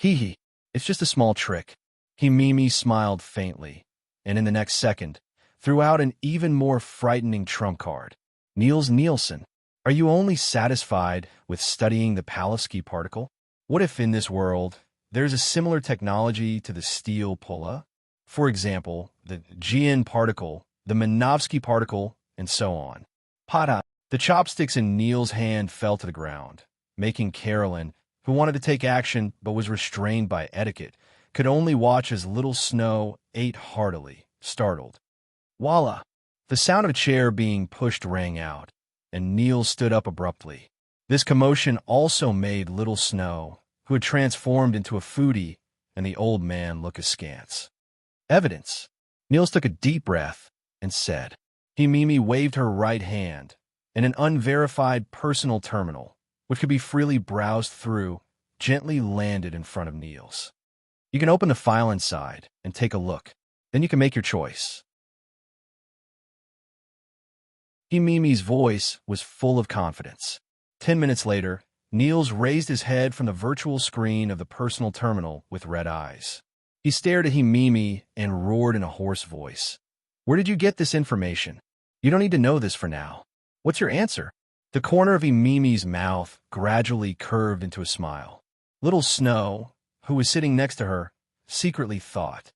It's just a small trick. Mimi smiled faintly, and in the next second, threw out an even more frightening trump card. Niels Nielsen, are you only satisfied with studying the Pulaski particle? What if in this world, there's a similar technology to the steel pulla? For example, the GN particle, the Minovsky particle, and so on. Pada! The chopsticks in Niels' hand fell to the ground, making Caroline, who wanted to take action but was restrained by etiquette, could only watch as Little Snow ate heartily, startled. Voila! The sound of a chair being pushed rang out, and Niels stood up abruptly. This commotion also made Little Snow, who had transformed into a foodie, and the old man look askance. Evidence. Niels took a deep breath and said. Mimi waved her right hand, and an unverified personal terminal, which could be freely browsed through, gently landed in front of Niels. You can open the file inside and take a look. Then you can make your choice. Mimi's voice was full of confidence. 10 minutes later, Niels raised his head from the virtual screen of the personal terminal with red eyes. He stared at Mimi and roared in a hoarse voice. Where did you get this information? You don't need to know this for now. What's your answer? The corner of Mimi's mouth gradually curved into a smile. Little Snow, who was sitting next to her, secretly thought,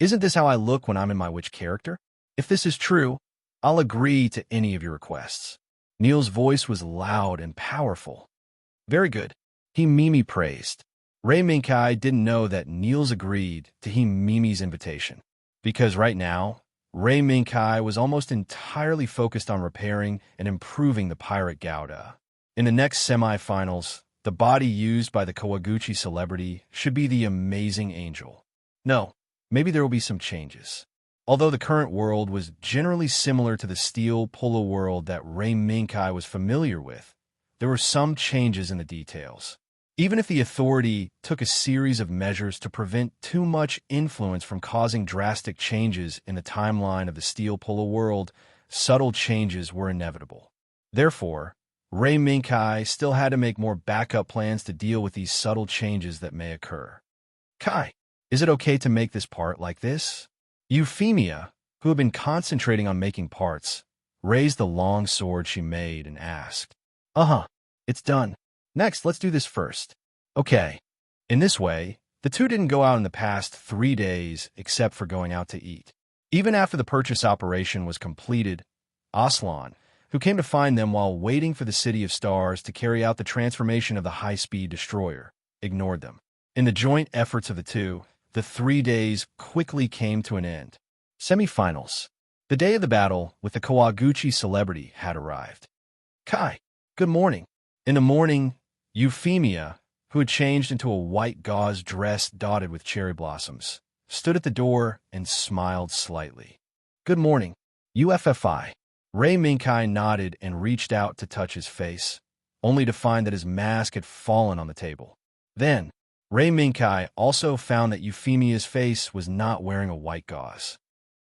isn't this how I look when I'm in my witch character? If this is true, I'll agree to any of your requests. Niels' voice was loud and powerful. Very good. Mimi praised. Ray Minkai didn't know that Niels agreed to Mimi's invitation, because right now, Ray Minkai was almost entirely focused on repairing and improving the pirate Gouda. In the next semi-finals, the body used by the Kawaguchi celebrity should be the Amazing Angel. No, maybe there will be some changes. Although the current world was generally similar to the steel Pula world that Rei Minkai was familiar with, there were some changes in the details. Even if the authority took a series of measures to prevent too much influence from causing drastic changes in the timeline of the steel Pula world, subtle changes were inevitable. Therefore, Rei Minkai still had to make more backup plans to deal with these subtle changes that may occur. Kai, is it okay to make this part like this? Euphemia, who had been concentrating on making parts, raised the long sword she made and asked, "Uh-huh, it's done. Next, let's do this first." Okay. In this way, the two didn't go out in the past 3 days except for going out to eat. Even after the purchase operation was completed, Aslan, who came to find them while waiting for the City of Stars to carry out the transformation of the high-speed destroyer, ignored them. In the joint efforts of the two, the 3 days quickly came to an end. Semifinals. The day of the battle with the Kawaguchi celebrity had arrived. Kai, good morning. In the morning, Euphemia, who had changed into a white gauze dress dotted with cherry blossoms, stood at the door and smiled slightly. Good morning, UFFI. Rei Minkai nodded and reached out to touch his face, only to find that his mask had fallen on the table. Then, Rei Minkai also found that Euphemia's face was not wearing a white gauze.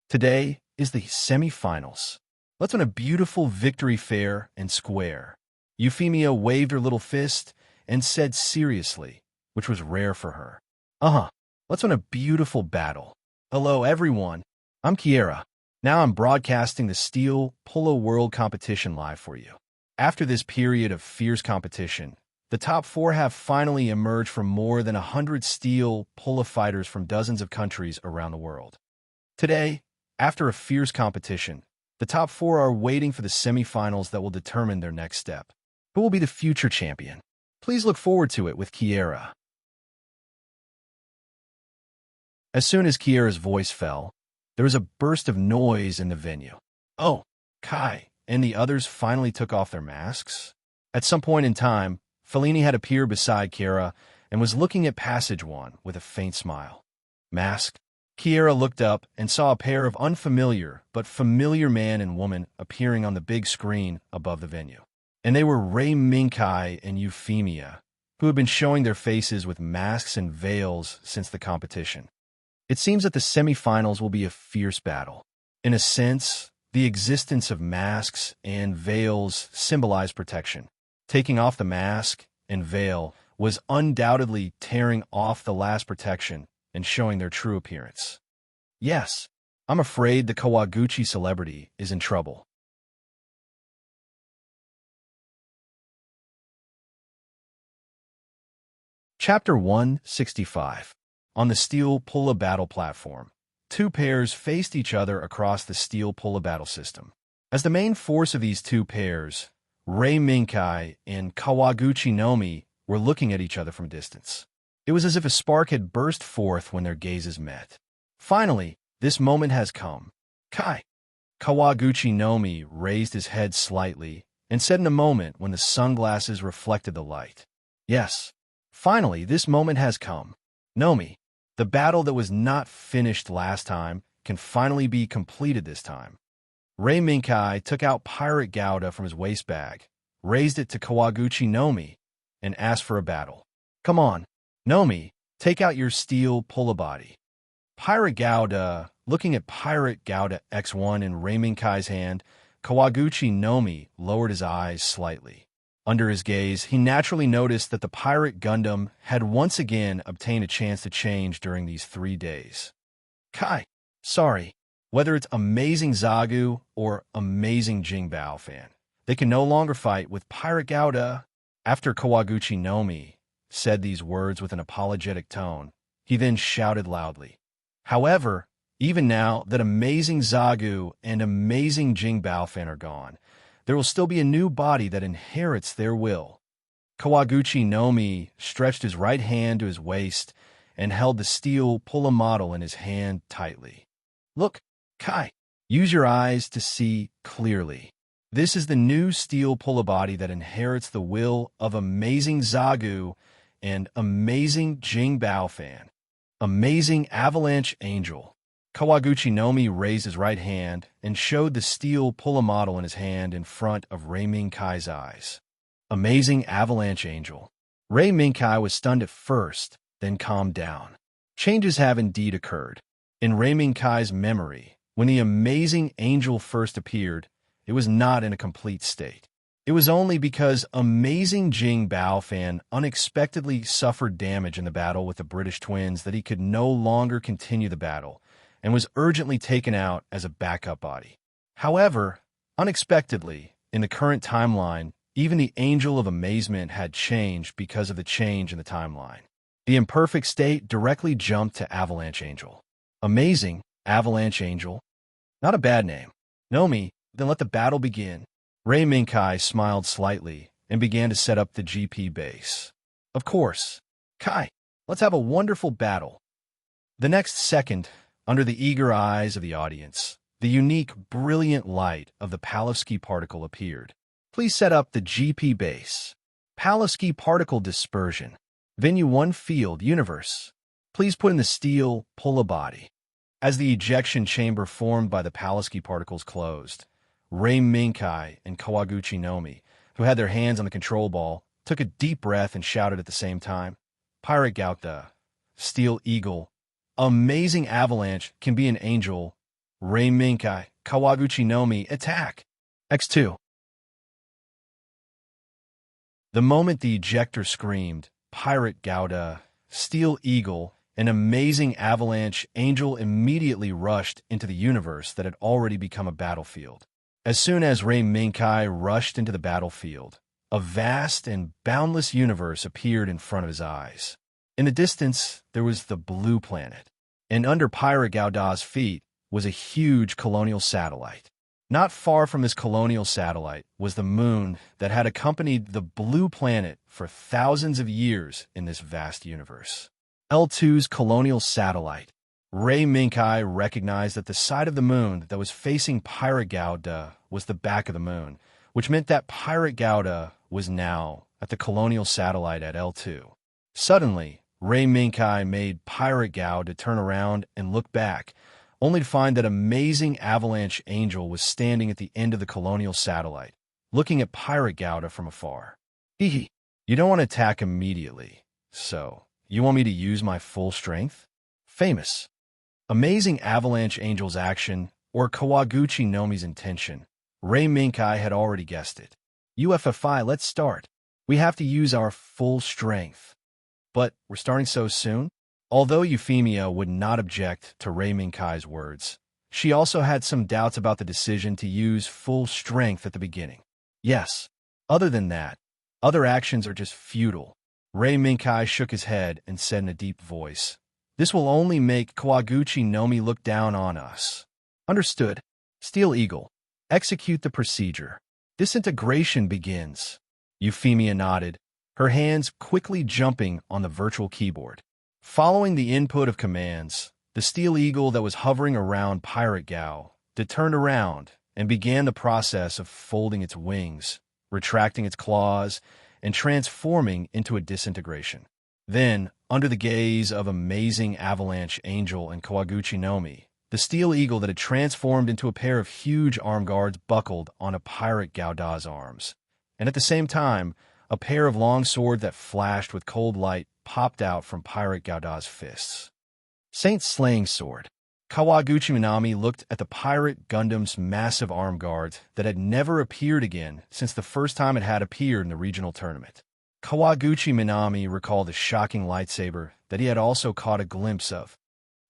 Today is the semifinals. Let's win a beautiful victory fair and square. Euphemia waved her little fist and said seriously, which was rare for her. Uh-huh, let's win a beautiful battle. Hello, everyone. I'm Kiera. Now I'm broadcasting the Steel Pula World Competition live for you. After this period of fierce competition, the top 4 have finally emerged from more than 100 Steel Pula fighters from dozens of countries around the world. Today, after a fierce competition, the top 4 are waiting for the semifinals that will determine their next step. Who will be the future champion? Please look forward to it with Kiera. As soon as Kiera's voice fell, there was a burst of noise in the venue. Oh, Kai and the others finally took off their masks. At some point in time, Fellini had appeared beside Kiera and was looking at Passage 1 with a faint smile. Masked, Kiera looked up and saw a pair of unfamiliar but familiar man and woman appearing on the big screen above the venue. And they were Rei Minkai and Euphemia, who had been showing their faces with masks and veils since the competition. It seems that the semifinals will be a fierce battle. In a sense, the existence of masks and veils symbolize protection. Taking off the mask and veil was undoubtedly tearing off the last protection and showing their true appearance. Yes, I'm afraid the Kawaguchi celebrity is in trouble. Chapter 165. On the Steel Pula Battle Platform, 2 pairs faced each other across the Steel Pula battle system. As the main force of these 2 pairs, Rei Minkai and Kawaguchi Nomi were looking at each other from distance. It was as if a spark had burst forth when their gazes met. Finally, this moment has come. Kai. Kawaguchi Nomi raised his head slightly and said in a moment when the sunglasses reflected the light. Yes, finally, this moment has come. Nomi, the battle that was not finished last time can finally be completed this time. Rei Minkai took out Pirate Gouda from his waist bag, raised it to Kawaguchi Nomi, and asked for a battle. Come on, Nomi, take out your steel Pula body. Pirate Gouda, looking at Pirate Gouda X1 in Rei Minkai's hand, Kawaguchi Nomi lowered his eyes slightly. Under his gaze, he naturally noticed that the Pirate Gundam had once again obtained a chance to change during these 3 days. Kai, sorry, whether it's Amazing Zagu or Amazing Jingbao fan, they can no longer fight with Pirate Gouda. After Kawaguchi Nomi said these words with an apologetic tone, he then shouted loudly. However, even now that Amazing Zagu and Amazing Jingbao fan are gone, there will still be a new body that inherits their will. Kawaguchi Nomi stretched his right hand to his waist and held the steel Pula model in his hand tightly. Look, Kai, use your eyes to see clearly. This is the new steel Pula body that inherits the will of Amazing Zagu and Amazing Jingbao fan. Amazing Avalanche Angel. Kawaguchi Nomi raised his right hand and showed the steel pull model in his hand in front of Rei Minkai's eyes. Amazing avalanche angel. Rei Minkai was stunned at first, then calmed down. Changes have indeed occurred. In Rei Minkai's memory, when the amazing angel first appeared, it was not in a complete state. It was only because amazing Jing Baofan unexpectedly suffered damage in the battle with the British twins that he could no longer continue the battle and was urgently taken out as a backup body. However, unexpectedly, in the current timeline, even the Angel of Amazement had changed because of the change in the timeline. The imperfect state directly jumped to Avalanche Angel. Amazing Avalanche Angel? Not a bad name. Nomi, then let the battle begin. Rei Minkai smiled slightly and began to set up the GP base. Of course. Kai, let's have a wonderful battle. The next second, under the eager eyes of the audience, the unique, brilliant light of the Palevsky particle appeared. Please set up the GP base. Palevsky particle dispersion. Venue 1 field universe. Please put in the steel pull body. As the ejection chamber formed by the Palevsky particles closed, Rei Minkai and Kawaguchi Nomi, who had their hands on the control ball, took a deep breath and shouted at the same time, Pirate Gauta, Steel Eagle, Amazing Avalanche can be an angel. Rei Minkai, Kawaguchi Nomi, attack! X2. The moment the ejector screamed, Pirate Gauda, Steel Eagle, an amazing avalanche angel immediately rushed into the universe that had already become a battlefield. As soon as Rei Minkai rushed into the battlefield, a vast and boundless universe appeared in front of his eyes. In the distance, there was the blue planet, and under Pirate Gauda's feet was a huge colonial satellite. Not far from this colonial satellite was the moon that had accompanied the blue planet for thousands of years in this vast universe. L2's colonial satellite. Rei Minkai recognized that the side of the moon that was facing Pirate Gauda was the back of the moon, which meant that Pirate Gauda was now at the colonial satellite at L2. Suddenly, Rei Minkai made Pirate Gauda turn around and look back, only to find that amazing avalanche angel was standing at the end of the colonial satellite, looking at Pirate Gauda from afar. Hee, you don't want to attack immediately, so you want me to use my full strength? Famous. Amazing avalanche angel's action, or Kawaguchi Nomi's intention. Rei Minkai had already guessed it. UFFI, let's start. We have to use our full strength. But we're starting so soon? Although Euphemia would not object to Rei Minkai's words, she also had some doubts about the decision to use full strength at the beginning. Yes, other than that, other actions are just futile. Rei Minkai shook his head and said in a deep voice, This will only make Kawaguchi Nomi look down on us. Understood. Steel Eagle. Execute the procedure. Disintegration begins. Euphemia nodded, her hands quickly jumping on the virtual keyboard. Following the input of commands, the Steel Eagle that was hovering around Pirate Gao turned around and began the process of folding its wings, retracting its claws, and transforming into a disintegration. Then, under the gaze of amazing avalanche angel and Kawaguchi Nomi, the Steel Eagle that had transformed into a pair of huge arm guards buckled on a Pirate Gauda's arms. And at the same time, a pair of long swords that flashed with cold light popped out from Pirate Gauda's fists. Saint's Slaying Sword. Kawaguchi Minami looked at the Pirate Gundam's massive arm guards that had never appeared again since the first time it had appeared in the regional tournament. Kawaguchi Minami recalled the shocking lightsaber that he had also caught a glimpse of.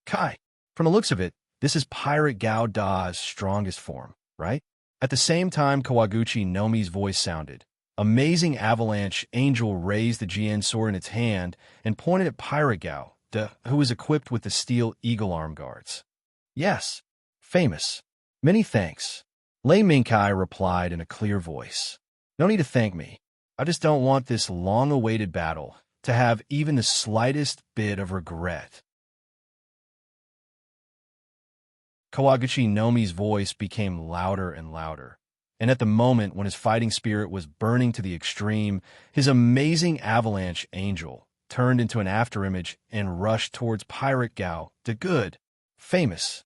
Kai, from the looks of it, this is Pirate Gauda's strongest form, right? At the same time Kawaguchi Nomi's voice sounded, Amazing Avalanche Angel raised the GN sword in its hand and pointed at Pirate Gao, who was equipped with the Steel Eagle arm guards. Yes, famous. Many thanks. Rei Minkai replied in a clear voice. No need to thank me. I just don't want this long-awaited battle to have even the slightest bit of regret. Kawaguchi Nomi's voice became louder and louder, and at the moment when his fighting spirit was burning to the extreme, his amazing avalanche angel turned into an afterimage and rushed towards Pirate Gao, the good, famous,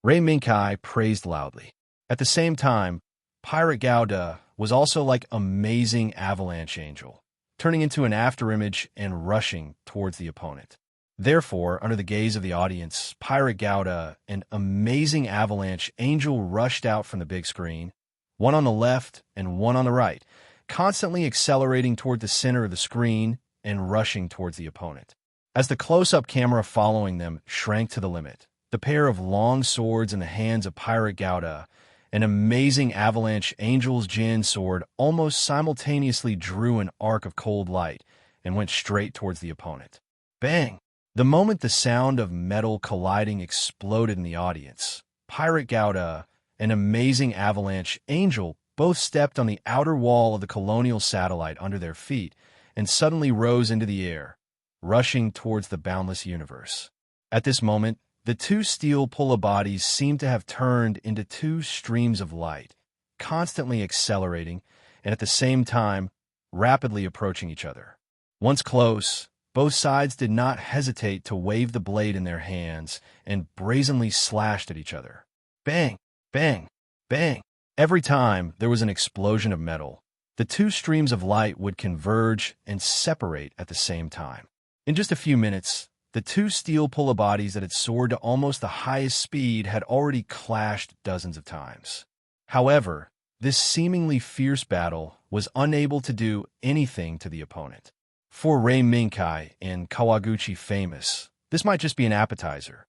Ray Minkai praised loudly. At the same time, Pirate Gouda was also like amazing avalanche angel, turning into an afterimage and rushing towards the opponent. Therefore, under the gaze of the audience, Pirate Gouda and amazing avalanche angel rushed out from the big screen, one on the left and one on the right, constantly accelerating toward the center of the screen and rushing towards the opponent. As the close-up camera following them shrank to the limit, the pair of long swords in the hands of Pirate Gouda and amazing avalanche angel's Jin sword almost simultaneously drew an arc of cold light and went straight towards the opponent. Bang! The moment the sound of metal colliding exploded in the audience, Pirate Gouda and amazing avalanche angel both stepped on the outer wall of the colonial satellite under their feet and suddenly rose into the air, rushing towards the boundless universe. At this moment, the two steel pulla bodies seemed to have turned into two streams of light, constantly accelerating and at the same time rapidly approaching each other. Once close, both sides did not hesitate to wave the blade in their hands and brazenly slashed at each other. Bang! Bang! Bang! Every time there was an explosion of metal, the two streams of light would converge and separate at the same time. In just a few minutes, the two steel pulla bodies that had soared to almost the highest speed had already clashed dozens of times. However, this seemingly fierce battle was unable to do anything to the opponent. For Ray Minkai and Kawaguchi Famous, this might just be an appetizer.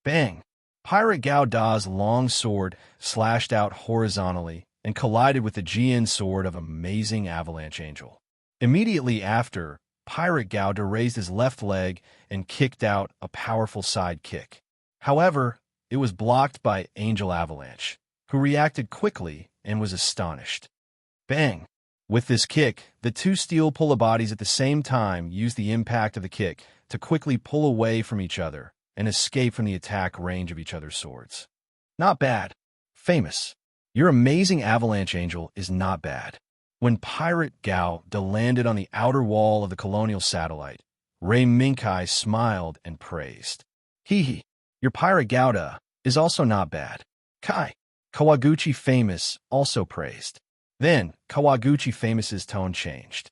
Bang! Pirate Gouda's long sword slashed out horizontally and collided with the Jian sword of amazing avalanche angel. Immediately after, Pirate Gouda raised his left leg and kicked out a powerful side kick. However, it was blocked by Angel Avalanche, who reacted quickly and was astonished. Bang! With this kick, the two steel pulla bodies at the same time used the impact of the kick to quickly pull away from each other and escape from the attack range of each other's swords. Not bad. Famous. Your amazing avalanche angel is not bad. When Pirate Gouda landed on the outer wall of the colonial satellite, Ray Minkai smiled and praised. Hee, your Pirate Gouda is also not bad. Kai. Kawaguchi Famous also praised. Then, Kawaguchi Famous's tone changed.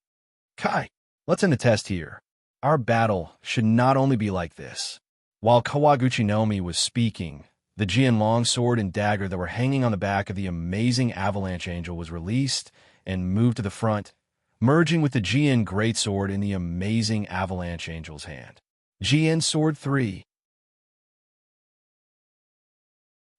Kai, let's end the test here. Our battle should not only be like this. While Kawaguchi Nomi was speaking, the Jian longsword and dagger that were hanging on the back of the amazing avalanche angel was released and moved to the front, merging with the Jian greatsword in the amazing avalanche angel's hand. Jian Sword 3.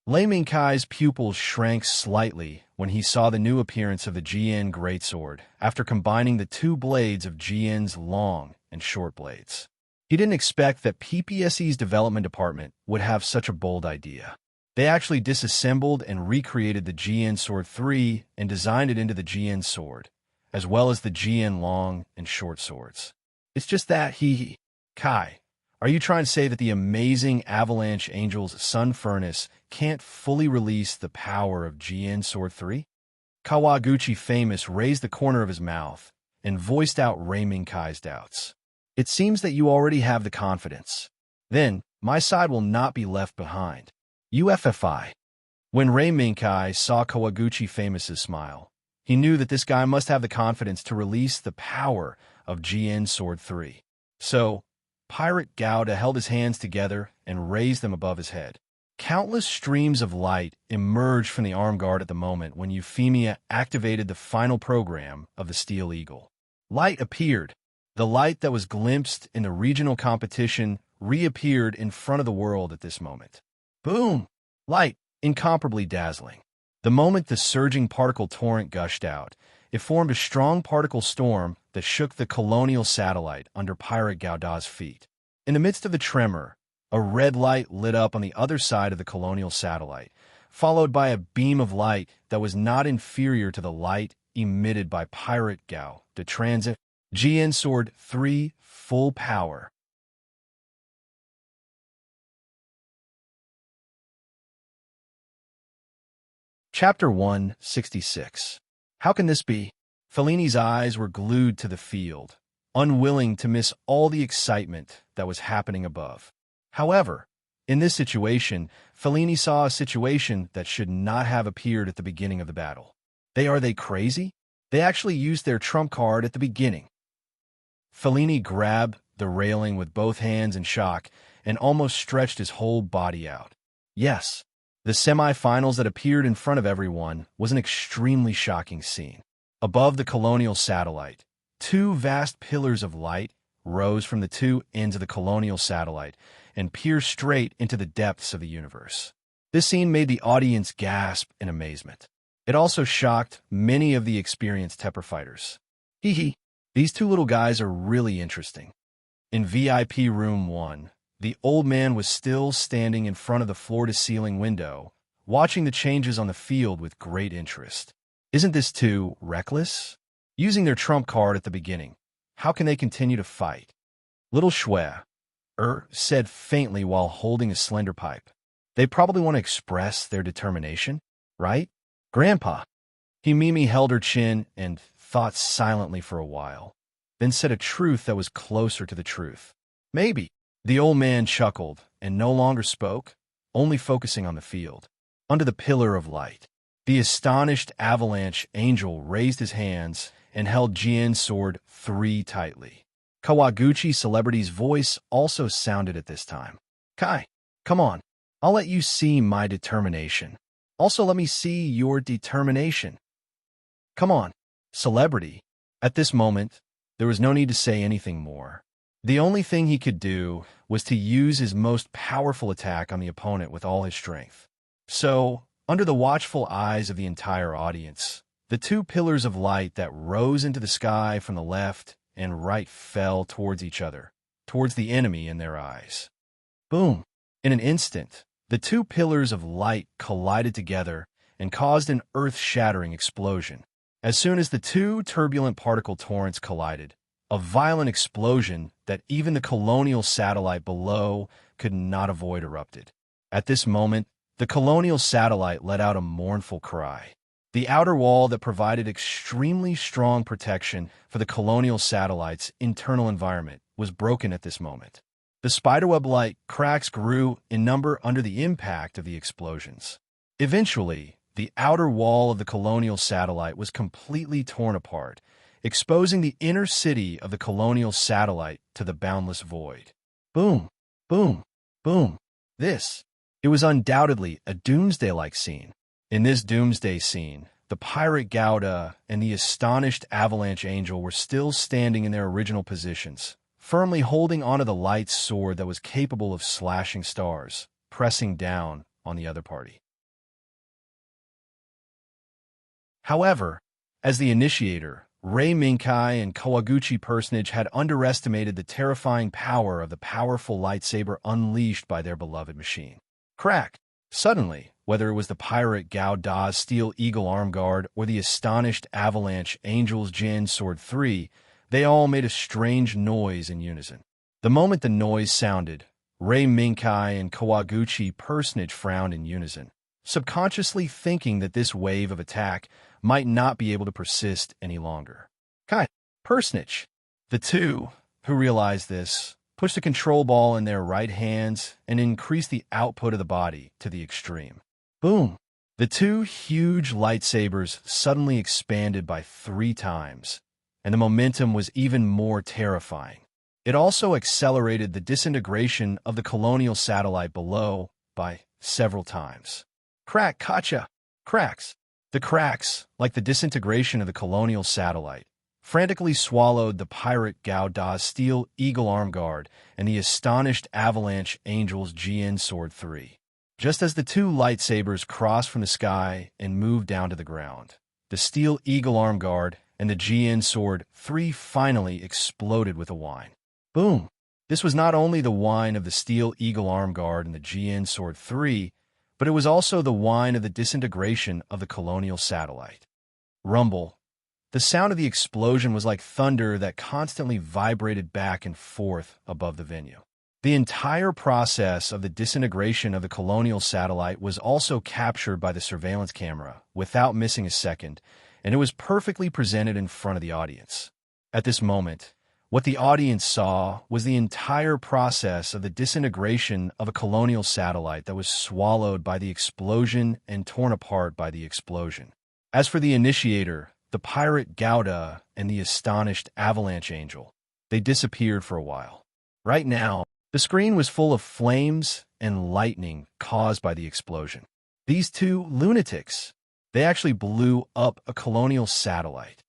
Lei Minkai's pupils shrank slightly when he saw the new appearance of the Jian greatsword after combining the two blades of Jian's long and short blades. He didn't expect that PPSE's development department would have such a bold idea. They actually disassembled and recreated the Jian Sword 3 and designed it into the Jian Sword, as well as the Jian long and short swords. It's just that Kai, are you trying to say that the amazing Avalanche Angel's Sun Furnace can't fully release the power of Jian Sword 3? Kawaguchi Famous raised the corner of his mouth and voiced out Ray Minkai's doubts. It seems that you already have the confidence. Then, my side will not be left behind. UFFI. When Ray Minkai saw Kawaguchi Famous's smile, he knew that this guy must have the confidence to release the power of Jian Sword 3. So, Pirate Gouda held his hands together and raised them above his head. Countless streams of light emerged from the arm guard at the moment when Euphemia activated the final program of the Steel Eagle. Light appeared. The light that was glimpsed in the regional competition reappeared in front of the world at this moment. Boom! Light, incomparably dazzling. The moment the surging particle torrent gushed out, it formed a strong particle storm that shook the colonial satellite under Pirate Gouda's feet. In the midst of the tremor, a red light lit up on the other side of the colonial satellite, followed by a beam of light that was not inferior to the light emitted by Pirate Gouda Transit Jian Sword 3 Full Power. Chapter 166. How can this be? Fellini's eyes were glued to the field, unwilling to miss all the excitement that was happening above. However, In this situation, Fellini saw a situation that should not have appeared at the beginning of the battle. Are they crazy? They actually used their trump card at the beginning. Fellini grabbed the railing with both hands in shock and almost stretched his whole body out. Yes, the semi-finals that appeared in front of everyone was an extremely shocking scene. Above the colonial satellite, two vast pillars of light rose from the two ends of the colonial satellite and pierced straight into the depths of the universe. This scene made the audience gasp in amazement. It also shocked many of the experienced Tepper fighters. Hee hee, these two little guys are really interesting. In VIP Room 1, the old man was still standing in front of the floor-to-ceiling window, watching the changes on the field with great interest. Isn't this too reckless? Using their trump card at the beginning, how can they continue to fight? Little Shue said faintly while holding a slender pipe. They probably want to express their determination, right? Grandpa. Mimi held her chin and thought silently for a while, then said a truth that was closer to the truth. Maybe. The old man chuckled and no longer spoke, only focusing on the field. Under the pillar of light, the astonished avalanche angel raised his hands and held Jian's sword 3 tightly. Kawaguchi Celebrity's voice also sounded at this time. Kai, come on. I'll let you see my determination. Also let me see your determination. Come on, Celebrity. At this moment, there was no need to say anything more. The only thing he could do was to use his most powerful attack on the opponent with all his strength. So, under the watchful eyes of the entire audience, the two pillars of light that rose into the sky from the left and right fell towards each other, towards the enemy in their eyes. Boom! In an instant, the two pillars of light collided together and caused an earth-shattering explosion. As soon as the two turbulent particle torrents collided, a violent explosion that even the colonial satellite below could not avoid erupted. At this moment, the colonial satellite let out a mournful cry. The outer wall that provided extremely strong protection for the colonial satellite's internal environment was broken at this moment. The spiderweb-like cracks grew in number under the impact of the explosions. Eventually, the outer wall of the colonial satellite was completely torn apart, exposing the inner city of the colonial satellite to the boundless void. Boom, boom, boom. It was undoubtedly a doomsday-like scene. In this doomsday scene, the pirate Gouda and the astonished avalanche angel were still standing in their original positions, firmly holding onto the light sword that was capable of slashing stars, pressing down on the other party. However, as the initiator, Rei Minkai and Kawaguchi personage had underestimated the terrifying power of the powerful lightsaber unleashed by their beloved machine. Crack! Suddenly, whether it was the pirate Gao Da's steel eagle arm guard or the astonished avalanche angel's Jin sword 3, they all made a strange noise in unison. The moment the noise sounded, Rei Minkai and Kawaguchi personage frowned in unison, subconsciously thinking that this wave of attack might not be able to persist any longer. Kai, personage. The two, who realized this, pushed the control ball in their right hands and increased the output of the body to the extreme. Boom! The two huge lightsabers suddenly expanded by 3 times, and the momentum was even more terrifying. It also accelerated the disintegration of the colonial satellite below by several times. Crack, kacha! Cracks! The cracks, like the disintegration of the colonial satellite, frantically swallowed the pirate Gao Da's steel eagle arm guard and the astonished avalanche angel's Jin sword 3. Just as the two lightsabers crossed from the sky and moved down to the ground, the steel eagle arm guard and the Jin sword 3 finally exploded with a whine. Boom! This was not only the whine of the steel eagle arm guard and the Jin sword 3, but it was also the whine of the disintegration of the colonial satellite. Rumble. The sound of the explosion was like thunder that constantly vibrated back and forth above the venue. The entire process of the disintegration of the colonial satellite was also captured by the surveillance camera without missing a second, and it was perfectly presented in front of the audience. At this moment, What the audience saw was the entire process of the disintegration of a colonial satellite that was swallowed by the explosion and torn apart by the explosion. As for the initiator, the pirate Gouda and the astonished avalanche angel, they disappeared for a while. Right now, the screen was full of flames and lightning caused by the explosion. These two lunatics, they actually blew up a colonial satellite.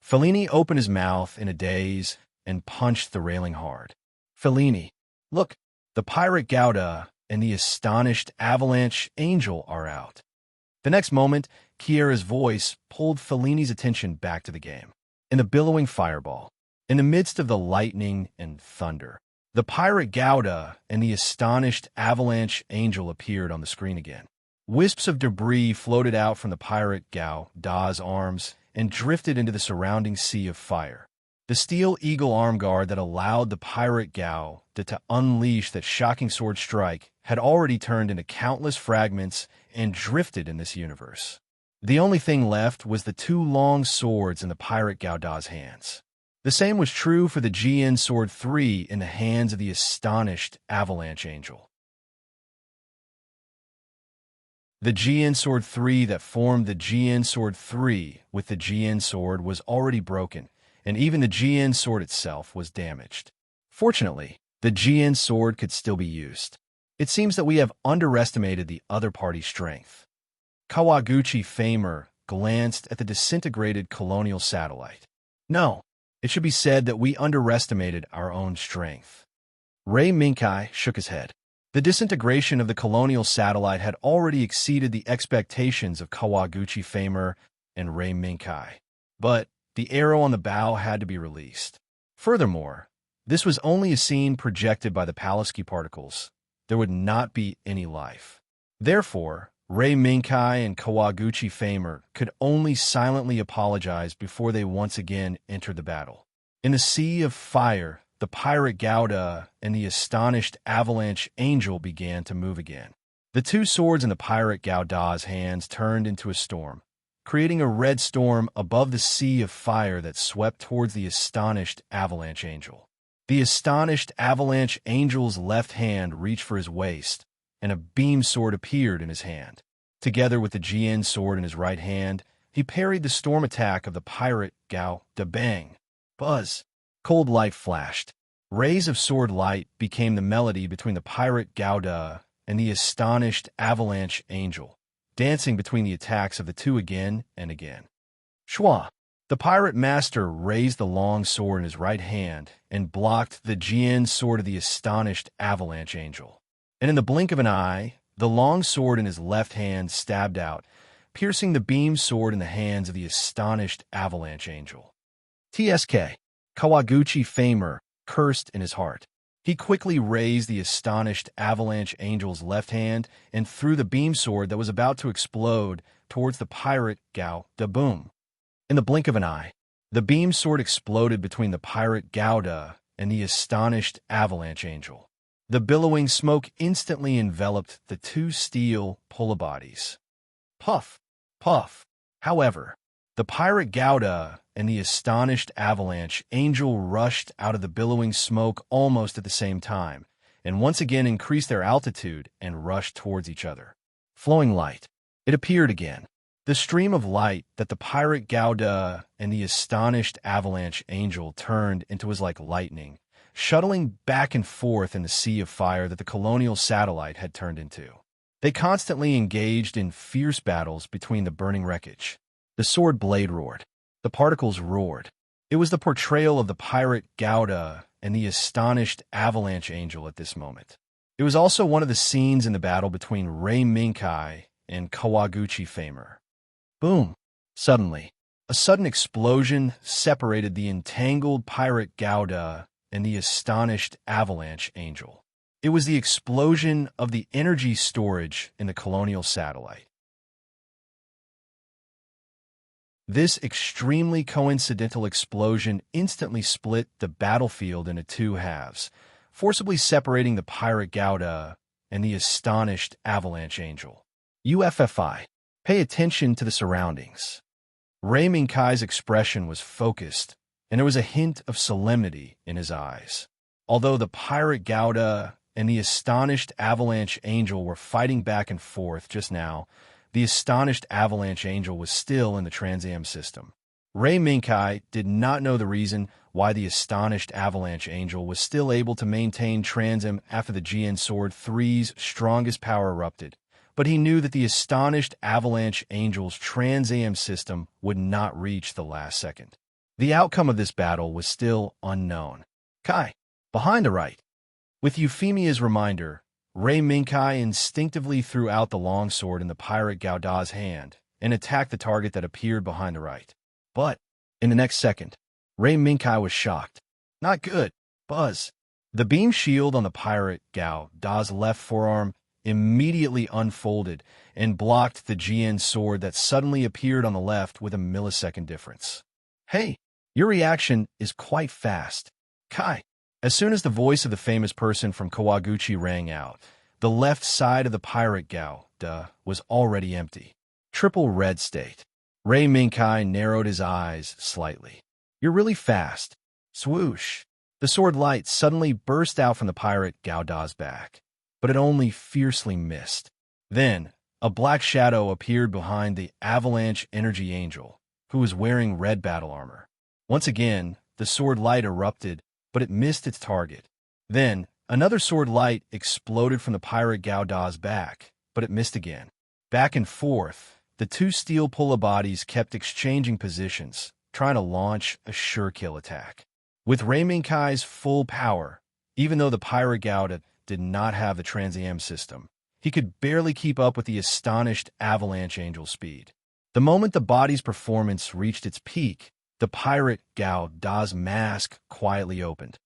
Fellini opened his mouth in a daze and punched the railing hard. Fellini, look, the pirate Gouda and the astonished avalanche angel are out. The next moment, Chiara's voice pulled Fellini's attention back to the game. In the billowing fireball, in the midst of the lightning and thunder, the pirate Gouda and the astonished avalanche angel appeared on the screen again. Wisps of debris floated out from the pirate Gouda's arms and drifted into the surrounding sea of fire. The steel eagle arm guard that allowed the pirate Gouda to unleash that shocking sword strike had already turned into countless fragments and drifted in this universe. The only thing left was the two long swords in the pirate Gouda's hands. The same was true for the GN Sword 3 in the hands of the astonished avalanche angel. The GN Sword 3 that formed the GN Sword 3 with the GN Sword was already broken, and even the GN Sword itself was damaged. Fortunately, the GN Sword could still be used. It seems that we have underestimated the other party's strength. Kawaguchi Famer glanced at the disintegrated colonial satellite. No, it should be said that we underestimated our own strength. Ray Minkai shook his head. The disintegration of the colonial satellite had already exceeded the expectations of Kawaguchi Famer and Ray Minkai. But the arrow on the bow had to be released. Furthermore, this was only a scene projected by the Pulaski particles. There would not be any life. Therefore, Ray Minkai and Kawaguchi Famer could only silently apologize before they once again entered the battle. In the sea of fire, the pirate Gouda and the astonished avalanche angel began to move again. The two swords in the pirate Gouda's hands turned into a storm, creating a red storm above the sea of fire that swept towards the astonished avalanche angel. The astonished avalanche angel's left hand reached for his waist, and a beam sword appeared in his hand. Together with the GN sword in his right hand, he parried the storm attack of the pirate Gouda. Bang! Buzz! Cold light flashed. Rays of sword light became the melody between the pirate Gouda and the astonished avalanche angel, dancing between the attacks of the two again and again. Shwa! The pirate master raised the long sword in his right hand and blocked the GN sword of the astonished avalanche angel. And in the blink of an eye, the long sword in his left hand stabbed out, piercing the beam sword in the hands of the astonished avalanche angel. TSK. Kawaguchi Famer cursed in his heart. He quickly raised the astonished avalanche angel's left hand and threw the beam sword that was about to explode towards the pirate Gouda. Boom! In the blink of an eye, the beam sword exploded between the pirate Gouda and the astonished avalanche angel. The billowing smoke instantly enveloped the two steel pulla bodies. Puff! Puff! However, the pirate Gouda and the astonished avalanche angel rushed out of the billowing smoke almost at the same time, and once again increased their altitude and rushed towards each other. Flowing light. It appeared again. The stream of light that the pirate Gouda and the astonished avalanche angel turned into was like lightning, shuttling back and forth in the sea of fire that the colonial satellite had turned into. They constantly engaged in fierce battles between the burning wreckage. The sword blade roared. The particles roared. It was the portrayal of the pirate Gouda and the astonished avalanche angel at this moment. It was also one of the scenes in the battle between Ray Minkai and Kawaguchi Famer. Boom! Suddenly, a sudden explosion separated the entangled pirate Gouda and the astonished avalanche angel. It was the explosion of the energy storage in the colonial satellite. This extremely coincidental explosion instantly split the battlefield into two halves, forcibly separating the pirate Gouda and the astonished avalanche angel. UFFI. Pay attention to the surroundings. Ray Minkai's expression was focused, and there was a hint of solemnity in his eyes. Although the pirate Gouda and the astonished Avalanche Angel were fighting back and forth just now, the astonished Avalanche Angel was still in the Transam system. Ray Minkai did not know the reason why the astonished Avalanche Angel was still able to maintain Transam after the GN Sword 3's strongest power erupted, but he knew that the astonished Avalanche Angel's Transam system would not reach the last second. The outcome of this battle was still unknown. Kai, behind the right. With Euphemia's reminder, Ray Minkai instinctively threw out the longsword in the pirate Gouda's hand and attacked the target that appeared behind the right. But, in the next second, Ray Minkai was shocked. Not good. Buzz. The beam shield on the pirate Gouda's left forearm immediately unfolded and blocked the GN sword that suddenly appeared on the left with a millisecond difference. Hey, your reaction is quite fast. Kai. As soon as the voice of the famous person from Kawaguchi rang out, the left side of the pirate Gouda was already empty. Triple red state. Ray Minkai narrowed his eyes slightly. You're really fast. Swoosh. The sword light suddenly burst out from the pirate Gouda's back, but it only fiercely missed. Then, a black shadow appeared behind the Avalanche Energy Angel, who was wearing red battle armor. Once again, the sword light erupted, but it missed its target. Then, another sword light exploded from the pirate Gouda's back, but it missed again. Back and forth, the two steel pulla bodies kept exchanging positions, trying to launch a sure kill attack. With Ray Minkai's full power, even though the pirate Gouda did not have the Transam system, he could barely keep up with the astonished Avalanche Angel's speed. The moment the body's performance reached its peak, the pirate Gouda's mask quietly opened.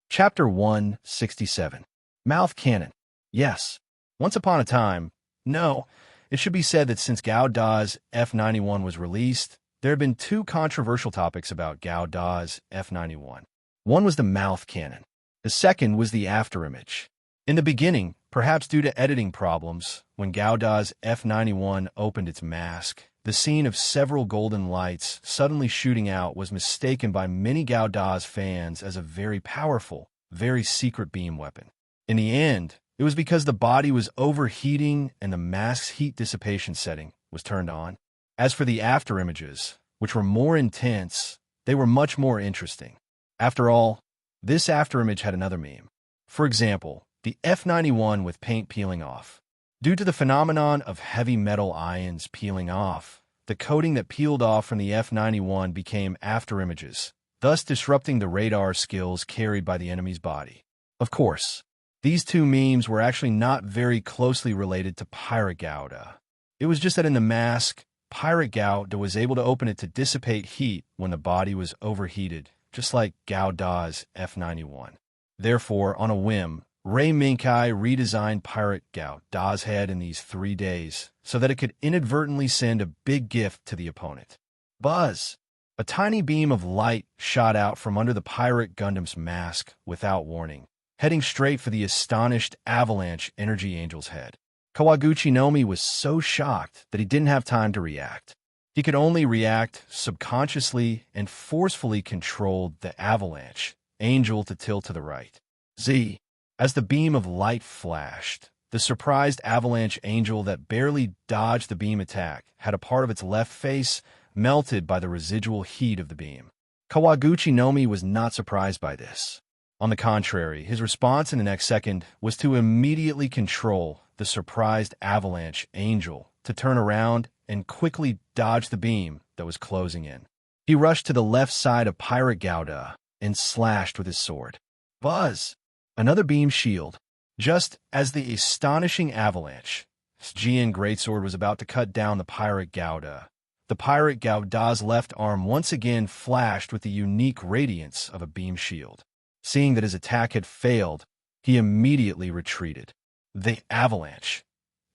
Chapter 167. Mouth Cannon. Yes. Once upon a time, no, it should be said that since Gouda's F91 was released, there have been two controversial topics about Gouda's F91. One was the mouth cannon. The second was the afterimage. In the beginning, perhaps due to editing problems, when Gouda's F91 opened its mask, the scene of several golden lights suddenly shooting out was mistaken by many Gouda's fans as a very powerful, very secret beam weapon. In the end, it was because the body was overheating and the mask's heat dissipation setting was turned on. As for the afterimages, which were more intense, they were much more interesting. After all, this afterimage had another meme. For example, the F91 with paint peeling off. Due to the phenomenon of heavy metal ions peeling off, the coating that peeled off from the F91 became afterimages, thus disrupting the radar skills carried by the enemy's body. Of course, these two memes were actually not very closely related to Pirate Gouda. It was just that in the mask, Pirate Gouda was able to open it to dissipate heat when the body was overheated, just like Gouda's F91. Therefore, on a whim, Ray Minkai redesigned Pirate Gouda's head in these 3 days so that it could inadvertently send a big gift to the opponent. Buzz! A tiny beam of light shot out from under the Pirate Gundam's mask without warning, heading straight for the astonished Avalanche Energy Angel's head. Kawaguchi Nomi was so shocked that he didn't have time to react. He could only react subconsciously and forcefully controlled the Avalanche Angel to tilt to the right. Z. As the beam of light flashed, the surprised Avalanche Angel that barely dodged the beam attack had a part of its left face melted by the residual heat of the beam. Kawaguchi Nomi was not surprised by this. On the contrary, his response in the next second was to immediately control the surprised Avalanche Angel to turn around and quickly dodge the beam that was closing in. He rushed to the left side of Pirate Gouda and slashed with his sword. Buzz! Another beam shield. Just as the astonishing Avalanche's GN Greatsword was about to cut down the Pirate Gouda, the Pirate Gouda's left arm once again flashed with the unique radiance of a beam shield. Seeing that his attack had failed, he immediately retreated. The Avalanche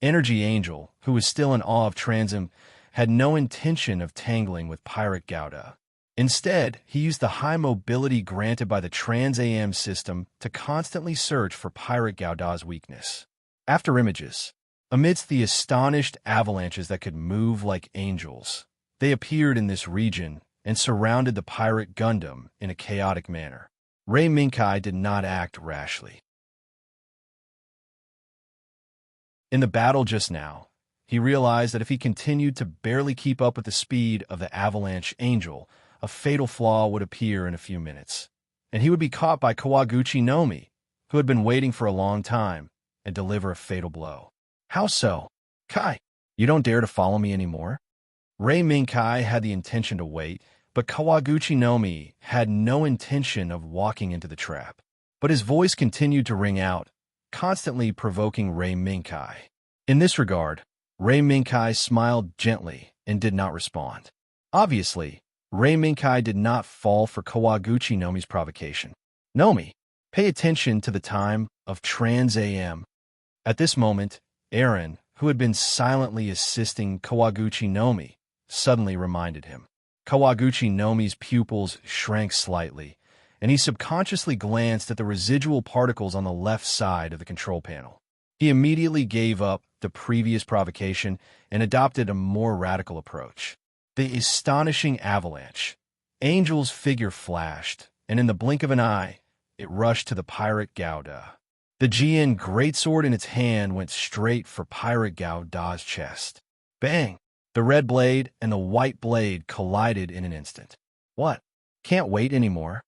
Energy Angel, who was still in awe of Transam, had no intention of tangling with Pirate Gouda. Instead, he used the high mobility granted by the Trans-AM system to constantly search for Pirate Gouda's weakness. Afterimages. Amidst the astonished avalanches that could move like angels, they appeared in this region and surrounded the pirate Gundam in a chaotic manner. Rei Minkai did not act rashly. In the battle just now, he realized that if he continued to barely keep up with the speed of the avalanche angel, a fatal flaw would appear in a few minutes, and he would be caught by Kawaguchi Nomi, who had been waiting for a long time, and deliver a fatal blow. How so? Kai, you don't dare to follow me anymore? Rei Minkai had the intention to wait, but Kawaguchi Nomi had no intention of walking into the trap. But his voice continued to ring out, constantly provoking Rei Minkai. In this regard, Rei Minkai smiled gently and did not respond. Obviously, Rei Minkai did not fall for Kawaguchi Nomi's provocation. Nomi, pay attention to the time of trans AM. At this moment, Aaron, who had been silently assisting Kawaguchi Nomi, suddenly reminded him. Kawaguchi Nomi's pupils shrank slightly, and he subconsciously glanced at the residual particles on the left side of the control panel. He immediately gave up the previous provocation and adopted a more radical approach. The astonishing avalanche. Angel's figure flashed, and in the blink of an eye, it rushed to the pirate Gouda. The Jian greatsword in its hand went straight for pirate Gouda's chest. Bang! The red blade and the white blade collided in an instant. What? Can't wait anymore?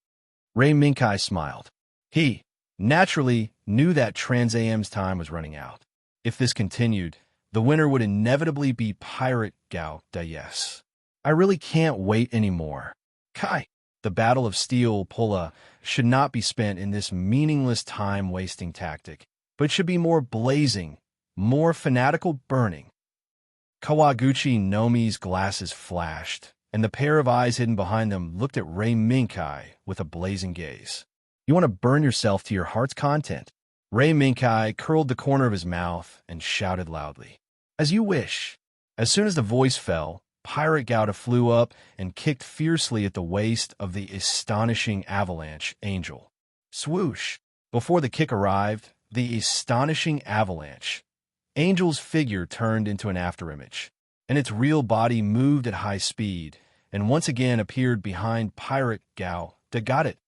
Rei Minkai smiled. He, naturally, knew that Trans AM's time was running out. If this continued, the winner would inevitably be pirate Gouda. Yes. I really can't wait anymore. Kai, the Battle of Steel Pulla should not be spent in this meaningless time-wasting tactic, but should be more blazing, more fanatical burning. Kawaguchi Nomi's glasses flashed, and the pair of eyes hidden behind them looked at Rei Minkai with a blazing gaze. You want to burn yourself to your heart's content? Rei Minkai curled the corner of his mouth and shouted loudly. As you wish. As soon as the voice fell, Pirate Gouda flew up and kicked fiercely at the waist of the astonishing avalanche angel. Swoosh! Before the kick arrived, the astonishing avalanche angel's figure turned into an afterimage, and its real body moved at high speed, and once again appeared behind Pirate Gouda. Got it.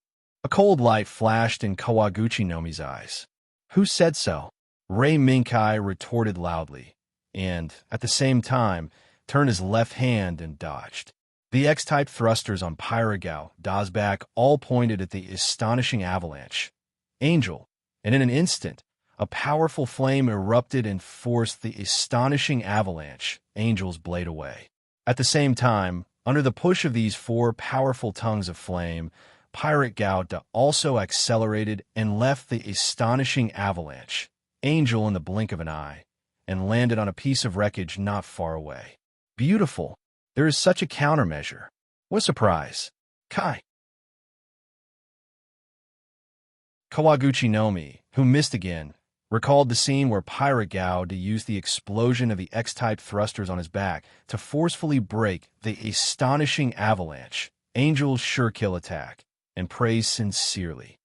A cold light flashed in Kawaguchi Nomi's eyes. Who said so? Rei Minkai retorted loudly, and, at the same time, turned his left hand and dodged. The X-type thrusters on Pirate Gouda's back all pointed at the astonishing avalanche angel, and in an instant, a powerful flame erupted and forced the astonishing avalanche angel's blade away. At the same time, under the push of these four powerful tongues of flame, Pirate Gouda also accelerated and left the astonishing avalanche angel in the blink of an eye, and landed on a piece of wreckage not far away. Beautiful. There is such a countermeasure. What a surprise. Kai. Kawaguchi Nomi, who missed again, recalled the scene where Pirate Gouda used the explosion of the X-type thrusters on his back to forcefully break the astonishing avalanche angel's sure-kill attack, and praised sincerely.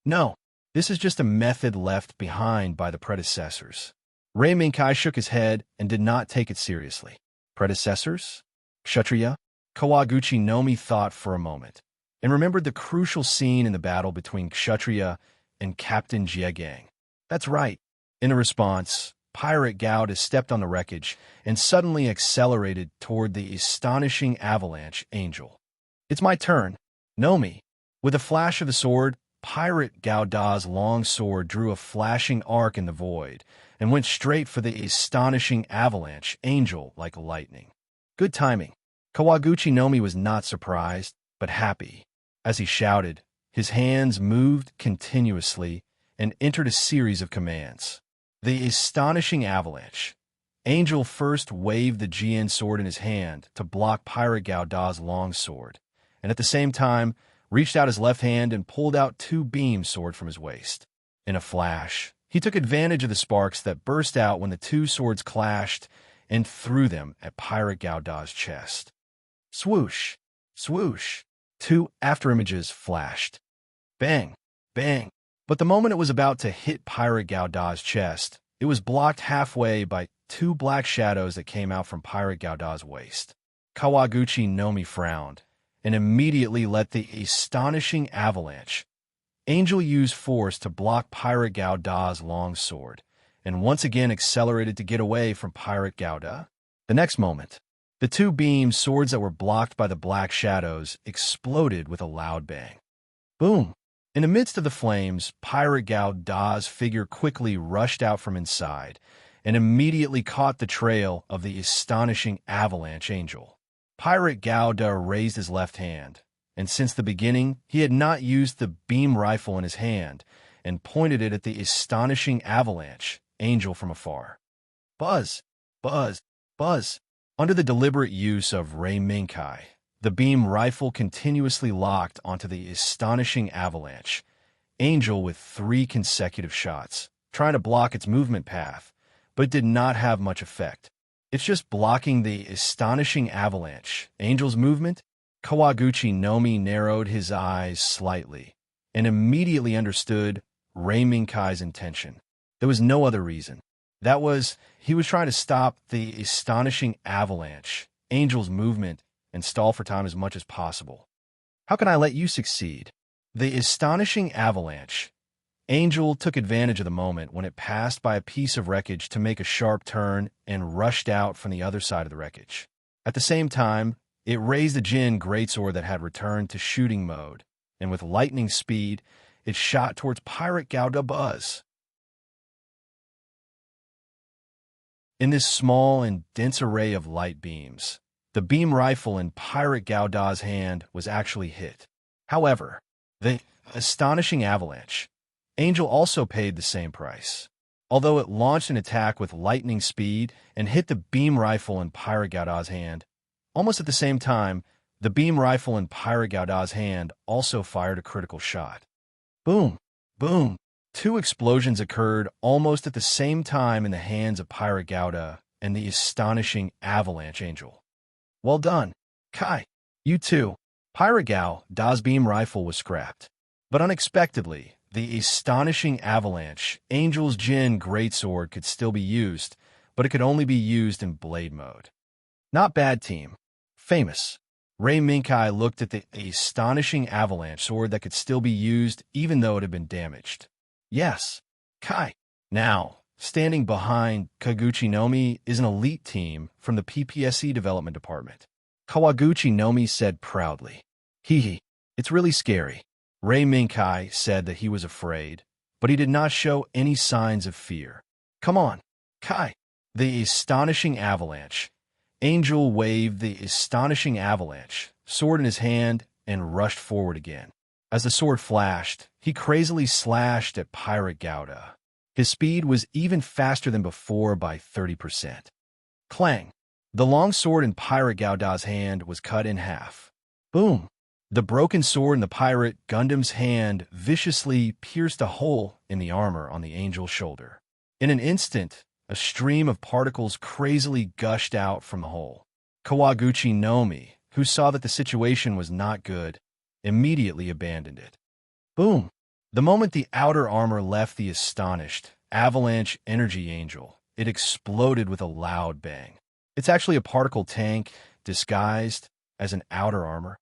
No, this is just a method left behind by the predecessors. Rei Minkai shook his head and did not take it seriously. Predecessors? Kshatriya? Kawaguchi Nomi thought for a moment, and remembered the crucial scene in the battle between Kshatriya and Captain Jiegang. That's right. In a response, Pirate Gouda stepped on the wreckage and suddenly accelerated toward the astonishing avalanche angel. It's my turn. Nomi. With a flash of the sword, Pirate Gouda's long sword drew a flashing arc in the void and went straight for the astonishing avalanche angel like lightning. Good timing. Kawaguchi Nomi was not surprised, but happy. As he shouted, his hands moved continuously and entered a series of commands. The astonishing avalanche angel first waved the Jian sword in his hand to block Pirate Gouda's long sword, and at the same time reached out his left hand and pulled out two beam sword from his waist. In a flash, he took advantage of the sparks that burst out when the two swords clashed and threw them at Pirate Gouda's chest. Swoosh! Swoosh! Two afterimages flashed. Bang! Bang! But the moment it was about to hit Pirate Gouda's chest, it was blocked halfway by two black shadows that came out from Pirate Gauda's waist. Kawaguchi no Mi frowned, and immediately let the astonishing avalanche. Angel used force to block Pirate Gauda's long sword, and once again accelerated to get away from Pirate Gauda. The next moment, the two beam swords that were blocked by the black shadows exploded with a loud bang. Boom! In the midst of the flames, Pirate Gauda's figure quickly rushed out from inside and immediately caught the trail of the astonishing avalanche angel. Pirate Gauda raised his left hand, and since the beginning, he had not used the beam rifle in his hand and pointed it at the astonishing avalanche angel from afar. Buzz! Buzz! Buzz! Under the deliberate use of Ray Minkai, the beam rifle continuously locked onto the astonishing avalanche angel with 3 consecutive shots, trying to block its movement path, but did not have much effect. It's just blocking the astonishing avalanche angel's movement. Kawaguchi no Mi narrowed his eyes slightly and immediately understood Ray Minkai's intention. There was no other reason. That was, he was trying to stop the astonishing avalanche angel's movement and stall for time as much as possible. How can I let you succeed? The astonishing avalanche angel took advantage of the moment when it passed by a piece of wreckage to make a sharp turn and rushed out from the other side of the wreckage. At the same time, it raised the Jin greatsword that had returned to shooting mode, and with lightning speed, it shot towards Pirate Gauda Buzz. In this small and dense array of light beams, the beam rifle in Pirate Gauda's hand was actually hit. However, the astonishing avalanche angel also paid the same price. Although it launched an attack with lightning speed and hit the beam rifle in Pirate Gauda's hand, almost at the same time, the beam rifle in Pirate Gauda's hand also fired a critical shot. Boom! Boom! 2 explosions occurred almost at the same time in the hands of Pirate Gauda and the astonishing avalanche angel. Well done, Kai. You too. Pirate Gauda's beam rifle was scrapped. But unexpectedly, the astonishing avalanche angel's Jin greatsword could still be used, but it could only be used in blade mode. Not bad, team. Famous. Ray Minkai looked at the astonishing avalanche sword that could still be used even though it had been damaged. Yes, Kai. Now, standing behind Kaguchi no Mi is an elite team from the PPSE development department. Kawaguchi no Mi said proudly. Hee, it's really scary. Ray Minkai said that he was afraid, but he did not show any signs of fear. Come on, Kai. The astonishing avalanche angel waved the astonishing avalanche sword in his hand and rushed forward again. As the sword flashed, he crazily slashed at Pirate Gauda. His speed was even faster than before by 30%. Clang! The long sword in Pirate Gauda's hand was cut in half. Boom! The broken sword in the pirate Gundam's hand viciously pierced a hole in the armor on the angel's shoulder. In an instant, a stream of particles crazily gushed out from the hole. Kawaguchi no Mi, who saw that the situation was not good, immediately abandoned it. Boom! The moment the outer armor left the astonished avalanche energy angel, it exploded with a loud bang. It's actually a particle tank disguised as an outer armor.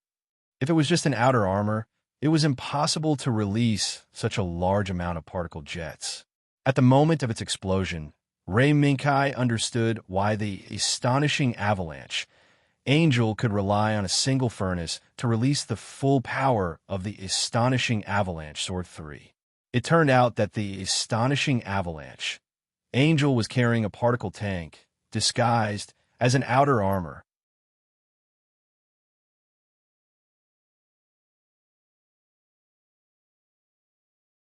If it was just an outer armor, it was impossible to release such a large amount of particle jets. At the moment of its explosion, Ray Minkai understood why the astonishing avalanche angel could rely on a single furnace to release the full power of the astonishing avalanche sword 3. It turned out that the astonishing avalanche angel was carrying a particle tank disguised as an outer armor.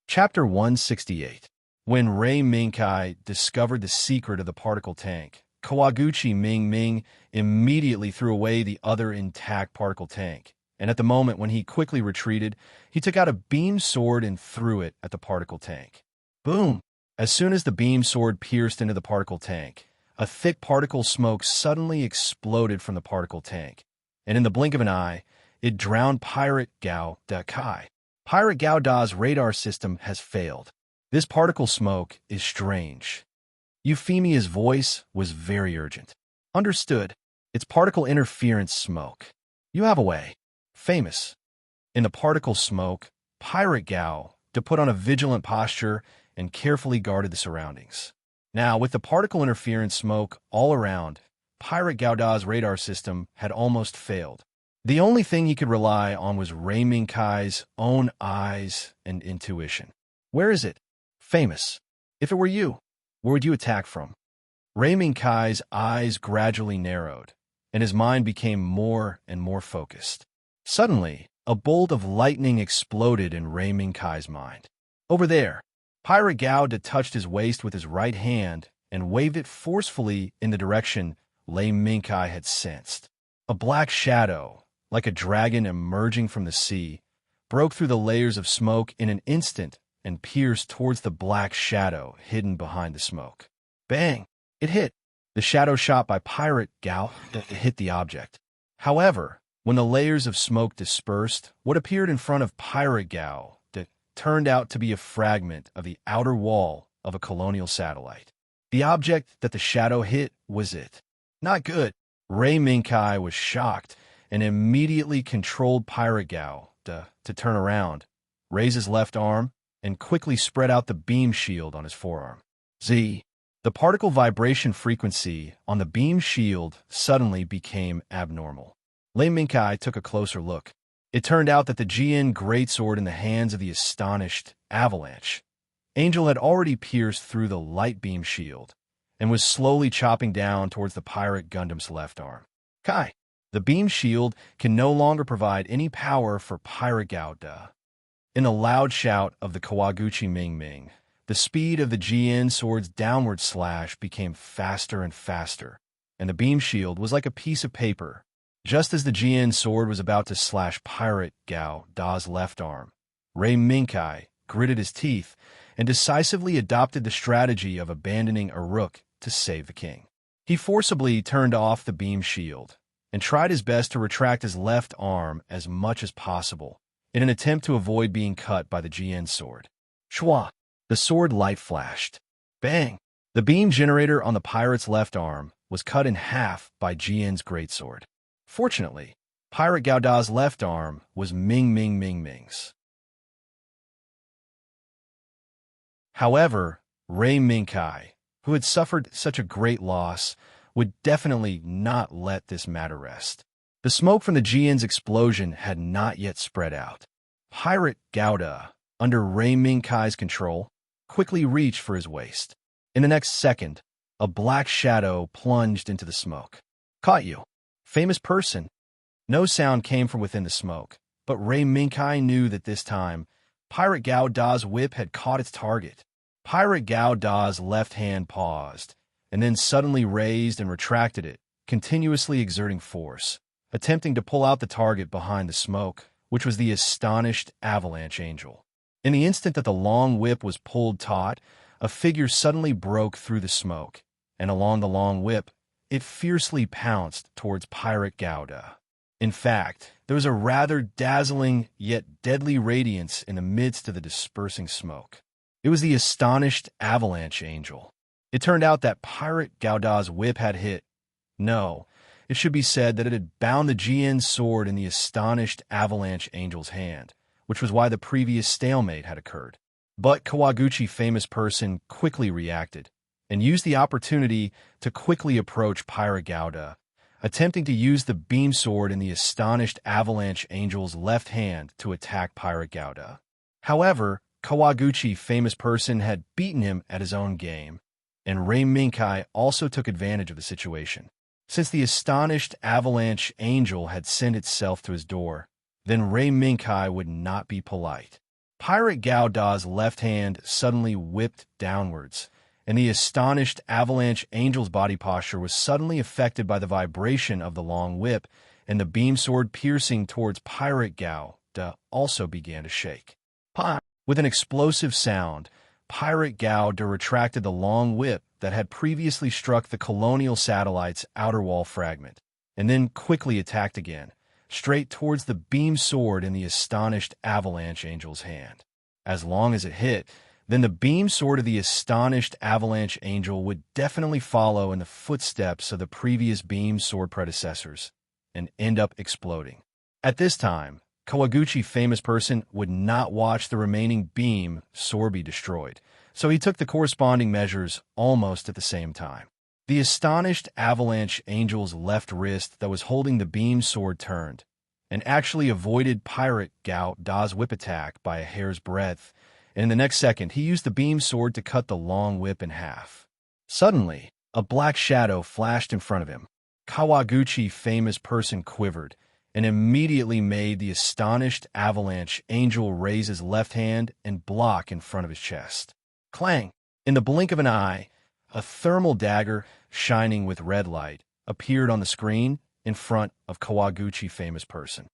Chapter 168. When Ray Minkai discovered the secret of the particle tank, Kawaguchi Ming immediately threw away the other intact particle tank, and at the moment when he quickly retreated, he took out a beam sword and threw it at the particle tank. Boom! As soon as the beam sword pierced into the particle tank, a thick particle smoke suddenly exploded from the particle tank, and in the blink of an eye, it drowned Pirate Gauda Kai. Pirate Gauda's radar system has failed. This particle smoke is strange. Euphemia's voice was very urgent. Understood. It's particle interference smoke. You have a way. Famous. In the particle smoke, Pirate Gao to put on a vigilant posture and carefully guarded the surroundings. Now, with the particle interference smoke all around, Pirate Gauda's radar system had almost failed. The only thing he could rely on was Rei Mingkai's own eyes and intuition. Where is it? Famous. If it were you, where would you attack from? Rei Mingkai's eyes gradually narrowed, and his mind became more and more focused. Suddenly, a bolt of lightning exploded in Rei Mingkai's mind. Over there, Pirate Gao touched his waist with his right hand and waved it forcefully in the direction Rei Mingkai had sensed. A black shadow, like a dragon emerging from the sea, broke through the layers of smoke in an instant and pierced towards the black shadow hidden behind the smoke. Bang! It hit. The shadow shot by Pirate Gao hit the object. However, when the layers of smoke dispersed, what appeared in front of Pirate Gao turned out to be a fragment of the outer wall of a colonial satellite. The object that the shadow hit was it. Not good. Rei Mingkai was shocked and immediately controlled Pirate Gao to turn around, raise his left arm, and quickly spread out the beam shield on his forearm. Z. The particle vibration frequency on the beam shield suddenly became abnormal. Rei Mingkai took a closer look. It turned out that the Jian greatsword in the hands of the astonished Avalanche Angel had already pierced through the light beam shield and was slowly chopping down towards the pirate Gundam's left arm. Kai, the beam shield can no longer provide any power for Pirate Gauda. In a loud shout of the Kawaguchi Ming Ming, the speed of the Jian sword's downward slash became faster and faster, and the beam shield was like a piece of paper. Just as the Jian sword was about to slash Pirate Gao Da's left arm, Rei Mingkai gritted his teeth and decisively adopted the strategy of abandoning a rook to save the king. He forcibly turned off the beam shield and tried his best to retract his left arm as much as possible in an attempt to avoid being cut by the Jian sword. Shwa! The sword light flashed. Bang! The beam generator on the pirate's left arm was cut in half by Jian's greatsword. Fortunately, Pirate Gauda's left arm was Ming Ming Ming Ming's. However, Rei Mingkai, who had suffered such a great loss, would definitely not let this matter rest. The smoke from the Jian's explosion had not yet spread out. Pirate Gauda, under Rei Mingkai's control, quickly reached for his waist. In the next second, a black shadow plunged into the smoke. Caught you. Famous person. No sound came from within the smoke, but Rei Mingkai knew that this time, Pirate Gao Da's whip had caught its target. Pirate Gao Da's left hand paused, and then suddenly raised and retracted it, continuously exerting force, attempting to pull out the target behind the smoke, which was the astonished Avalanche Angel. In the instant that the long whip was pulled taut, a figure suddenly broke through the smoke, and along the long whip, it fiercely pounced towards Pirate Gauda. In fact, there was a rather dazzling yet deadly radiance in the midst of the dispersing smoke. It was the astonished Avalanche Angel. It turned out that Pirate Gauda's whip had hit. No, it should be said that it had bound the Jian sword in the astonished Avalanche Angel's hand, which was why the previous stalemate had occurred. But Kawaguchi famous person quickly reacted and used the opportunity to quickly approach Pirate Gauda, attempting to use the beam sword in the astonished Avalanche Angel's left hand to attack Pirate Gauda. However, Kawaguchi famous person had beaten him at his own game, and Rei Mingkai also took advantage of the situation. Since the astonished Avalanche Angel had sent itself to his door, then Rei Mingkai would not be polite. Pirate Gauda's left hand suddenly whipped downwards, and the astonished Avalanche Angel's body posture was suddenly affected by the vibration of the long whip, and the beam sword piercing towards Pirate Gauda also began to shake. With an explosive sound, Pirate Gauda retracted the long whip that had previously struck the colonial satellite's outer wall fragment, and then quickly attacked again, straight towards the beam sword in the astonished Avalanche Angel's hand. As long as it hit, then the beam sword of the astonished avalanche angel would definitely follow in the footsteps of the previous beam sword predecessors and end up exploding. At this time, Kawaguchi famous person would not watch the remaining beam sword be destroyed, so he took the corresponding measures almost at the same time. The astonished avalanche angel's left wrist that was holding the beam sword turned, and actually avoided pirate Gao Da's whip attack by a hair's breadth, and in the next second he used the beam sword to cut the long whip in half. Suddenly, a black shadow flashed in front of him. Kawaguchi famous person quivered, and immediately made the astonished avalanche angel raise his left hand and block in front of his chest. Clang! In the blink of an eye, a thermal dagger, shining with red light, appeared on the screen in front of Kawaguchi famous person.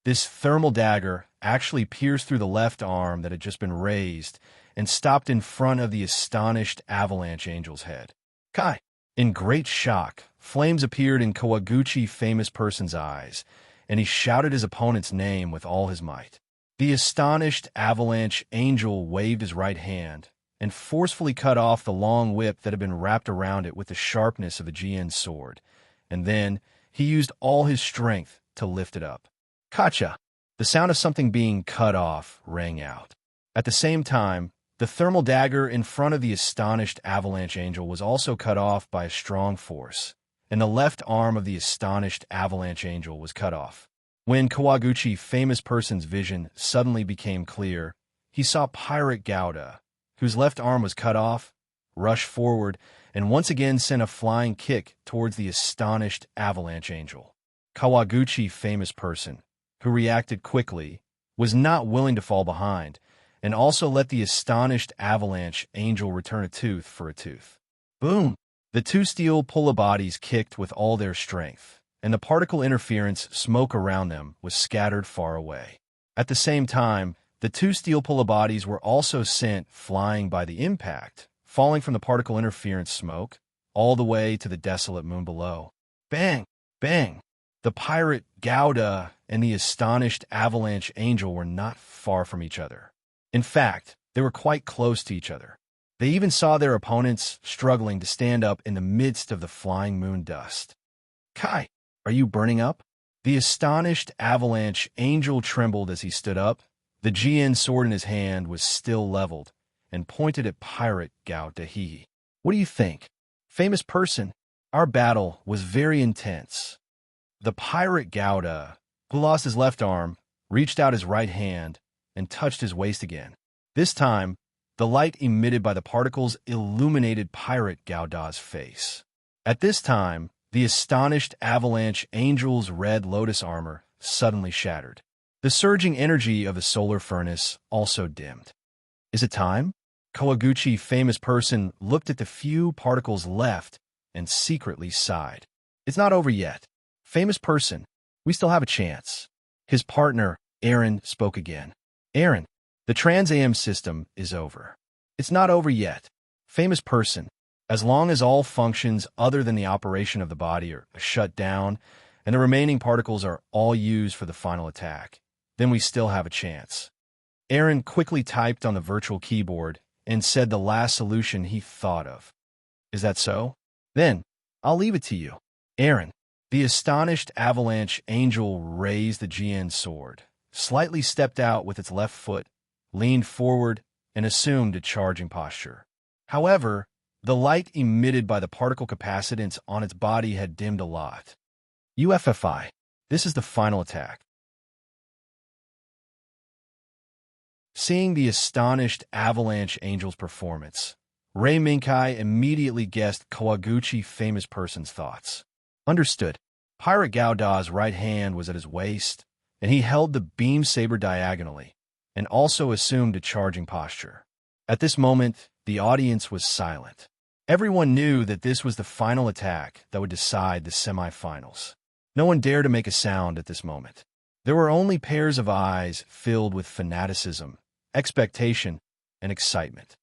This thermal dagger actually pierced through the left arm that had just been raised and stopped in front of the astonished avalanche angel's head. Kai! In great shock, flames appeared in Kawaguchi famous person's eyes, and he shouted his opponent's name with all his might. The astonished avalanche angel waved his right hand and forcefully cut off the long whip that had been wrapped around it with the sharpness of a GN sword, and then he used all his strength to lift it up. Kacha! The sound of something being cut off rang out. At the same time, the thermal dagger in front of the astonished avalanche angel was also cut off by a strong force, and the left arm of the astonished avalanche angel was cut off. When Kawaguchi famous person's vision suddenly became clear, he saw Pirate Gouda, whose left arm was cut off, rush forward and once again sent a flying kick towards the astonished avalanche angel. Kawaguchi famous person, who reacted quickly, was not willing to fall behind, and also let the astonished avalanche angel return a tooth for a tooth. Boom! The two steel pulla bodies kicked with all their strength, and the particle interference smoke around them was scattered far away. At the same time, the two steel pulla bodies were also sent flying by the impact, falling from the particle interference smoke, all the way to the desolate moon below. Bang! Bang! The pirate Gouda and the astonished avalanche angel were not far from each other. In fact, they were quite close to each other. They even saw their opponents struggling to stand up in the midst of the flying moon dust. Kai, are you burning up? The astonished avalanche angel trembled as he stood up. The GN sword in his hand was still leveled and pointed at pirate Gao Dahi. What do you think? Famous person, our battle was very intense. The pirate Gouda, who lost his left arm, reached out his right hand and touched his waist again. This time, the light emitted by the particles illuminated pirate Gouda's face. At this time, the astonished avalanche angel's red lotus armor suddenly shattered. The surging energy of the solar furnace also dimmed. Is it time? Kawaguchi famous person looked at the few particles left and secretly sighed. It's not over yet. Famous person, we still have a chance. His partner, Aaron, spoke again. Aaron, the Trans-AM system is over. It's not over yet. Famous person, as long as all functions other than the operation of the body are shut down and the remaining particles are all used for the final attack, then we still have a chance. Aaron quickly typed on the virtual keyboard and said the last solution he thought of. Is that so? Then, I'll leave it to you. Aaron, the astonished avalanche angel raised the GN sword, slightly stepped out with its left foot, leaned forward, and assumed a charging posture. However, the light emitted by the particle capacitance on its body had dimmed a lot. UFFI, this is the final attack. Seeing the astonished avalanche angel's performance, Ray Minkai immediately guessed Kawaguchi famous person's thoughts. Understood. Pirate Gouda's right hand was at his waist, and he held the beam saber diagonally, and also assumed a charging posture. At this moment, the audience was silent. Everyone knew that this was the final attack that would decide the semifinals. No one dared to make a sound at this moment. There were only pairs of eyes filled with fanaticism, expectation, and excitement.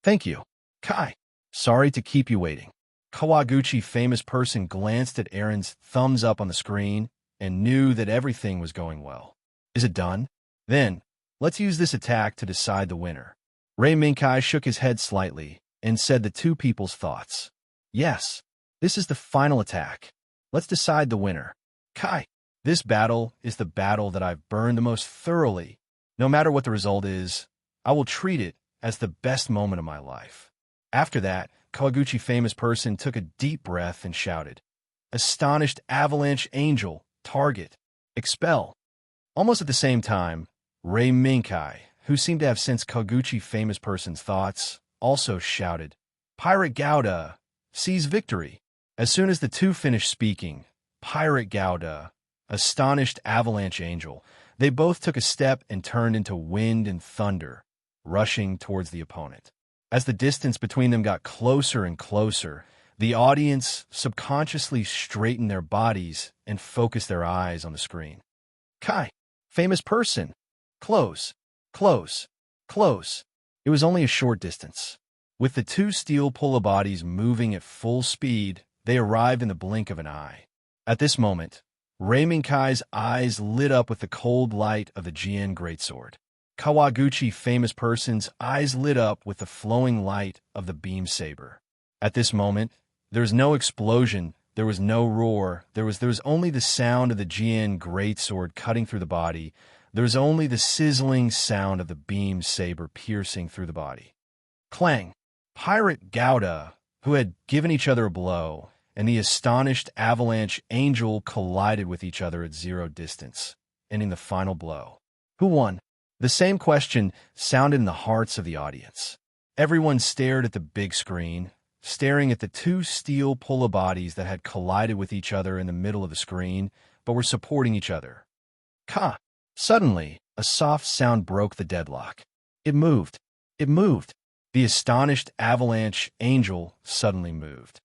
Thank you. Kai, sorry to keep you waiting. Kawaguchi famous person glanced at Aaron's thumbs up on the screen and knew that everything was going well. Is it done? Then, Let's use this attack to decide the winner. Ray Minkai shook his head slightly and said the two people's thoughts. Yes, this is the final attack. Let's decide the winner. Kai, this battle is the battle that I've burned the most thoroughly. No matter what the result is, I will treat it as the best moment of my life. After that, Kawaguchi famous person took a deep breath and shouted, Astonished avalanche angel, target, expel. Almost at the same time, Ray Minkai, who seemed to have sensed Kawaguchi famous person's thoughts, also shouted, Pirate Gouda, seize victory. As soon as the two finished speaking, Pirate Gouda, astonished avalanche angel, they both took a step and turned into wind and thunder, rushing towards the opponent. As the distance between them got closer and closer, the audience subconsciously straightened their bodies and focused their eyes on the screen. Kai, famous person. Close, close, close. It was only a short distance. With the two steel pulla bodies moving at full speed, they arrived in the blink of an eye. At this moment, Ray Minkai's eyes lit up with the cold light of the Jian Greatsword. Kawaguchi famous person's eyes lit up with the flowing light of the beam saber. At this moment, there was no explosion, there was no roar, there was only the sound of the Jian Greatsword cutting through the body, there was only the sizzling sound of the beam saber piercing through the body. Clang! Pirate Gouda, who had given each other a blow, and the astonished avalanche angel collided with each other at zero distance, ending the final blow. Who won? The same question sounded in the hearts of the audience. Everyone stared at the big screen, staring at the two steel pulla bodies that had collided with each other in the middle of the screen, but were supporting each other. Ka! Suddenly, a soft sound broke the deadlock. It moved. It moved. The astonished avalanche angel suddenly moved.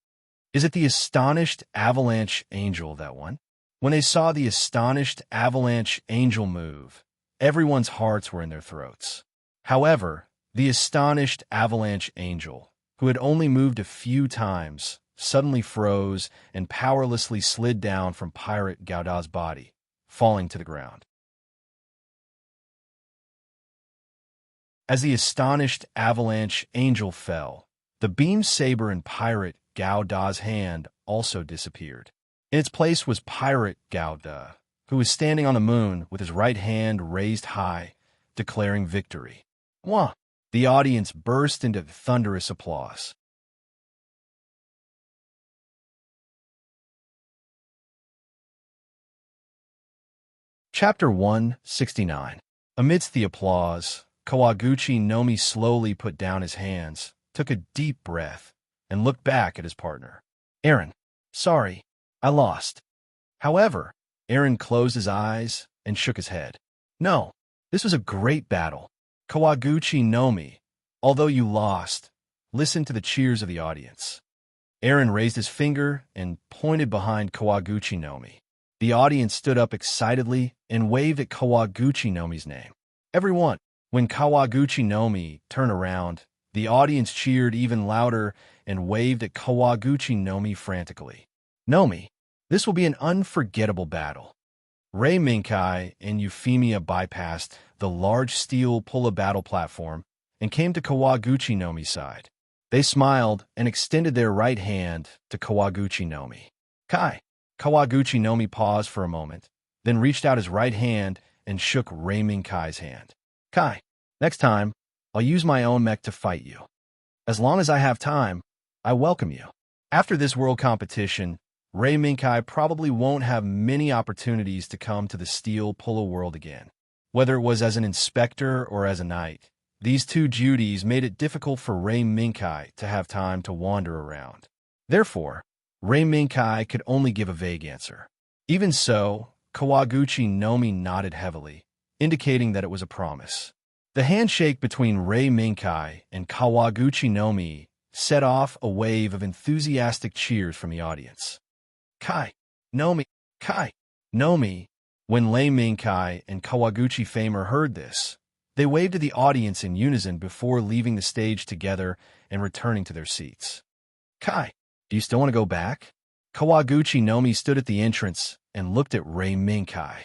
Is it the astonished avalanche angel that won? When they saw the astonished avalanche angel move, everyone's hearts were in their throats. However, the astonished avalanche angel, who had only moved a few times, suddenly froze and powerlessly slid down from Pirate Gouda's body, falling to the ground. As the astonished avalanche angel fell, the beam saber in Pirate Gouda's hand also disappeared. In its place was Pirate Gouda, who was standing on the moon with his right hand raised high, declaring victory. Wah! The audience burst into thunderous applause. Chapter 169. Amidst the applause, Kawaguchi Nomi slowly put down his hands, took a deep breath, and looked back at his partner. Aaron, sorry, I lost. However, Aaron closed his eyes and shook his head. No, this was a great battle. Kawaguchi Nomi, although you lost, listen to the cheers of the audience. Aaron raised his finger and pointed behind Kawaguchi Nomi. The audience stood up excitedly and waved at Kawaguchi Nomi's name. Everyone, when Kawaguchi Nomi turned around, the audience cheered even louder and waved at Kawaguchi Nomi frantically. Nomi, this will be an unforgettable battle. Ray Minkai and Euphemia bypassed the large steel pulla battle platform and came to Kawaguchi Nomi's side. They smiled and extended their right hand to Kawaguchi Nomi. Kai. Kawaguchi Nomi paused for a moment, then reached out his right hand and shook Ray Minkai's hand. Kai, next time, I'll use my own mech to fight you. As long as I have time, I welcome you. After this world competition, Ray Minkai probably won't have many opportunities to come to the steel pulla world again. Whether it was as an inspector or as a knight, these two duties made it difficult for Ray Minkai to have time to wander around. Therefore, Ray Minkai could only give a vague answer. Even so, Kawaguchi Nomi nodded heavily, indicating that it was a promise. The handshake between Ray Minkai and Kawaguchi Nomi set off a wave of enthusiastic cheers from the audience. Kai, Nomi, Kai, Nomi. When Ray Minkai and Kawaguchi Famer heard this, they waved to the audience in unison before leaving the stage together and returning to their seats. Kai, do you still want to go back? Kawaguchi Nomi stood at the entrance and looked at Ray Minkai.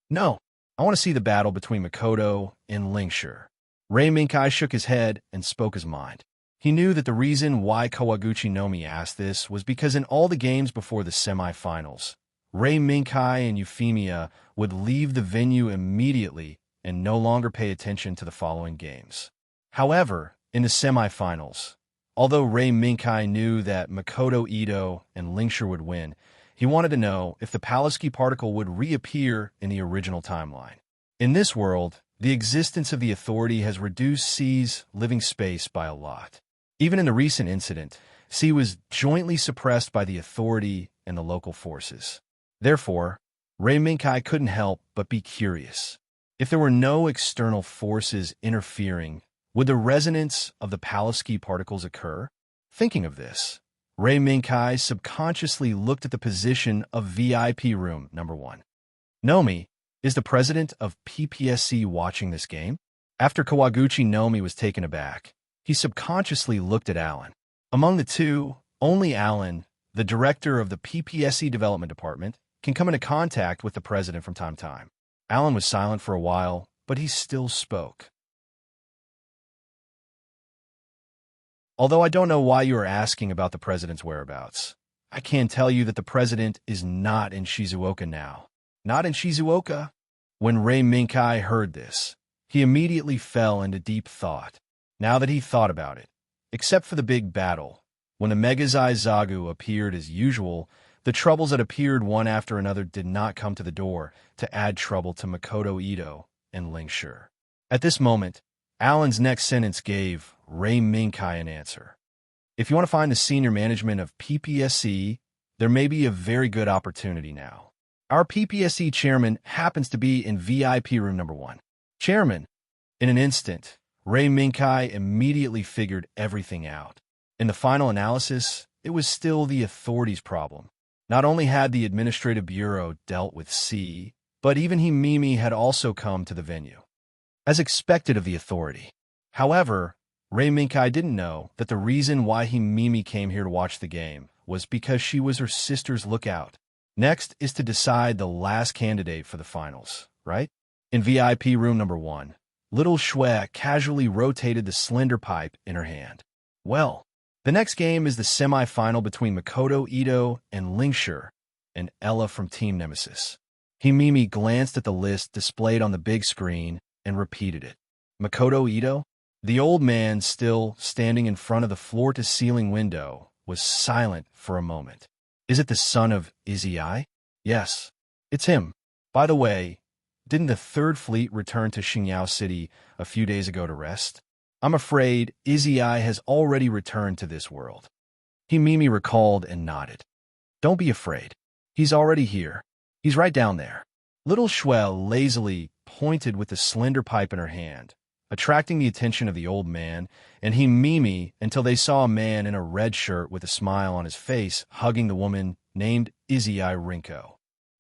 No, I want to see the battle between Makoto and Lingshire. Ray Minkai shook his head and spoke his mind. He knew that the reason why Kawaguchi Nomi asked this was because in all the games before the semifinals, Ray Minkai and Euphemia would leave the venue immediately and no longer pay attention to the following games. However, in the semifinals, although Ray Minkai knew that Makoto Ito and Lingshire would win, he wanted to know if the Paloski particle would reappear in the original timeline. In this world, the existence of the Authority has reduced C's living space by a lot. Even in the recent incident, C was jointly suppressed by the Authority and the local forces. Therefore, Ray Minkai couldn't help but be curious. If there were no external forces interfering, would the resonance of the Paloski particles occur? Thinking of this, Ray Minkai subconsciously looked at the position of VIP room number 1. Nomi, is the president of PPSC watching this game? After Kawaguchi Nomi was taken aback, he subconsciously looked at Alan. Among the two, only Alan, the director of the PPSC development department, can come into contact with the president from time to time. Alan was silent for a while, but he still spoke. Although I don't know why you are asking about the president's whereabouts, I can tell you that the president is not in Shizuoka now. Not in Shizuoka? When Ray Minkai heard this, he immediately fell into deep thought. Now that he thought about it, except for the big battle, when the Megazai Zagu appeared as usual, the troubles that appeared one after another did not come to the door to add trouble to Makoto Ito and Lingshire. At this moment, Alan's next sentence gave Ray Minkai an answer. If you want to find the senior management of PPSC, there may be a very good opportunity now. Our PPSC chairman happens to be in VIP room number 1. Chairman, in an instant, Ray Minkai immediately figured everything out. In the final analysis, it was still the authority's problem. Not only had the Administrative Bureau dealt with C, but even Himimi had also come to the venue, as expected of the authority. However, Ray Minkai didn't know that the reason why Himimi came here to watch the game was because she was her sister's lookout. Next is to decide the last candidate for the finals, right? In VIP room number 1, little Shui casually rotated the slender pipe in her hand. Well, the next game is the semi-final between Makoto Ito and Lingshire and Ella from Team Nemesis. Himimi glanced at the list displayed on the big screen and repeated it. Makoto Ito? The old man, still standing in front of the floor-to-ceiling window, was silent for a moment. Is it the son of Izzy? Yes, it's him. By the way, didn't the Third Fleet return to Xingyao City a few days ago to rest? I'm afraid Izzy has already returned to this world. Himimi recalled and nodded. Don't be afraid. He's already here. He's right down there. Little Shuel lazily pointed with the slender pipe in her hand, attracting the attention of the old man and Himimi until they saw a man in a red shirt with a smile on his face hugging the woman named Izzy Rinko.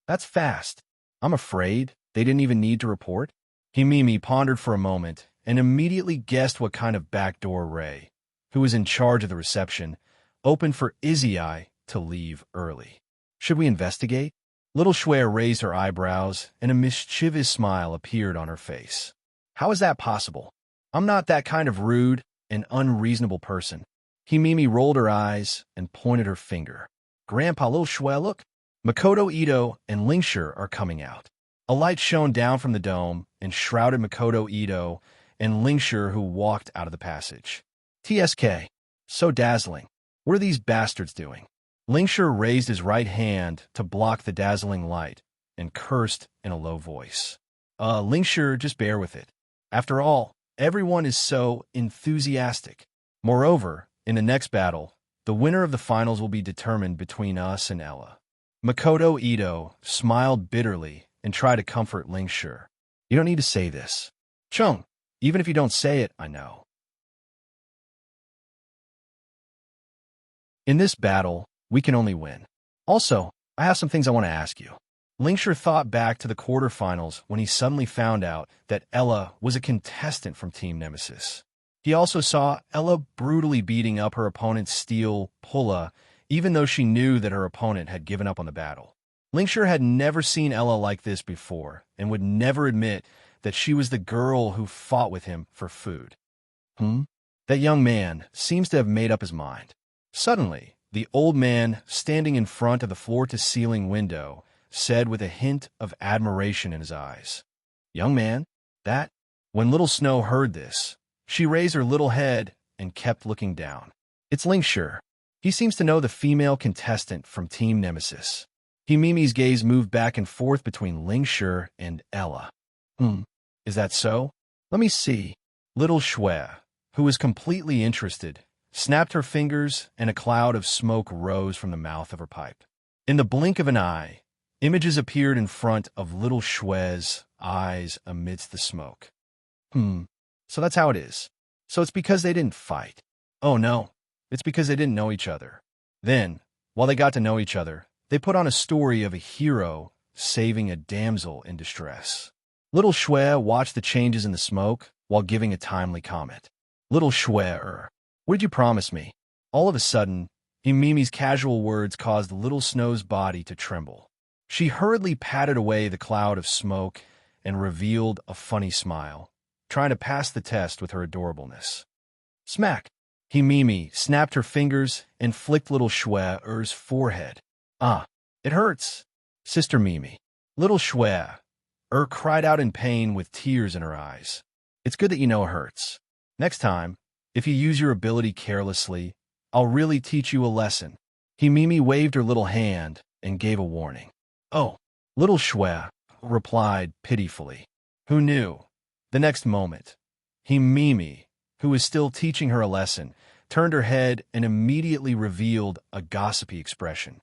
That's fast. I'm afraid they didn't even need to report. Himimi pondered for a moment and immediately guessed what kind of backdoor Ray, who was in charge of the reception, opened for Izzy to leave early. Should we investigate? Little Schwer raised her eyebrows and a mischievous smile appeared on her face. How is that possible? I'm not that kind of rude and unreasonable person. Himimi rolled her eyes and pointed her finger. Grandpa, little Schwer, look. Makoto Ito and Lingshire are coming out. A light shone down from the dome and shrouded Makoto Ito and Lingshire, who walked out of the passage. TSK. So dazzling. What are these bastards doing? Lingshire raised his right hand to block the dazzling light and cursed in a low voice. Lingshire, just bear with it. After all, everyone is so enthusiastic. Moreover, in the next battle, the winner of the finals will be determined between us and Ella. Makoto Ito smiled bitterly and tried to comfort Lingshire. You don't need to say this. Chung, even if you don't say it, I know. In this battle, we can only win. Also, I have some things I want to ask you. Lingshire thought back to the quarterfinals when he suddenly found out that Ella was a contestant from Team Nemesis. He also saw Ella brutally beating up her opponent's steel Pulla, even though she knew that her opponent had given up on the battle. Lingshire had never seen Ella like this before and would never admit that she was the girl who fought with him for food. That young man seems to have made up his mind. Suddenly, the old man, standing in front of the floor-to-ceiling window, said with a hint of admiration in his eyes, "Young man, that—" When Little Snow heard this, she raised her little head and kept looking down. "It's Lingshire. He seems to know the female contestant from Team Nemesis." Mimi's gaze moved back and forth between Lingshire and Ella. Is that so? Let me see." Little Shui, who was completely interested, snapped her fingers and a cloud of smoke rose from the mouth of her pipe. In the blink of an eye, images appeared in front of Little Shui's eyes amidst the smoke. So that's how it is. So it's because they didn't fight. Oh no, it's because they didn't know each other. Then, while they got to know each other, they put on a story of a hero saving a damsel in distress. Little Shui watched the changes in the smoke while giving a timely comment. "Little Shui, what did you promise me?" All of a sudden, Mimi's casual words caused Little Snow's body to tremble. She hurriedly patted away the cloud of smoke and revealed a funny smile, trying to pass the test with her adorableness. Smack! Mimi snapped her fingers and flicked Little Shui's forehead. "Ah, it hurts, Sister Mimi." Little Shui cried out in pain with tears in her eyes. "It's good that you know it hurts. Next time, if you use your ability carelessly, I'll really teach you a lesson." Mimi waved her little hand and gave a warning. "Oh," Little Shui replied pitifully. Who knew? The next moment, Mimi, who was still teaching her a lesson, turned her head and immediately revealed a gossipy expression.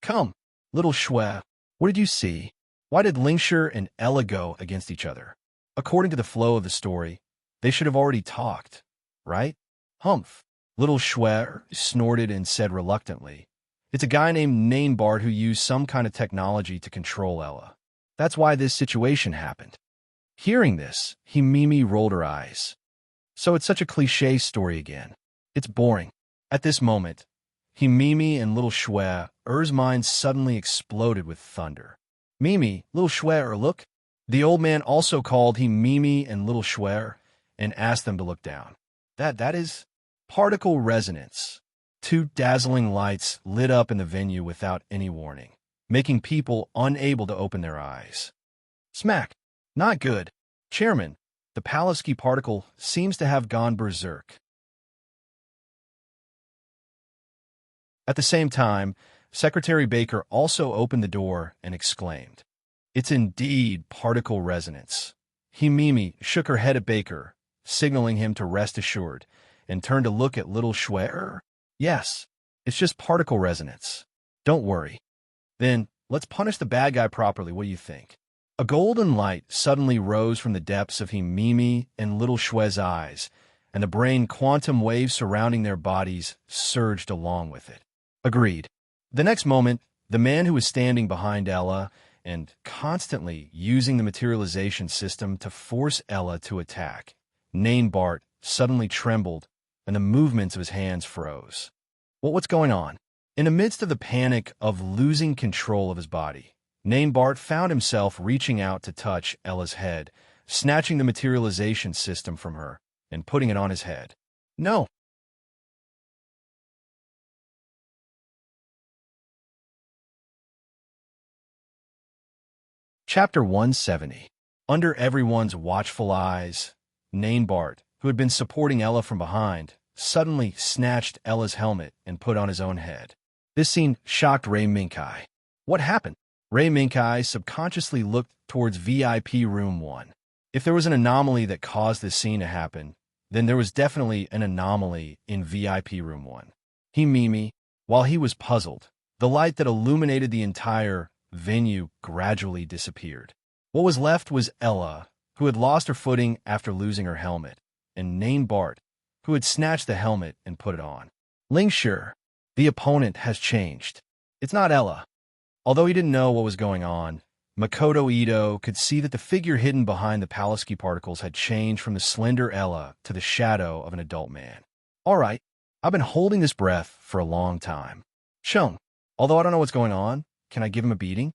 "Come, Little Shui, what did you see? Why did Lingshire and Ella go against each other? According to the flow of the story, they should have already talked, right?" "Humph," Little Shui snorted and said reluctantly, "It's a guy named Embark who used some kind of technology to control Ella. That's why this situation happened." Hearing this, Mimi rolled her eyes. So it's such a cliché story again. It's boring. At this moment, Mimi and Little Shui's minds suddenly exploded with thunder. "Mimi, Little Shui, look." The old man also called Mimi and Little Shui and asked them to look down. That is particle resonance. Two dazzling lights lit up in the venue without any warning, making people unable to open their eyes. Smack! Not good. Chairman, the Pulaski particle seems to have gone berserk. At the same time, Secretary Baker also opened the door and exclaimed, "It's indeed particle resonance." Mimi shook her head at Baker, signaling him to rest assured, and turned to look at Little Shui. "Yes, it's just particle resonance. Don't worry." "Then, let's punish the bad guy properly, what do you think?" A golden light suddenly rose from the depths of Mimi and Little Shui's eyes, and the brain quantum waves surrounding their bodies surged along with it. Agreed. The next moment, the man who was standing behind Ella and constantly using the materialization system to force Ella to attack, Embark, suddenly trembled, and the movements of his hands froze. What's going on? In the midst of the panic of losing control of his body, Embark found himself reaching out to touch Ella's head, snatching the materialization system from her and putting it on his head. "No!" Chapter 170. Under everyone's watchful eyes, Embark, who had been supporting Ella from behind, suddenly snatched Ella's helmet and put on his own head. This scene shocked Ray Minkai. What happened? Ray Minkai subconsciously looked towards VIP Room 1. If there was an anomaly that caused this scene to happen, then there was definitely an anomaly in VIP Room 1. Mimi, while he was puzzled, the light that illuminated the entire venue gradually disappeared. What was left was Ella, who had lost her footing after losing her helmet, and Embark, who had snatched the helmet and put it on. Lingshire, the opponent has changed. It's not Ella. Although he didn't know what was going on, Makoto Ito could see that the figure hidden behind the Pulaski particles had changed from the slender Ella to the shadow of an adult man. "All right, I've been holding this breath for a long time. Chung, although I don't know what's going on, can I give him a beating?"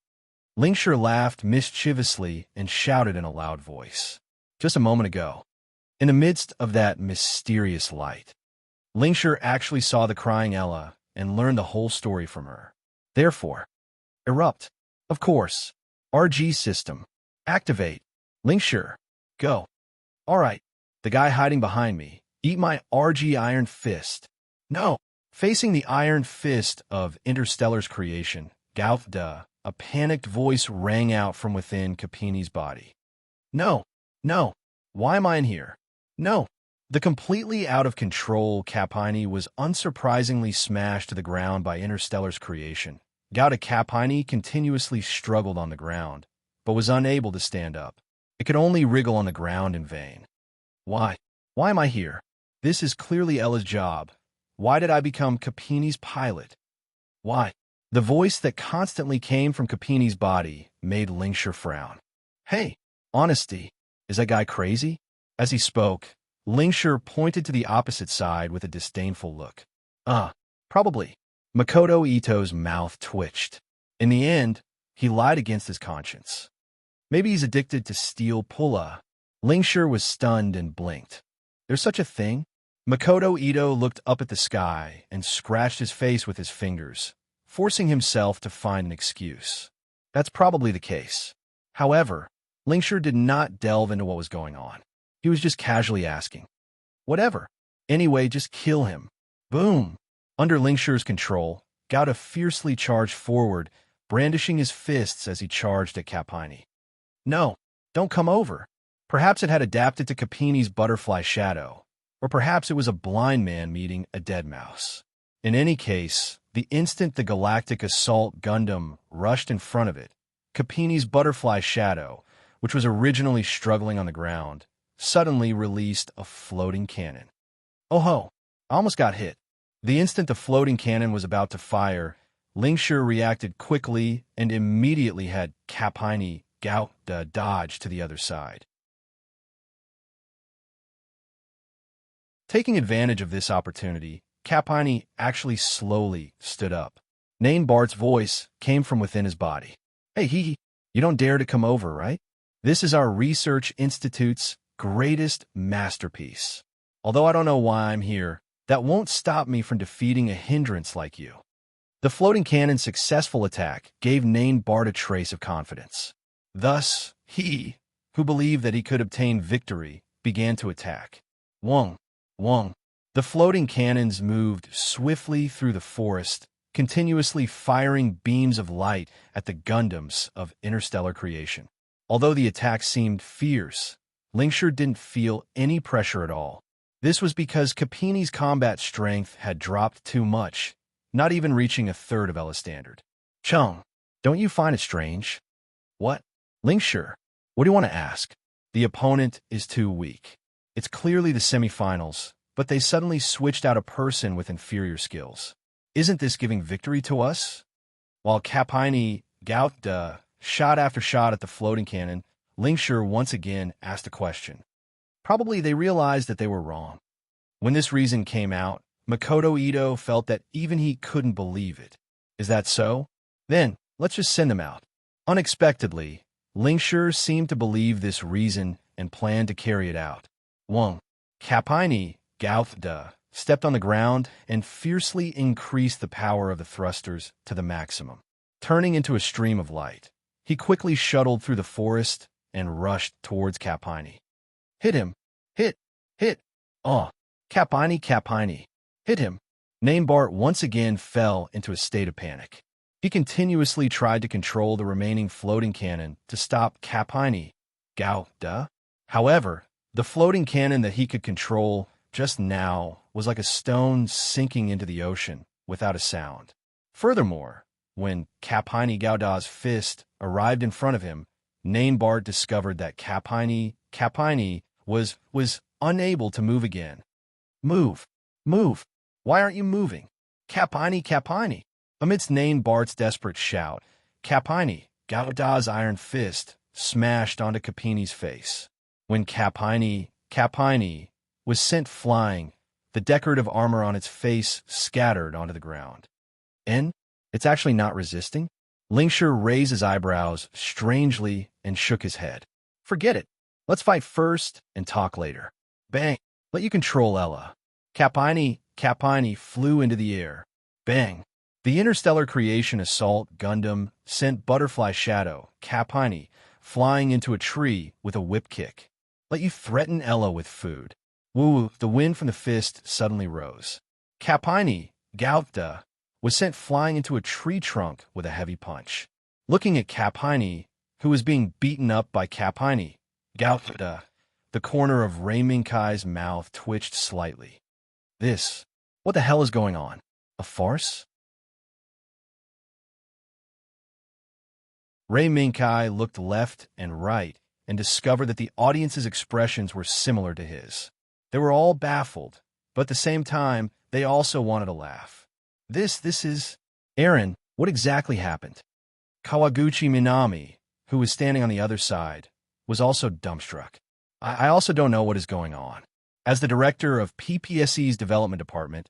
Lingshur laughed mischievously and shouted in a loud voice. Just a moment ago, in the midst of that mysterious light, Lingshur actually saw the crying Ella and learned the whole story from her. Therefore, erupt. Of course. RG system. Activate. Lingshur. Go. All right. The guy hiding behind me. Eat my RG Iron Fist. No. Facing the Iron Fist of Interstellar's creation, Gautha, a panicked voice rang out from within Capini's body. No. No. Why am I in here? No. The completely out of control Capini was unsurprisingly smashed to the ground by Interstellar's creation. Gauda Capini continuously struggled on the ground, but was unable to stand up. It could only wriggle on the ground in vain. Why? Why am I here? This is clearly Ella's job. Why did I become Capini's pilot? Why? The voice that constantly came from Capini's body made Lingshur frown. Hey, honesty, is that guy crazy? As he spoke, Lingshur pointed to the opposite side with a disdainful look. Probably. Makoto Ito's mouth twitched. In the end, he lied against his conscience. Maybe he's addicted to steel pulla. Lingshur was stunned and blinked. There's such a thing? Makoto Ito looked up at the sky and scratched his face with his fingers, forcing himself to find an excuse. That's probably the case. However, Lingshur did not delve into what was going on. He was just casually asking. Whatever. Anyway, just kill him. Boom. Under Lingshur's control, Gauda fiercely charged forward, brandishing his fists as he charged at Capini. No, don't come over. Perhaps it had adapted to Capini's butterfly shadow, or perhaps it was a blind man meeting a dead mouse. In any case, the instant the Galactic Assault Gundam rushed in front of it, Capini's butterfly shadow, which was originally struggling on the ground, suddenly released a floating cannon. Oh ho! I almost got hit. The instant the floating cannon was about to fire, Lingshur reacted quickly and immediately had Capini Gauda dodge to the other side. Taking advantage of this opportunity, Capini actually slowly stood up. Name Bart's voice came from within his body. Hey, you don't dare to come over, right? This is our research institute's greatest masterpiece. Although I don't know why I'm here, that won't stop me from defeating a hindrance like you. The floating cannon's successful attack gave Nane Bart a trace of confidence. Thus, he, who believed that he could obtain victory, began to attack. Wong. The floating cannons moved swiftly through the forest, continuously firing beams of light at the Gundams of interstellar creation. Although the attack seemed fierce, Lingshur didn't feel any pressure at all. This was because Capini's combat strength had dropped too much, not even reaching a third of Ella's standard. Chung, don't you find it strange? What? Lingshur, what do you want to ask? The opponent is too weak. It's clearly the semifinals, but they suddenly switched out a person with inferior skills. Isn't this giving victory to us? While Capini Gauda shot after shot at the floating cannon, Lingshur once again asked a question. Probably they realized that they were wrong. When this reason came out, Makoto Ito felt that even he couldn't believe it. Is that so? Then, let's just send them out. Unexpectedly, Lingshur seemed to believe this reason and planned to carry it out. Wong, Capini Gauda stepped on the ground and fiercely increased the power of the thrusters to the maximum. Turning into a stream of light, he quickly shuttled through the forest and rushed towards Capini. Hit him! Hit! Capini! Hit him! Namebart once again fell into a state of panic. He continuously tried to control the remaining floating cannon to stop Capini Gauda. However, the floating cannon that he could control just now was like a stone sinking into the ocean without a sound. Furthermore, when Capini Gauda's fist arrived in front of him, Namebart discovered that Capini was unable to move again. Move! Why aren't you moving? Capini! Amidst Namebart's desperate shout, Capini Gauda's iron fist smashed onto Capini's face. When Capini was sent flying, the decorative armor on its face scattered onto the ground. And it's actually not resisting? Lingshire raised his eyebrows strangely and shook his head. Forget it. Let's fight first and talk later. Bang. Let you control Ella. Capini flew into the air. Bang. The interstellar creation assault Gundam sent Butterfly Shadow, Capini, flying into a tree with a whip kick. Let you threaten Ella with food. Woo, the wind from the fist suddenly rose. Capini, Gautda, was sent flying into a tree trunk with a heavy punch. Looking at Capini, who was being beaten up by Capini, Gautda, the corner of Rei Minkai's mouth twitched slightly. What the hell is going on? A farce? Rei Minkai looked left and right and discovered that the audience's expressions were similar to his. They were all baffled, but at the same time, they also wanted to laugh. This is... Aaron, what exactly happened? Kawaguchi Minami, who was standing on the other side, was also dumbstruck. I also don't know what is going on. As the director of PPSE's development department,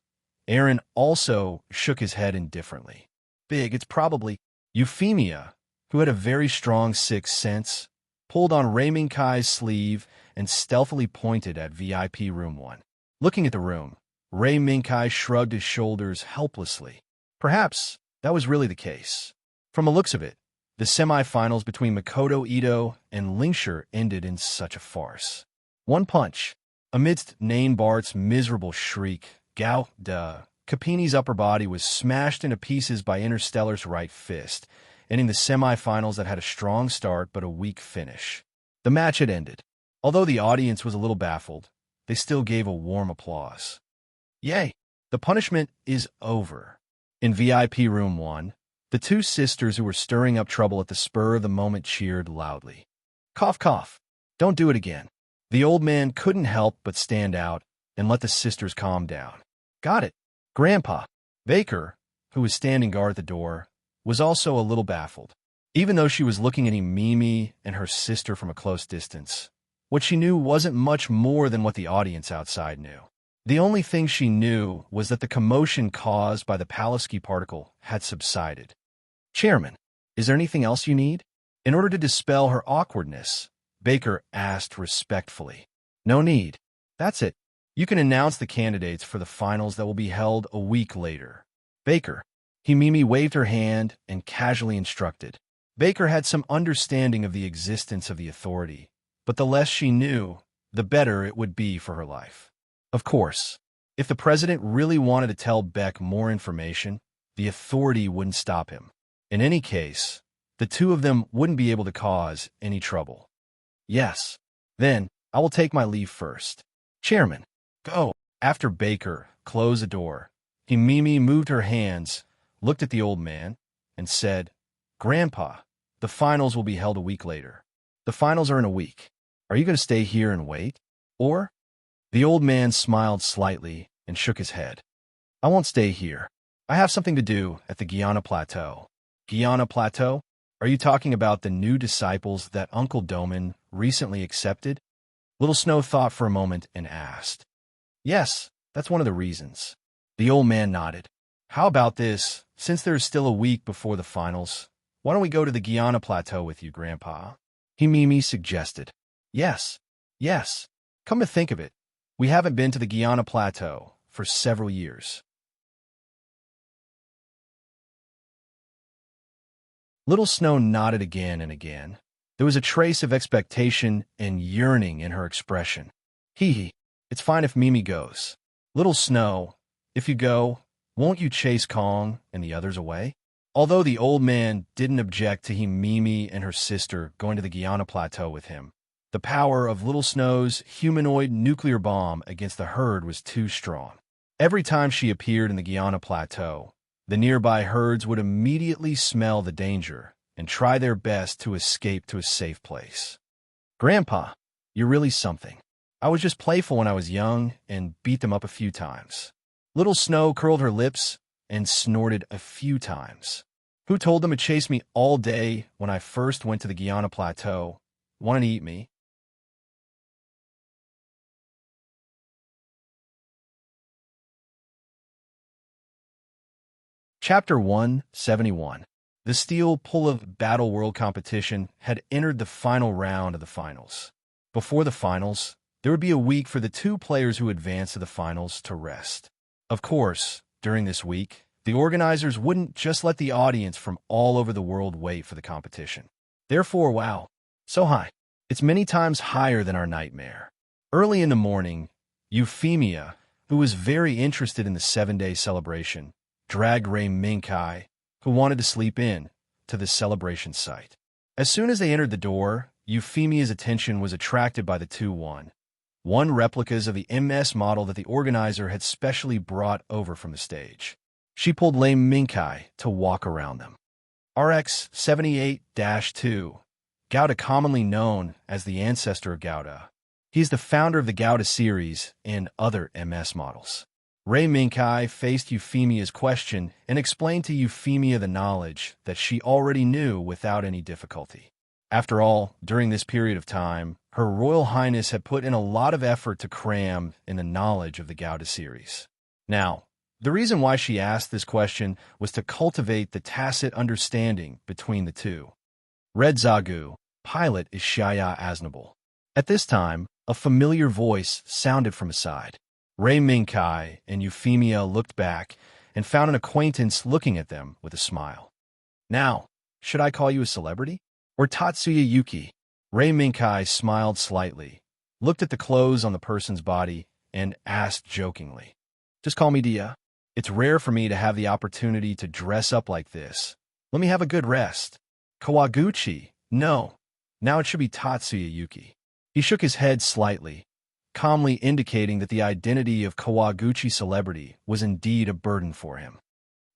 Aaron also shook his head indifferently. It's probably Euphemia, who had a very strong sixth sense, pulled on Rei Minkai's sleeve and stealthily pointed at VIP Room 1. Looking at the room, Rei Minkai shrugged his shoulders helplessly. Perhaps that was really the case. From the looks of it, the semifinals between Makoto Ito and Lingshire ended in such a farce. One punch. Amidst Nainbart's miserable shriek, Capini's upper body was smashed into pieces by Interstellar's right fist, ending the semifinals that had a strong start but a weak finish. The match had ended. Although the audience was a little baffled, they still gave a warm applause. Yay! The punishment is over. In VIP Room 1, the two sisters who were stirring up trouble at the spur of the moment cheered loudly. Cough, cough. Don't do it again. The old man couldn't help but stand out and let the sisters calm down. Got it. Grandpa. Baker, who was standing guard at the door, was also a little baffled. Even though she was looking at Mimi and her sister from a close distance, what she knew wasn't much more than what the audience outside knew. The only thing she knew was that the commotion caused by the Palaski particle had subsided. Chairman, is there anything else you need? In order to dispel her awkwardness, Baker asked respectfully. No need. That's it. You can announce the candidates for the finals that will be held a week later. Baker. Mimi waved her hand and casually instructed. Baker had some understanding of the existence of the authority, but the less she knew, the better it would be for her life. Of course, if the president really wanted to tell Beck more information, the authority wouldn't stop him. In any case, the two of them wouldn't be able to cause any trouble. Yes. Then, I will take my leave first. Chairman, go. After Baker closed the door, Mimi moved her hands, looked at the old man, and said, Grandpa, the finals will be held a week later. The finals are in a week. Are you going to stay here and wait? Or? The old man smiled slightly and shook his head. I won't stay here. I have something to do at the Guiana Plateau. Guiana Plateau? Are you talking about the new disciples that Uncle Doman recently accepted? Little Snow thought for a moment and asked. Yes, that's one of the reasons. The old man nodded. How about this? Since there's still a week before the finals, why don't we go to the Guiana Plateau with you, Grandpa? Mimi suggested. Yes. Come to think of it, we haven't been to the Guiana Plateau for several years. Little Snow nodded again and again. There was a trace of expectation and yearning in her expression. It's fine if Mimi goes. Little Snow, if you go, won't you chase Kong and the others away? Although the old man didn't object to Mimi and her sister going to the Guiana Plateau with him, the power of Little Snow's humanoid nuclear bomb against the herd was too strong. Every time she appeared in the Guiana Plateau, the nearby herds would immediately smell the danger and try their best to escape to a safe place. Grandpa, you're really something. I was just playful when I was young and beat them up a few times. Little Snow curled her lips and snorted a few times. Who told them to chase me all day when I first went to the Guiana Plateau? Want to eat me? Chapter 171. The Steel Pull Battle World competition had entered the final round of the finals. Before the finals, there would be a week for the two players who advanced to the finals to rest. Of course, during this week, the organizers wouldn't just let the audience from all over the world wait for the competition. Therefore, wow, so high. It's many times higher than our nightmare. Early in the morning, Euphemia, who was very interested in the 7-day celebration, dragged Ray Minkai, who wanted to sleep in, to the celebration site. As soon as they entered the door, Euphemia's attention was attracted by the two one replicas of the MS model that the organizer had specially brought over from the stage. She pulled Ray Minkai to walk around them. RX-78-2, Gouda, commonly known as the ancestor of Gouda. He is the founder of the Gouda series and other MS models. Ray Minkai faced Euphemia's question and explained to Euphemia the knowledge that she already knew without any difficulty. After all, during this period of time, Her Royal Highness had put in a lot of effort to cram in the knowledge of the Gouda series. Now, the reason why she asked this question was to cultivate the tacit understanding between the two. Red Zagu, pilot is Shaya Aznable. At this time, a familiar voice sounded from aside. Ray Minkai and Euphemia looked back and found an acquaintance looking at them with a smile. Now, should I call you a celebrity? Or Tatsuya Yuki? Ray Minkai smiled slightly, looked at the clothes on the person's body, and asked jokingly, "Just call me Dia. It's rare for me to have the opportunity to dress up like this. Let me have a good rest." Kawaguchi? No. Now it should be Tatsuya Yuki. He shook his head slightly, calmly indicating that the identity of Kawaguchi celebrity was indeed a burden for him.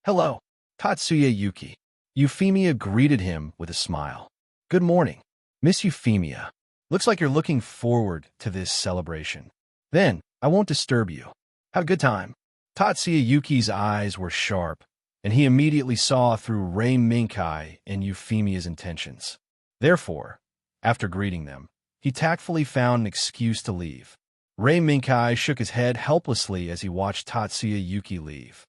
"Hello, Tatsuya Yuki." Euphemia greeted him with a smile. "Good morning, Miss Euphemia. Looks like you're looking forward to this celebration. Then, I won't disturb you. Have a good time." Tatsuya Yuki's eyes were sharp, and he immediately saw through Ray Minkai and Euphemia's intentions. Therefore, after greeting them, he tactfully found an excuse to leave. Ray Minkai shook his head helplessly as he watched Tatsuya Yuki leave.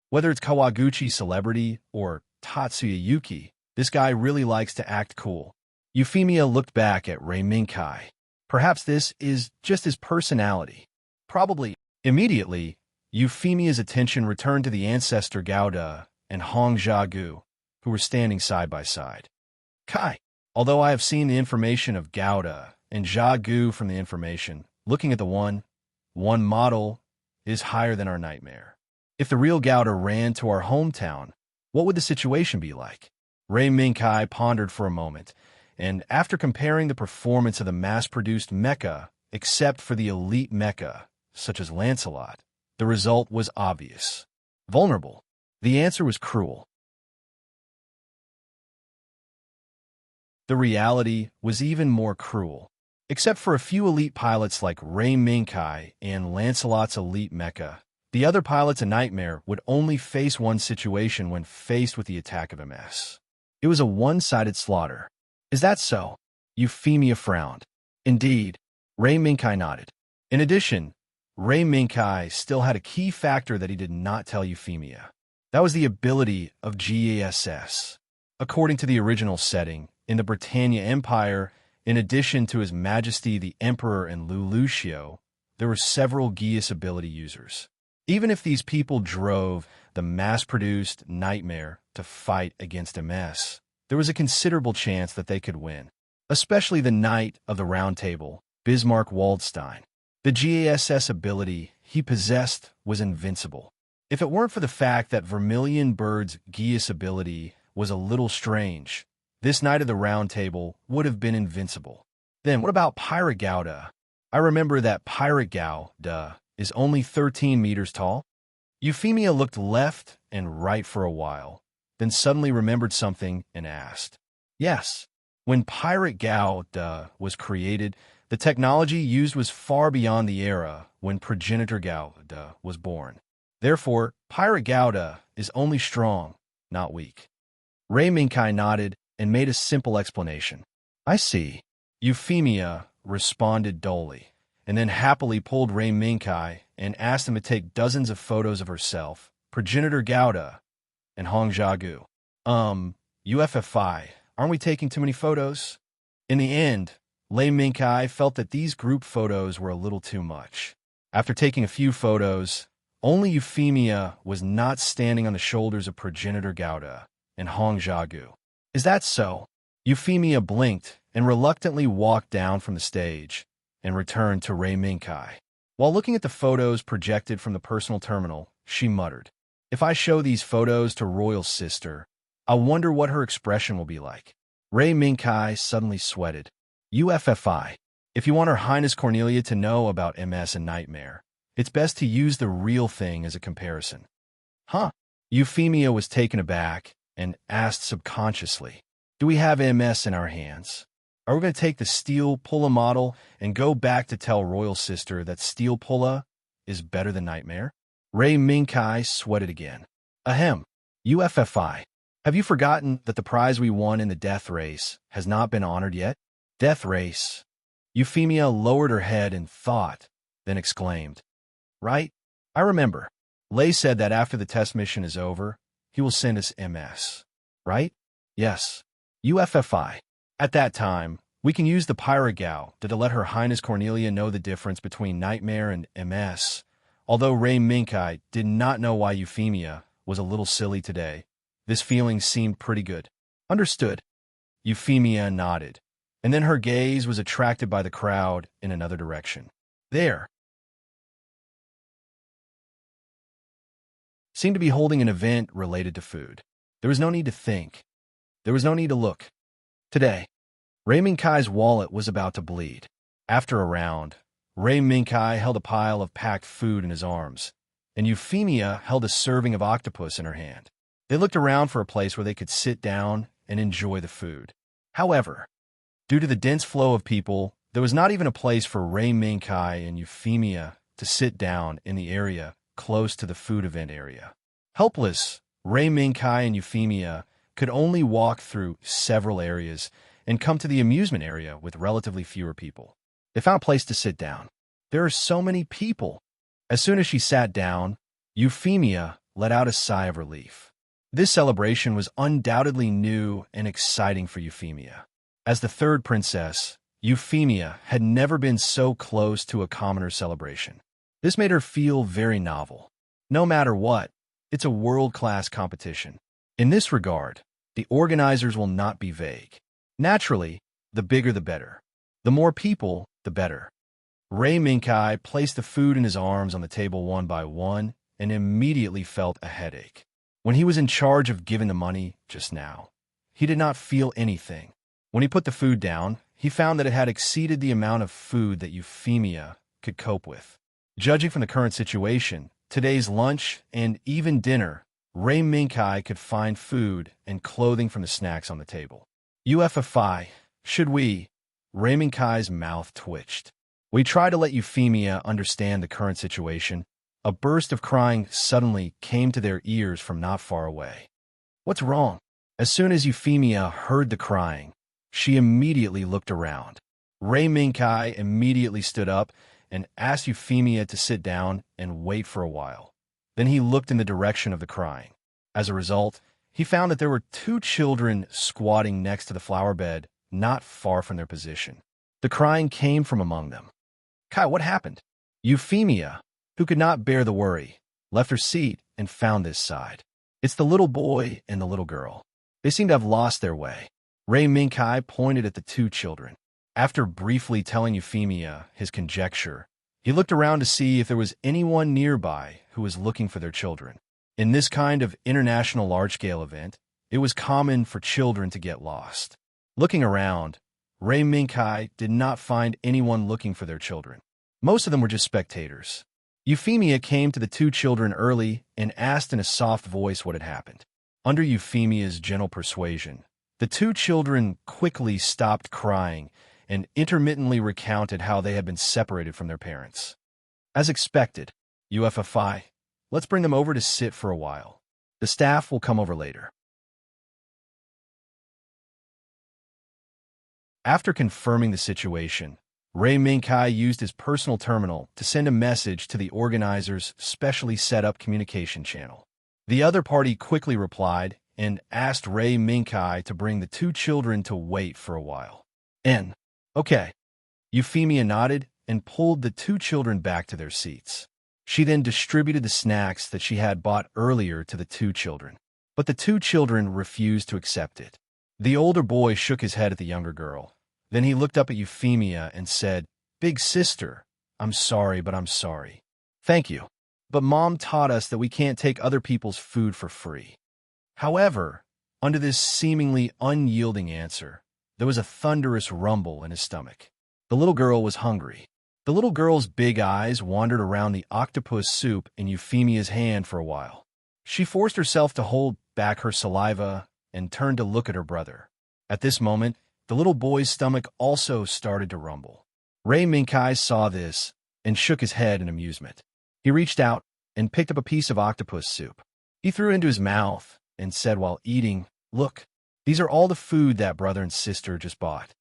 Whether it's Kawaguchi celebrity or Tatsuya Yuki, this guy really likes to act cool. Euphemia looked back at Ray Minkai. Perhaps this is just his personality. Probably. Immediately, Euphemia's attention returned to the ancestor Gouda and Hong Jiagu, who were standing side by side. Kai, although I have seen the information of Gouda and Jiagu from the information, looking at the one model is higher than our nightmare. If the real Gouda ran to our hometown, what would the situation be like? Ray Minkai pondered for a moment, and after comparing the performance of the mass-produced Mecha, except for the elite Mecha, such as Lancelot, the result was obvious. Vulnerable. The answer was cruel. The reality was even more cruel. Except for a few elite pilots like Ray Minkai and Lancelot's elite Mecha, the other pilots in Nightmare would only face one situation when faced with the attack of MS. It was a one-sided slaughter. Is that so? Euphemia frowned. Indeed. Ray Minkai nodded. In addition, Ray Minkai still had a key factor that he did not tell Euphemia. That was the ability of GASS. According to the original setting, in the Britannia Empire, in addition to His Majesty the Emperor and Lucio, there were several GIAS ability users. Even if these people drove the mass-produced Nightmare to fight against MS, there was a considerable chance that they could win, especially the Knight of the Round Table, Bismarck Waldstein. The GASS ability he possessed was invincible. If it weren't for the fact that Vermilion Bird's GIAS ability was a little strange, this Knight of the Round Table would have been invincible. Then what about Pirate Gouda? I remember that Pirate Gouda is only 13 meters tall. Euphemia looked left and right for a while, then suddenly remembered something and asked. Yes, when Pirate Gouda was created, the technology used was far beyond the era when Progenitor Gouda was born. Therefore, Pirate Gouda is only strong, not weak. Ray Minkai nodded and made a simple explanation. I see. Euphemia responded dully, and then happily pulled Ray Minkai and asked him to take dozens of photos of herself, Progenitor Gouda, and Hong Jiagu. UFFI, aren't we taking too many photos? In the end, Lei Minkai felt that these group photos were a little too much. After taking a few photos, only Euphemia was not standing on the shoulders of progenitor Gouda and Hong Jiagu. Is that so? Euphemia blinked and reluctantly walked down from the stage and returned to Lei Minkai. While looking at the photos projected from the personal terminal, she muttered, "If I show these photos to Royal's sister, I wonder what her expression will be like." Lei Minkai suddenly sweated. UFFI. If you want Her Highness Cornelia to know about MS and Nightmare, it's best to use the real thing as a comparison. Huh? Euphemia was taken aback and asked subconsciously, "Do we have MS in our hands? Are we going to take the steel pulla model and go back to tell Royal Sister that steel pulla is better than Nightmare?" Lei Minkai sweated again. Ahem. UFFI. Have you forgotten that the prize we won in the death race has not been honored yet? Death race. Euphemia lowered her head in thought, then exclaimed, "Right? I remember. Lei said that after the test mission is over, he will send us MS. Right? Yes. UFFI. At that time, we can use the Pyragao to let Her Highness Cornelia know the difference between Nightmare and MS." Although Lei Minkai did not know why Euphemia was a little silly today, this feeling seemed pretty good. Understood. Euphemia nodded, and then her gaze was attracted by the crowd in another direction. There seemed to be holding an event related to food. There was no need to think. There was no need to look. Today, Lei Minkai's wallet was about to bleed. After a round, Lei Minkai held a pile of packed food in his arms, and Euphemia held a serving of octopus in her hand. They looked around for a place where they could sit down and enjoy the food. However, due to the dense flow of people, there was not even a place for Lei Minkai and Euphemia to sit down in the area close to the food event area. Helpless, Lei Minkai and Euphemia could only walk through several areas and come to the amusement area with relatively fewer people. They found a place to sit down. There are so many people. As soon as she sat down, Euphemia let out a sigh of relief. This celebration was undoubtedly new and exciting for Euphemia. As the third princess, Euphemia had never been so close to a commoner celebration. This made her feel very novel. No matter what, it's a world-class competition. In this regard, the organizers will not be vague. Naturally, the bigger the better. The more people, the better. Lei Minkai placed the food in his arms on the table one by one and immediately felt a headache. When he was in charge of giving the money just now, he did not feel anything. When he put the food down, he found that it had exceeded the amount of food that Euphemia could cope with. Judging from the current situation, today's lunch and even dinner, Lei Minkai could find food and clothing from the snacks on the table. UFFI, should we? Lei Minkai's mouth twitched. We tried to let Euphemia understand the current situation. A burst of crying suddenly came to their ears from not far away. What's wrong? As soon as Euphemia heard the crying, she immediately looked around. Lei Minkai immediately stood up and asked Euphemia to sit down and wait for a while. Then he looked in the direction of the crying. As a result, he found that there were two children squatting next to the flower bed, not far from their position. The crying came from among them. Kai, what happened? Euphemia, who could not bear the worry, left her seat and found this side. It's the little boy and the little girl. They seem to have lost their way. Lei Minkai pointed at the two children. After briefly telling Euphemia his conjecture, he looked around to see if there was anyone nearby who was looking for their children. In this kind of international large-scale event, it was common for children to get lost. Looking around, Lei Minkai did not find anyone looking for their children. Most of them were just spectators. Euphemia came to the two children early and asked in a soft voice what had happened. Under Euphemia's gentle persuasion, the two children quickly stopped crying and intermittently recounted how they had been separated from their parents. As expected, UFFI, let's bring them over to sit for a while. The staff will come over later. After confirming the situation, Lei Minkai used his personal terminal to send a message to the organizer's specially set up communication channel. The other party quickly replied and asked Ray Minkai to bring the two children to wait for a while. Okay. Euphemia nodded and pulled the two children back to their seats. She then distributed the snacks that she had bought earlier to the two children. But the two children refused to accept it. The older boy shook his head at the younger girl. Then he looked up at Euphemia and said, "Big sister, I'm sorry, but I'm sorry. Thank you. But Mom taught us that we can't take other people's food for free." However, under this seemingly unyielding answer, there was a thunderous rumble in his stomach. The little girl was hungry. The little girl's big eyes wandered around the octopus soup in Euphemia's hand for a while. She forced herself to hold back her saliva and turned to look at her brother. At this moment, the little boy's stomach also started to rumble. Ray Minkai saw this and shook his head in amusement. He reached out and picked up a piece of octopus soup. He threw it into his mouth and said while eating, "Look, these are all the food that brother and sister just bought."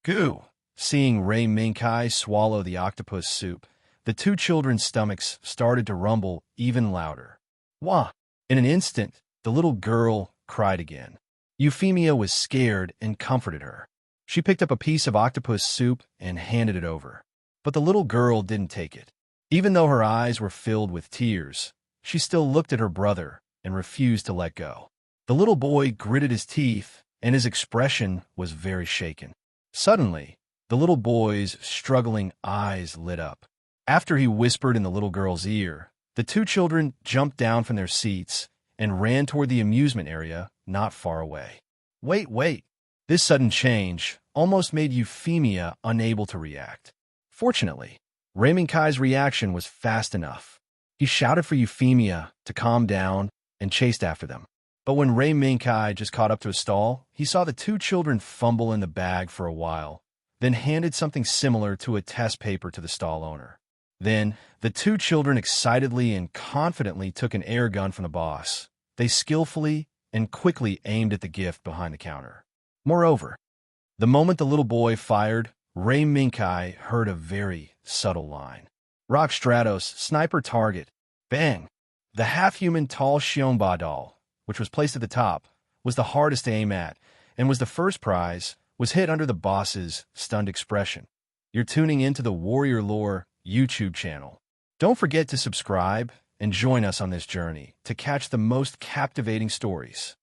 Goo! Seeing Ray Minkai swallow the octopus soup, the two children's stomachs started to rumble even louder. Wah! In an instant, the little girl cried again. Euphemia was scared and comforted her. She picked up a piece of octopus soup and handed it over. But the little girl didn't take it. Even though her eyes were filled with tears, she still looked at her brother and refused to let go. The little boy gritted his teeth, and his expression was very shaken. Suddenly, the little boy's struggling eyes lit up. After he whispered in the little girl's ear, the two children jumped down from their seats and ran toward the amusement area not far away. Wait. This sudden change almost made Euphemia unable to react. Fortunately, Ray Minkai's reaction was fast enough. He shouted for Euphemia to calm down and chased after them. But when Ray Minkai just caught up to a stall, he saw the two children fumble in the bag for a while, then handed something similar to a test paper to the stall owner. Then, the two children excitedly and confidently took an air gun from the boss. They skillfully and quickly aimed at the gift behind the counter. Moreover, the moment the little boy fired, Ray Minkai heard a very subtle line. "Rock Stratos, sniper target." Bang! The half-human tall Shionba doll, which was placed at the top, was the hardest to aim at, and was the first prize, was hit under the boss's stunned expression. You're tuning into the Warrior Lore YouTube channel. Don't forget to subscribe and join us on this journey to catch the most captivating stories.